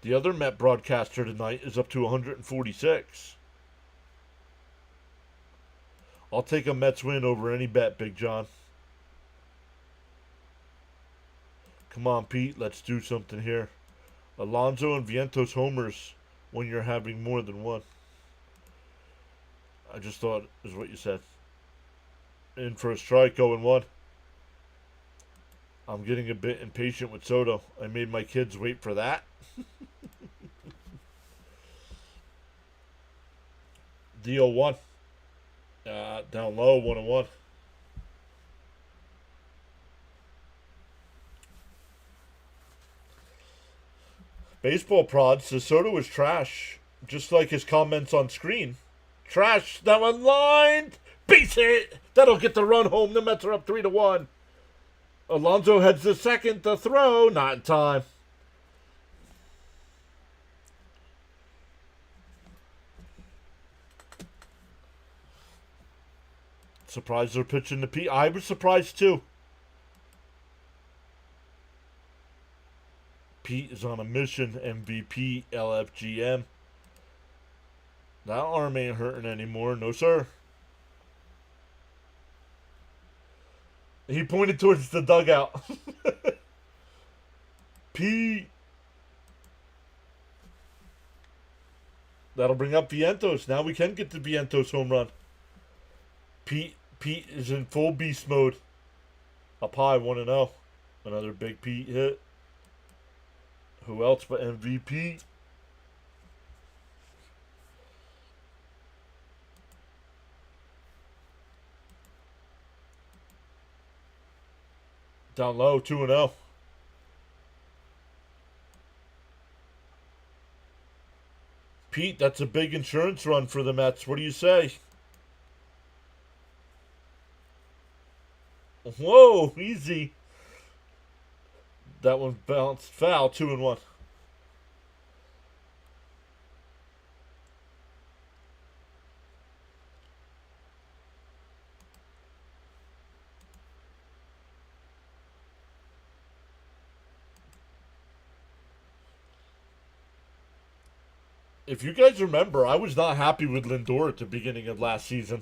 The other Met broadcaster tonight is up to 146. I'll take a Mets win over any bet, Big John. Come on, Pete. Let's do something here. Alonso and Vientos homers when you're having more than one. I just thought is what you said. In for a strike, 0-1. I'm getting a bit impatient with Soto. I made my kids wait for that. D01. Down low, 101. Baseball Prod says Soto is trash, just like his comments on screen. Trash, that one lined. Base hit. That'll get the run home. The Mets are up 3-1. Alonso heads to second to throw. Not in time. Surprised they're pitching to Pete. I was surprised too. Pete is on a mission. MVP, LFGM. That arm ain't hurting anymore. No, sir. He pointed towards the dugout. Pete. That'll bring up Vientos. Now we can get the Vientos home run. Pete is in full beast mode. Up high, 1-0. Another big Pete hit. Who else but MVP? Down low, 2-0. Pete, that's a big insurance run for the Mets. What do you say? Whoa, easy. That one bounced foul, 2-1. If you guys remember, I was not happy with Lindor at the beginning of last season.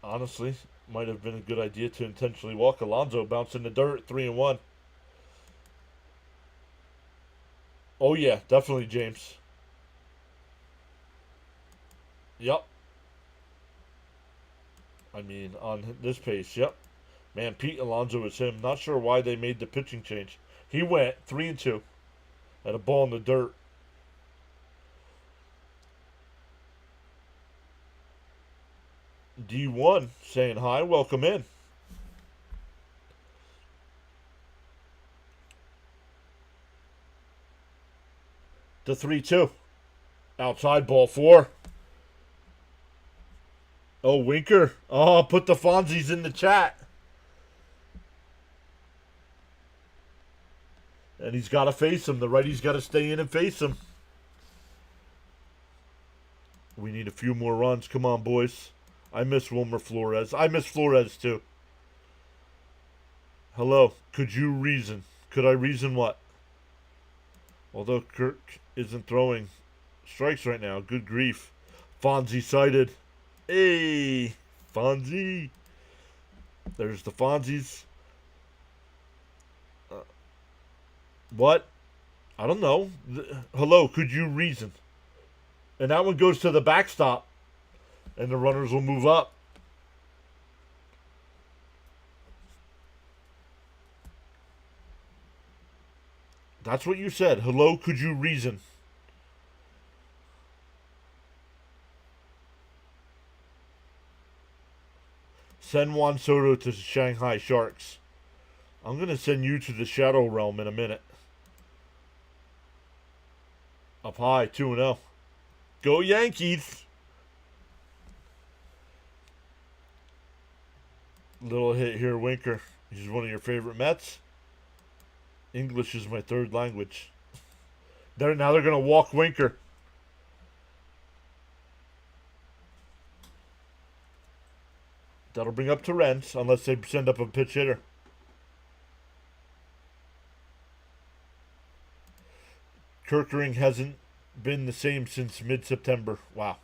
Honestly, might have been a good idea to intentionally walk Alonso, bounce in the dirt, 3-1. Oh yeah, definitely James. Yep. I mean, on this pace, yep. Man, Pete Alonso is him. Not sure why they made the pitching change. He went 3-2. Had a ball in the dirt. D1 saying hi, welcome in. The 3-2. Outside ball 4. Oh, Winker. Oh, put the Fonzies in the chat. And he's got to face him. The righty's got to stay in and face him. We need a few more runs. Come on, boys. I miss Wilmer Flores. I miss Flores, too. Hello. Could you reason? Could I reason what? Although Kirk isn't throwing strikes right now. Good grief. Fonzie sighted. Hey, Fonzie. There's the Fonzies. What? I don't know. Hello, could you reason? And that one goes to the backstop. And the runners will move up. That's what you said. Hello, could you reason? Send Juan Soto to Shanghai Sharks. I'm going to send you to the Shadow Realm in a minute. Up high, 2-0. Go Yankees! Little hit here, Winker. He's one of your favorite Mets. English is my third language. Now they're going to walk Winker. That'll bring up Torrens, unless they send up a pitch hitter. Kerkering hasn't been the same since mid-September. Wow.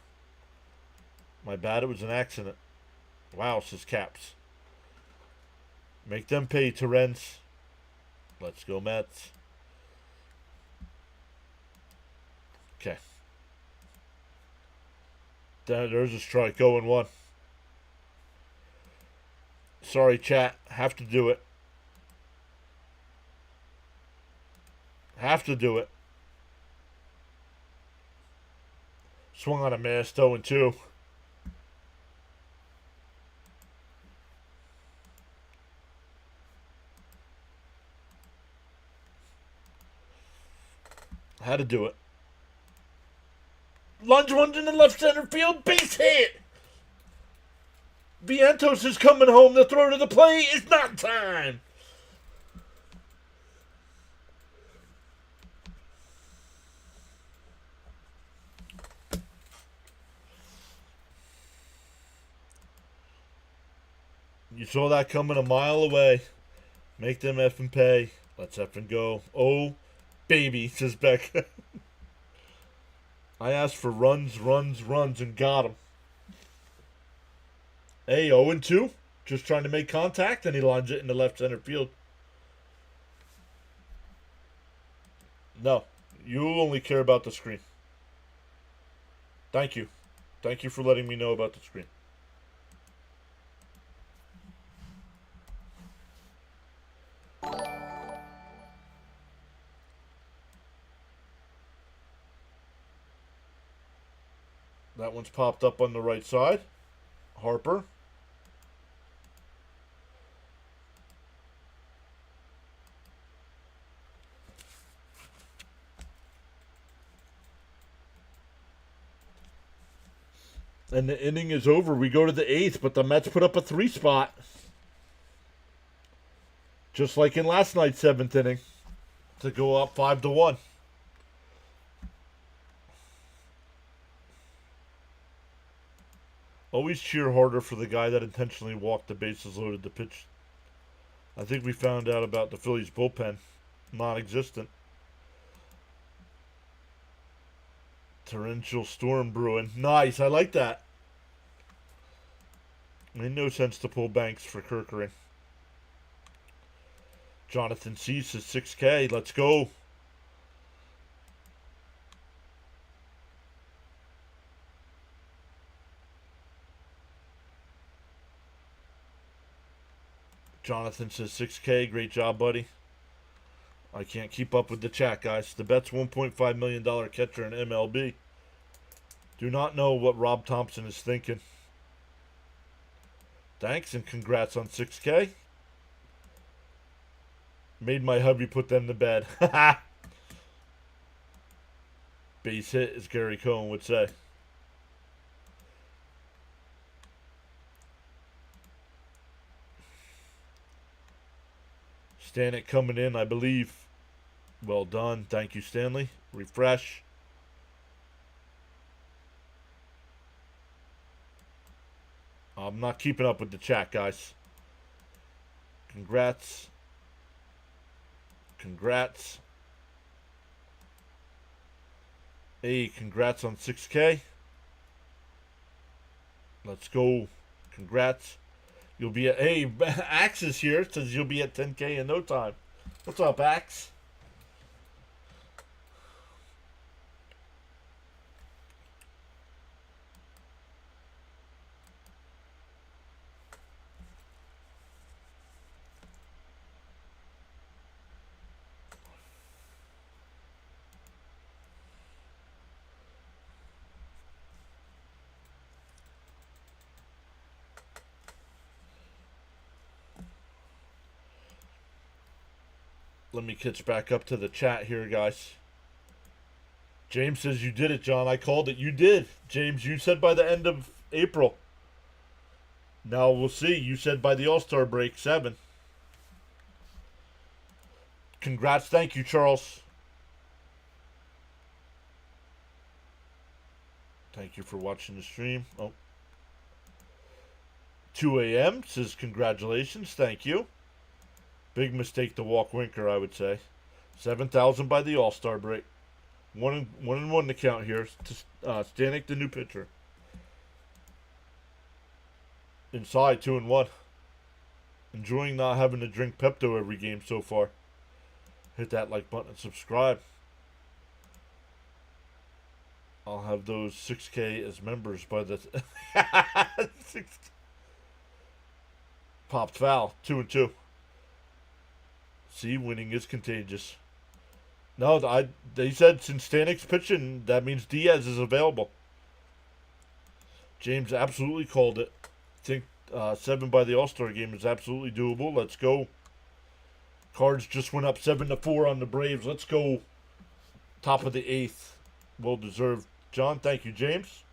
My bad, it was an accident. Wow, says Caps. Make them pay, Torrens. Let's go, Mets. Okay. There's a strike, 0-1. Sorry, chat. Have to do it. Have to do it. Swung on a miss, 0-2. Had to do it. Lunge one in the left center field. Base hit. Vientos is coming home. The throw to the plate is not time. You saw that coming a mile away. Make them effing pay. Let's effing go. Oh, baby, says Beck. I asked for runs, and got them. Hey, 0-2. Just trying to make contact, and he lines it in the left center field. No, you only care about the screen. Thank you. Thank you for letting me know about the screen. That one's popped up on the right side. Harper. And the inning is over. We go to the 8th, but the Mets put up a 3 spot. Just like in last night's 7th inning. To go up 5-1. Always cheer harder for the guy that intentionally walked the bases loaded to pitch. I think we found out about the Phillies bullpen. Non-existent. Torrential storm brewing. Nice, I like that. Made no sense to pull Banks for Kirkering. Jonathan Cease is 6K. Let's go. Jonathan says 6K. Great job, buddy. I can't keep up with the chat, guys. The bet's $1.5 million catcher in MLB. Do not know what Rob Thompson is thinking. Thanks and congrats on 6K. Made my hubby put them to bed. Base hit, as Gary Cohen would say. Stanek coming in, I believe. Well done. Thank you, Stanley. Refresh. I'm not keeping up with the chat, guys. Congrats. Congrats. Hey, congrats on 6K. Let's go. Congrats. You'll be at... Hey, Axe is here. Says you'll be at 10K in no time. What's up, Axe? Let me catch back up to the chat here, guys. James says you did it, John. I called it. You did. James, you said by the end of April. Now we'll see. You said by the All-Star break, 7. Congrats. Thank you, Charles. Thank you for watching the stream. Oh. 2 a.m. says congratulations. Thank you. Big mistake to walk Winker, I would say. 7,000 by the All-Star break. 1-1 to count here. Stanek, the new pitcher. Inside, 2-1. Enjoying not having to drink Pepto every game so far. Hit that like button and subscribe. I'll have those 6K as members by the... Popped foul. 2-2. See, winning is contagious. No, they said since Stanik's pitching, that means Diaz is available. James absolutely called it. I think 7 by the All-Star game is absolutely doable. Let's go. Cards just went up 7-4 on the Braves. Let's go. Top of the 8th. Well deserved. John, thank you, James.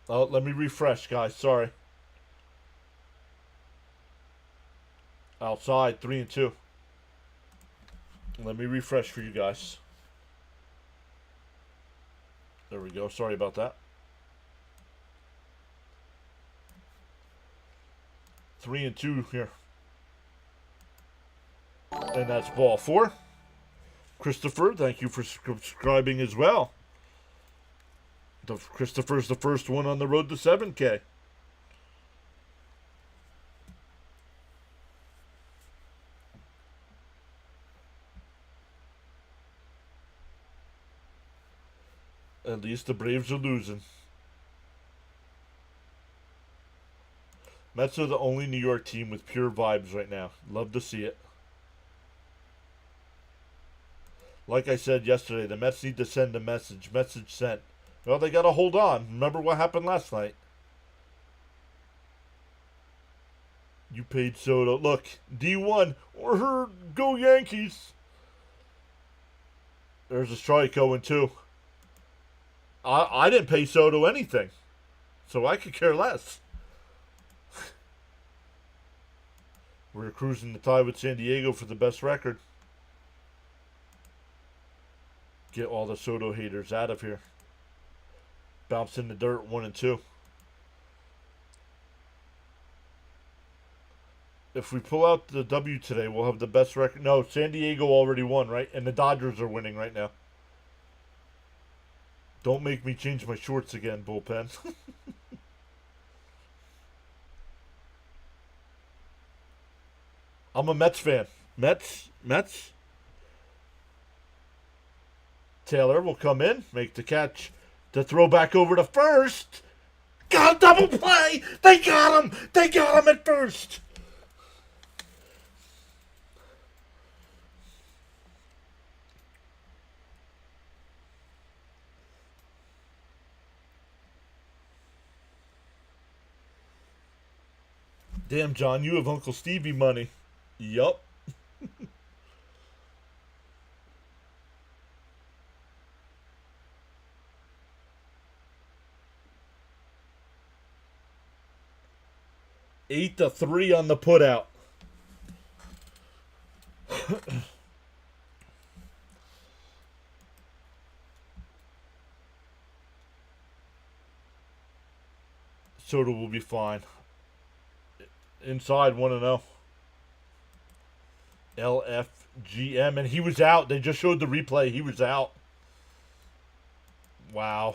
Let me refresh, guys. Sorry. Outside, 3-2. Let me refresh for you guys. There we go. Sorry about that. 3-2 here. And that's ball 4. Christopher, thank you for subscribing as well. Christopher's the first one on the road to 7K. At least the Braves are losing. Mets are the only New York team with pure vibes right now. Love to see it. Like I said yesterday, the Mets need to send a message. Message sent. Well, they got to hold on. Remember what happened last night. You paid Soto. Look, D1 or her. Go Yankees. There's a strike going too. I didn't pay Soto anything. So I could care less. We're cruising the tie with San Diego for the best record. Get all the Soto haters out of here. Bounce in the dirt, 1-2. If we pull out the W today, we'll have the best record. No, San Diego already won, right? And the Dodgers are winning right now. Don't make me change my shorts again, bullpen. I'm a Mets fan. Mets. Taylor will come in, make the catch to throw back over to first. Got a double play. They got him. They got him at first. Damn, John, you have Uncle Stevie money. Yup. Eight to 3 on the putout. Soda will be fine. Inside 1-0. LFGM, and he was out. They just showed the replay. He was out. Wow.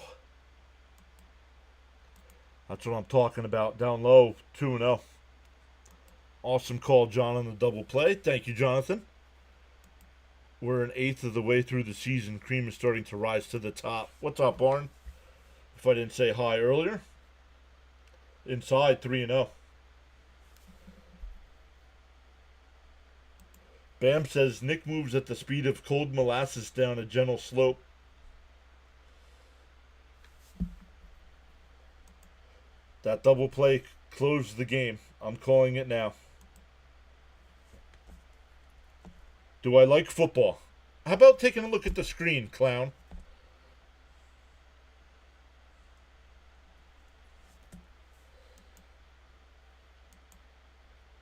That's what I'm talking about. Down low, 2-0. Awesome call, John, on the double play. Thank you, Jonathan. We're an eighth of the way through the season. Cream is starting to rise to the top. What's up, Barn? If I didn't say hi earlier. Inside, 3-0. Bam says Nick moves at the speed of cold molasses down a gentle slope. That double play closed the game. I'm calling it now. Do I like football? How about taking a look at the screen, clown?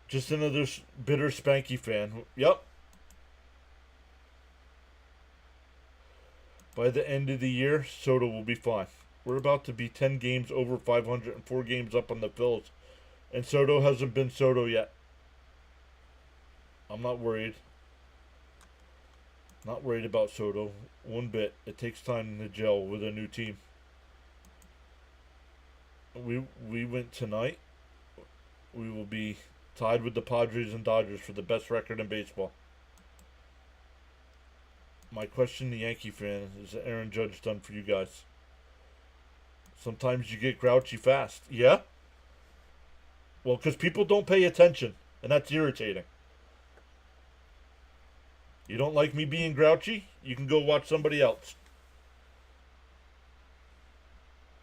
Just another bitter Spanky fan. Yep. By the end of the year, Soto will be fine. We're about to be 10 games over 500 and 4 games up on the Phillies. And Soto hasn't been Soto yet. I'm not worried. Not worried about Soto one bit. It takes time to gel with a new team. We went tonight. We will be tied with the Padres and Dodgers for the best record in baseball. My question to Yankee fan is Aaron Judge done for you guys? Sometimes you get grouchy fast. Yeah? Well, because people don't pay attention, and that's irritating. You don't like me being grouchy? You can go watch somebody else.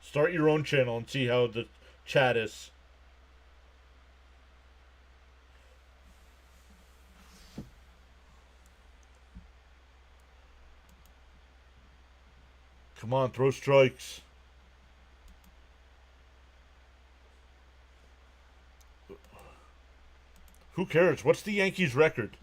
Start your own channel and see how the chat is. Come on, throw strikes. Who cares? What's the Yankees' record?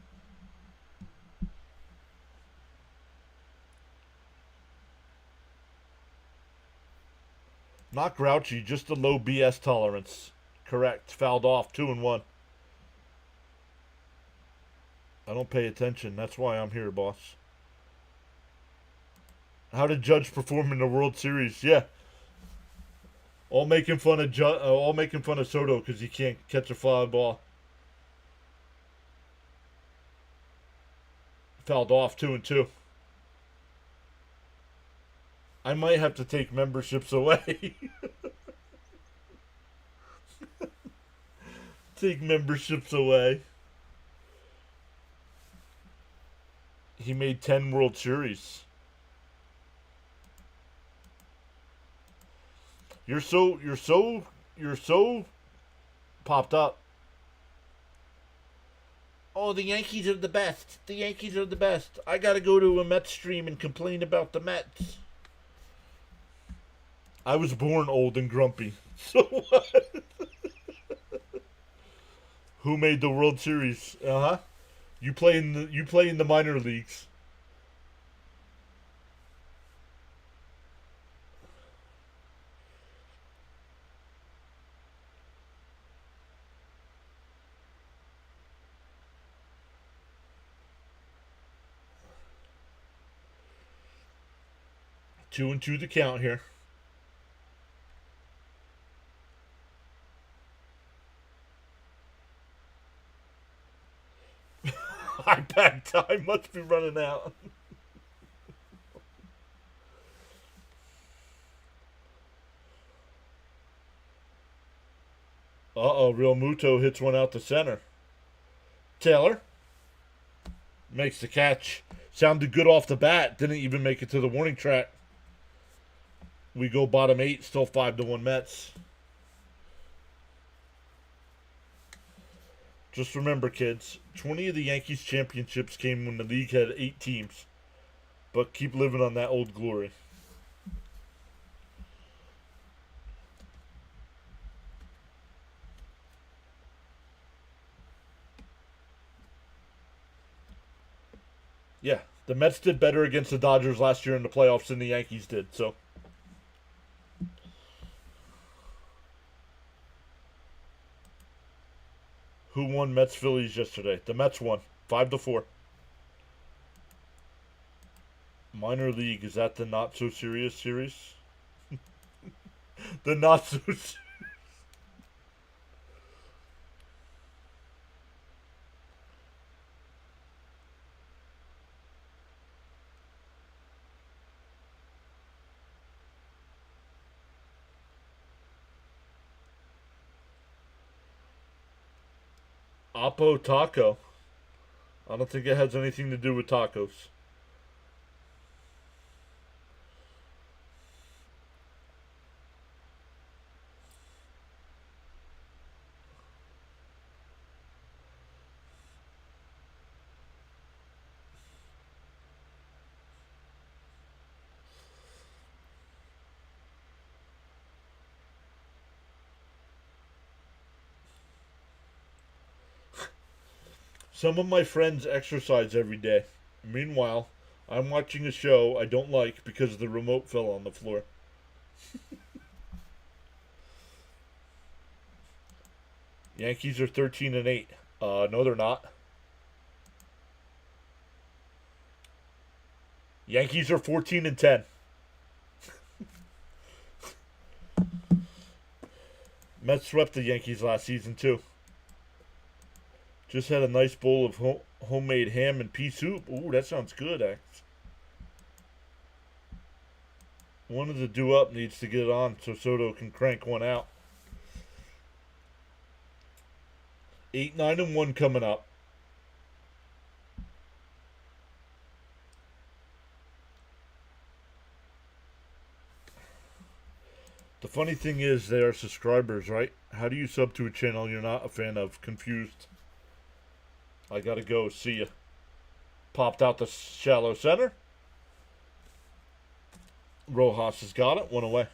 Not grouchy, just a low BS tolerance. Correct. Fouled off. 2-1. I don't pay attention. That's why I'm here, boss. How did Judge perform in the World Series? Yeah. All making fun of Soto because he can't catch a fly ball. Fouled off. 2-2. I might have to take memberships away. Take memberships away. He made 10 World Series. You're so popped up. Oh, the Yankees are the best. The Yankees are the best. I gotta go to a Mets stream and complain about the Mets. I was born old and grumpy. So what? Who made the World Series? Uh-huh. You play in the minor leagues. Two and two to count here. iPad time must be running out. Uh-oh, Real Muto hits one out to center. Taylor makes the catch. Sounded good off the bat. Didn't even make it to the warning track. We go bottom 8, still 5-1 Mets. Just remember, kids, 20 of the Yankees championships came when the league had 8 teams. But keep living on that old glory. Yeah, the Mets did better against the Dodgers last year in the playoffs than the Yankees did, so. Who won Mets Phillies yesterday? The Mets won 5-4. Minor league, is that the not so serious series? The not so serious. Oppo Taco. I don't think it has anything to do with tacos. Some of my friends exercise every day. Meanwhile, I'm watching a show I don't like because the remote fell on the floor. Yankees are 13-8. No, they're not. Yankees are 14-10. Mets swept the Yankees last season too. Just had a nice bowl of homemade ham and pea soup. Ooh, that sounds good, X. One of the do up needs to get on so Soto can crank one out. 8, 9, and 1 coming up. The funny thing is, they are subscribers, right? How do you sub to a channel you're not a fan of? Confused. I gotta go. See ya. Popped out the shallow center. Rojas has got it. 1 away.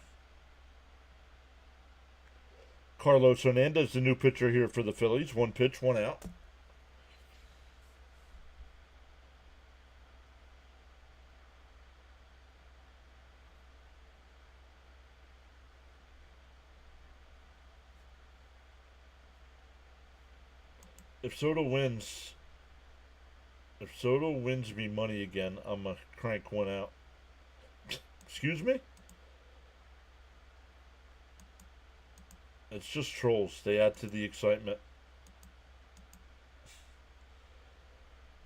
Carlos Hernandez, the new pitcher here for the Phillies. 1 pitch, 1 out. If Soto wins me money again, I'm going to crank 1 out. Excuse me? It's just trolls. They add to the excitement.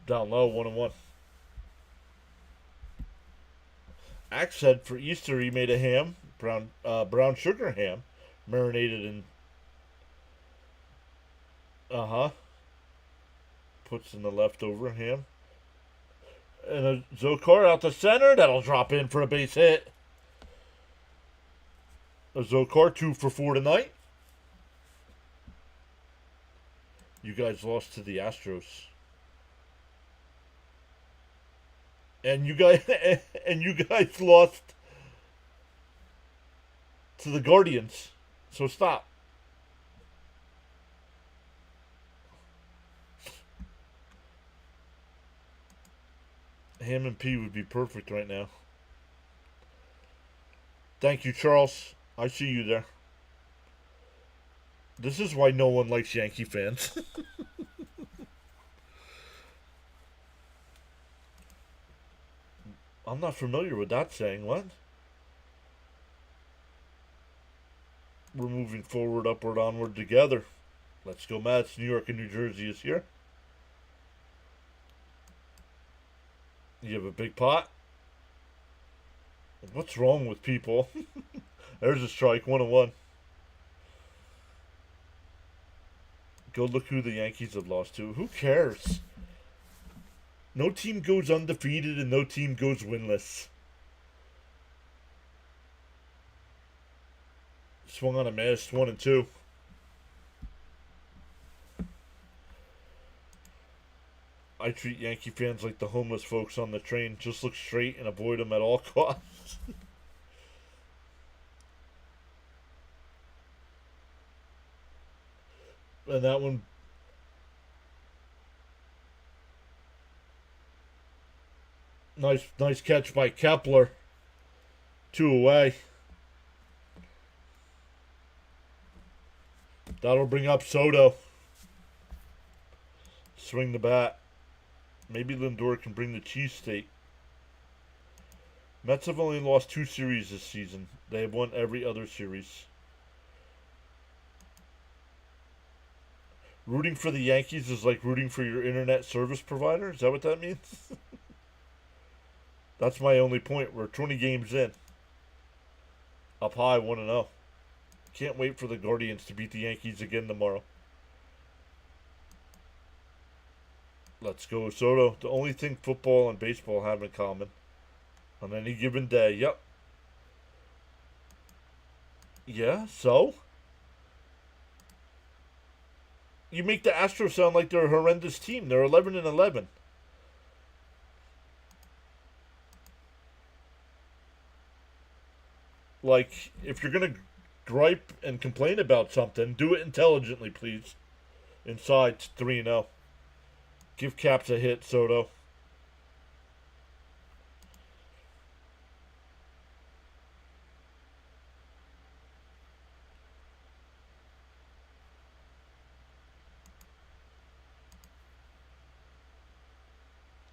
Down low, 1-1. Axe said for Easter he made a ham, brown sugar ham, marinated in. Puts in the leftover ham. And a Zokar out the center. That'll drop in for a base hit. A Zokar 2 for 4 tonight. You guys lost to the Astros. And you guys lost to the Guardians. So stop. Ham and P would be perfect right now. Thank you, Charles. I see you there. This is why no one likes Yankee fans. I'm not familiar with that saying. What? We're moving forward, upward, onward together. Let's go, Mets. New York and New Jersey is here. You have a big pot? What's wrong with people? There's a strike, 1-1. Go look who the Yankees have lost to. Who cares? No team goes undefeated and no team goes winless. Swung on a miss, 1-2. I treat Yankee fans like the homeless folks on the train. Just look straight and avoid them at all costs. And that one. Nice catch by Kepler. 2 away. That'll bring up Soto. Swing the bat. Maybe Lindor can bring the cheesesteak. Mets have only lost 2 series this season. They have won every other series. Rooting for the Yankees is like rooting for your internet service provider? Is that what that means? That's my only point. We're 20 games in. Up high, 1-0. Can't wait for the Guardians to beat the Yankees again tomorrow. Let's go, Soto. The only thing football and baseball have in common on any given day. Yep. Yeah, so? You make the Astros sound like they're a horrendous team. They're 11-11. Like, if you're going to gripe and complain about something, do it intelligently, please. Inside 3-0. Give Caps a hit, Soto.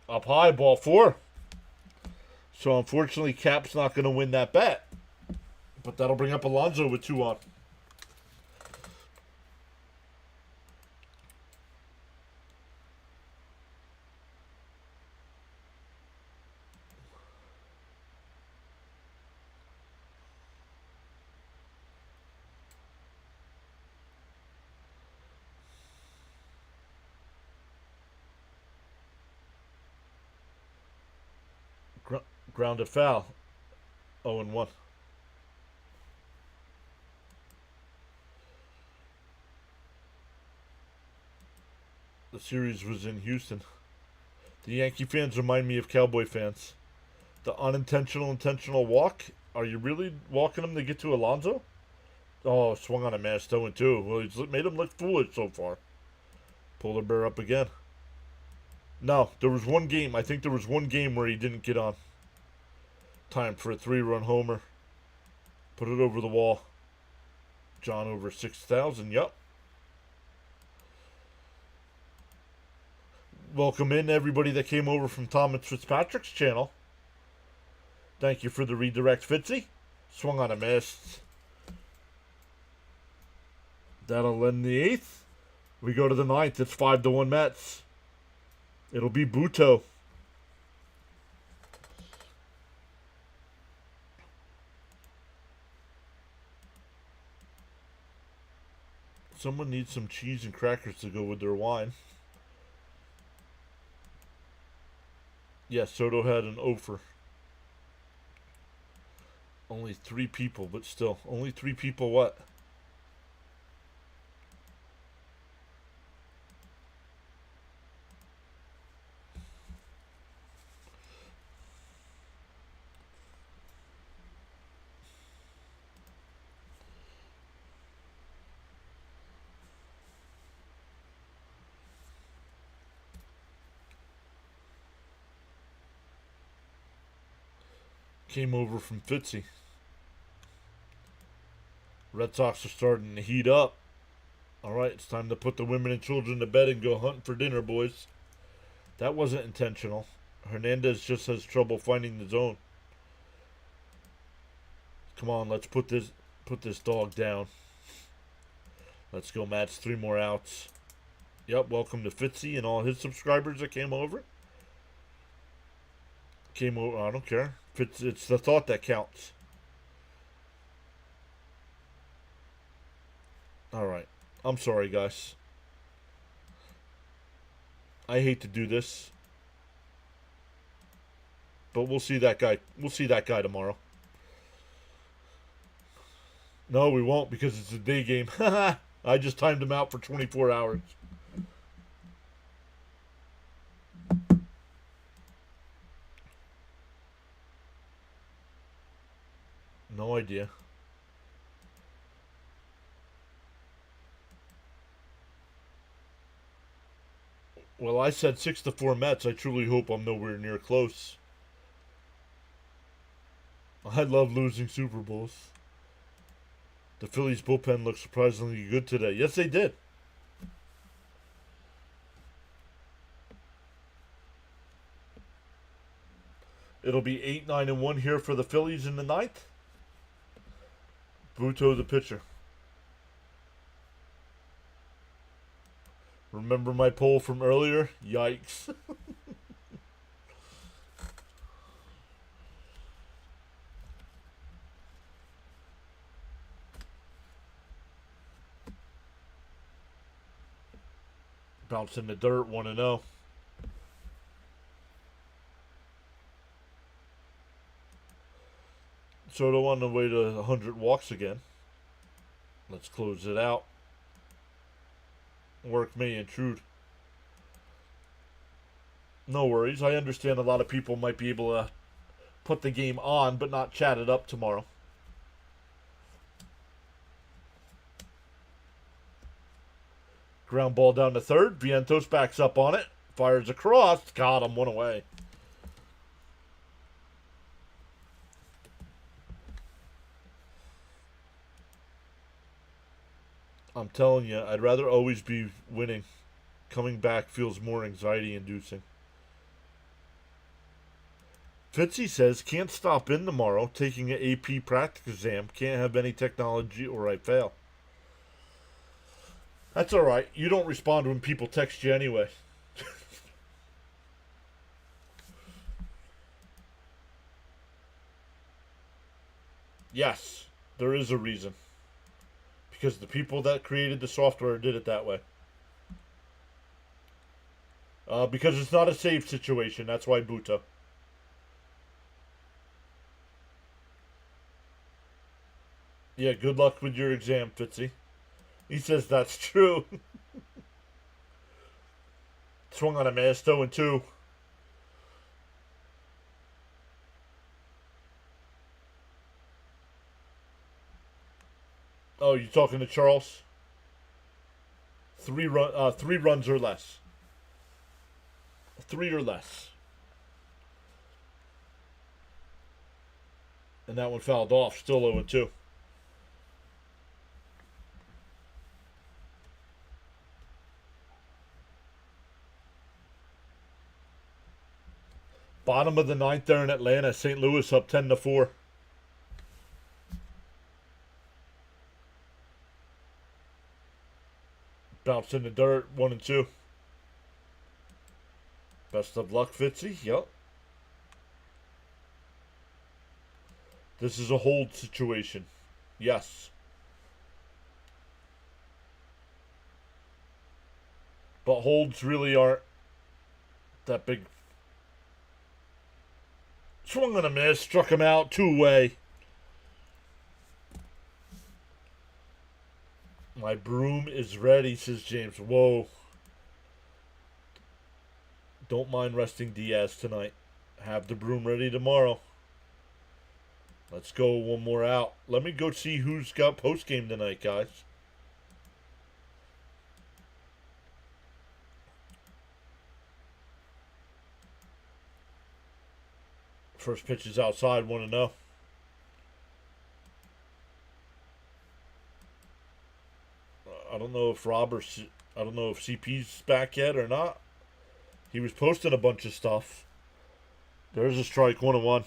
Up high, ball 4. So unfortunately, Cap's not going to win that bet. But that'll bring up Alonso with 2 on. Grounded foul. 0-1. The series was in Houston. The Yankee fans remind me of Cowboy fans. The unintentional intentional walk. Are you really walking him to get to Alonso? Oh, swung on a mass 0-2. Well, he's made him look foolish so far. Polar bear up again. No, there was one game. I think there was one game where he didn't get on. Time for a 3-run homer. Put it over the wall. John over 6,000. Yup. Welcome in everybody that came over from Thomas Fitzpatrick's channel. Thank you for the redirect, Fitzy. Swung on a miss. That'll end the 8th. We go to the 9th. It's 5-1 Mets. It'll be Buto. Someone needs some cheese and crackers to go with their wine. Yes, Soto had an offer. Only 3 people, but still. Only 3 people what? Came over from Fitzy. Red Sox are starting to heat up. All right, it's time to put the women and children to bed and go hunting for dinner, boys. That wasn't intentional. Hernandez just has trouble finding the zone. Come on, let's put this dog down. Let's go, Mats. 3 more outs. Yep, welcome to Fitzy and all his subscribers that came over. Came over, I don't care. It's the thought that counts. Alright. I'm sorry, guys. I hate to do this. But we'll see that guy. We'll see that guy tomorrow. No, we won't because it's a day game. I just timed him out for 24 hours. No idea. Well, I said 6-4 Mets. I truly hope I'm nowhere near close. I love losing Super Bowls. The Phillies bullpen looked surprisingly good today. Yes, they did. It'll be 8-9-1 here for the Phillies in the 9th. Buto the pitcher. Remember my poll from earlier? Yikes. Bounce in the dirt, 1-0. Soto on the way to 100 walks again. Let's close it out. Work may intrude. No worries. I understand a lot of people might be able to put the game on but not chat it up tomorrow. Ground ball down to third. Vientos backs up on it. Fires across. Got him. 1 away. I'm telling you, I'd rather always be winning. Coming back feels more anxiety-inducing. Fitzy says, can't stop in tomorrow. Taking an AP practice exam. Can't have any technology or I fail. That's alright. You don't respond when people text you anyway. Yes, there is a reason. Because the people that created the software did it that way. Because it's not a safe situation. That's why Buto. Yeah, good luck with your exam, Fitzy. He says that's true. Swung on a miss, 0-2. Oh, you talking to Charles? 3 runs or less. 3 or less. And that one fouled off, still 0-2. Bottom of the 9th there in Atlanta. St. Louis up 10-4. Bounce in the dirt, 1-2. Best of luck, Fitzy. Yep. This is a hold situation. Yes. But holds really aren't that big. Swung on a miss, struck him out, 2-way. My broom is ready, says James. Whoa. Don't mind resting Diaz tonight. Have the broom ready tomorrow. Let's go, one more out. Let me go see who's got post-game tonight, guys. First pitch is outside, 1-0. I don't know if I don't know if CP's back yet or not. He was posting a bunch of stuff. There's a strike, 1-1.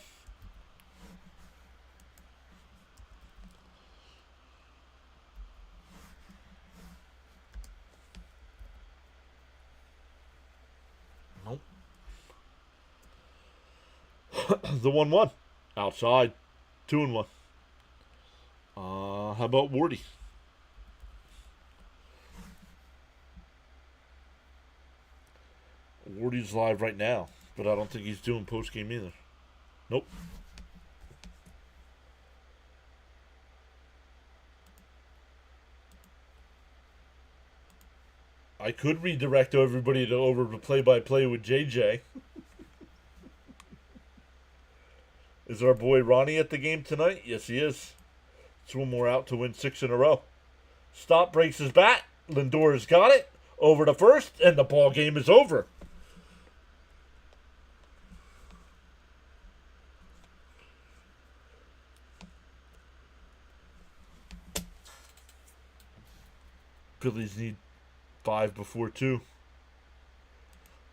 Nope. The 1-1. Outside. 2-1. How about Wardy? Wardy's live right now, but I don't think he's doing post-game either. Nope. I could redirect everybody to over to play-by-play with JJ. Is our boy Ronnie at the game tonight? Yes, he is. It's one more out to win 6 in a row. Stop, breaks his bat. Lindor's got it. Over to first, and the ball game is over. Phillies need 5 before 2.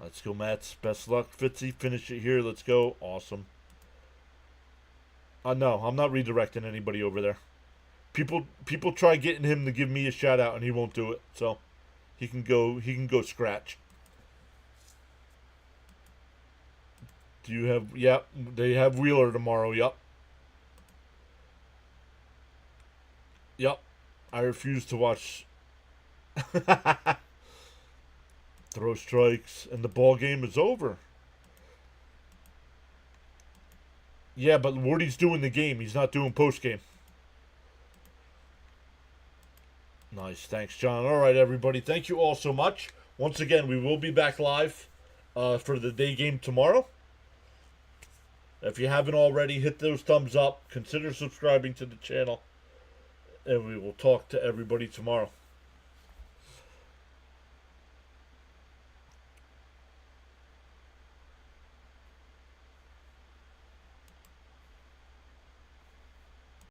Let's go, Mats. Best luck, Fitzy. Finish it here. Let's go. Awesome. No, I'm not redirecting anybody over there. People try getting him to give me a shout out, and he won't do it. So he can go scratch. Do you have? Yep, they have Wheeler tomorrow. Yep. Yep. I refuse to watch. Throw strikes, and the ball game is over. Yeah, but Wardy's doing the game. He's not doing post game. Nice. Thanks, John. All right, everybody. Thank you all so much. Once again, we will be back live for the day game tomorrow. If you haven't already, hit those thumbs up. Consider subscribing to the channel. And we will talk to everybody tomorrow.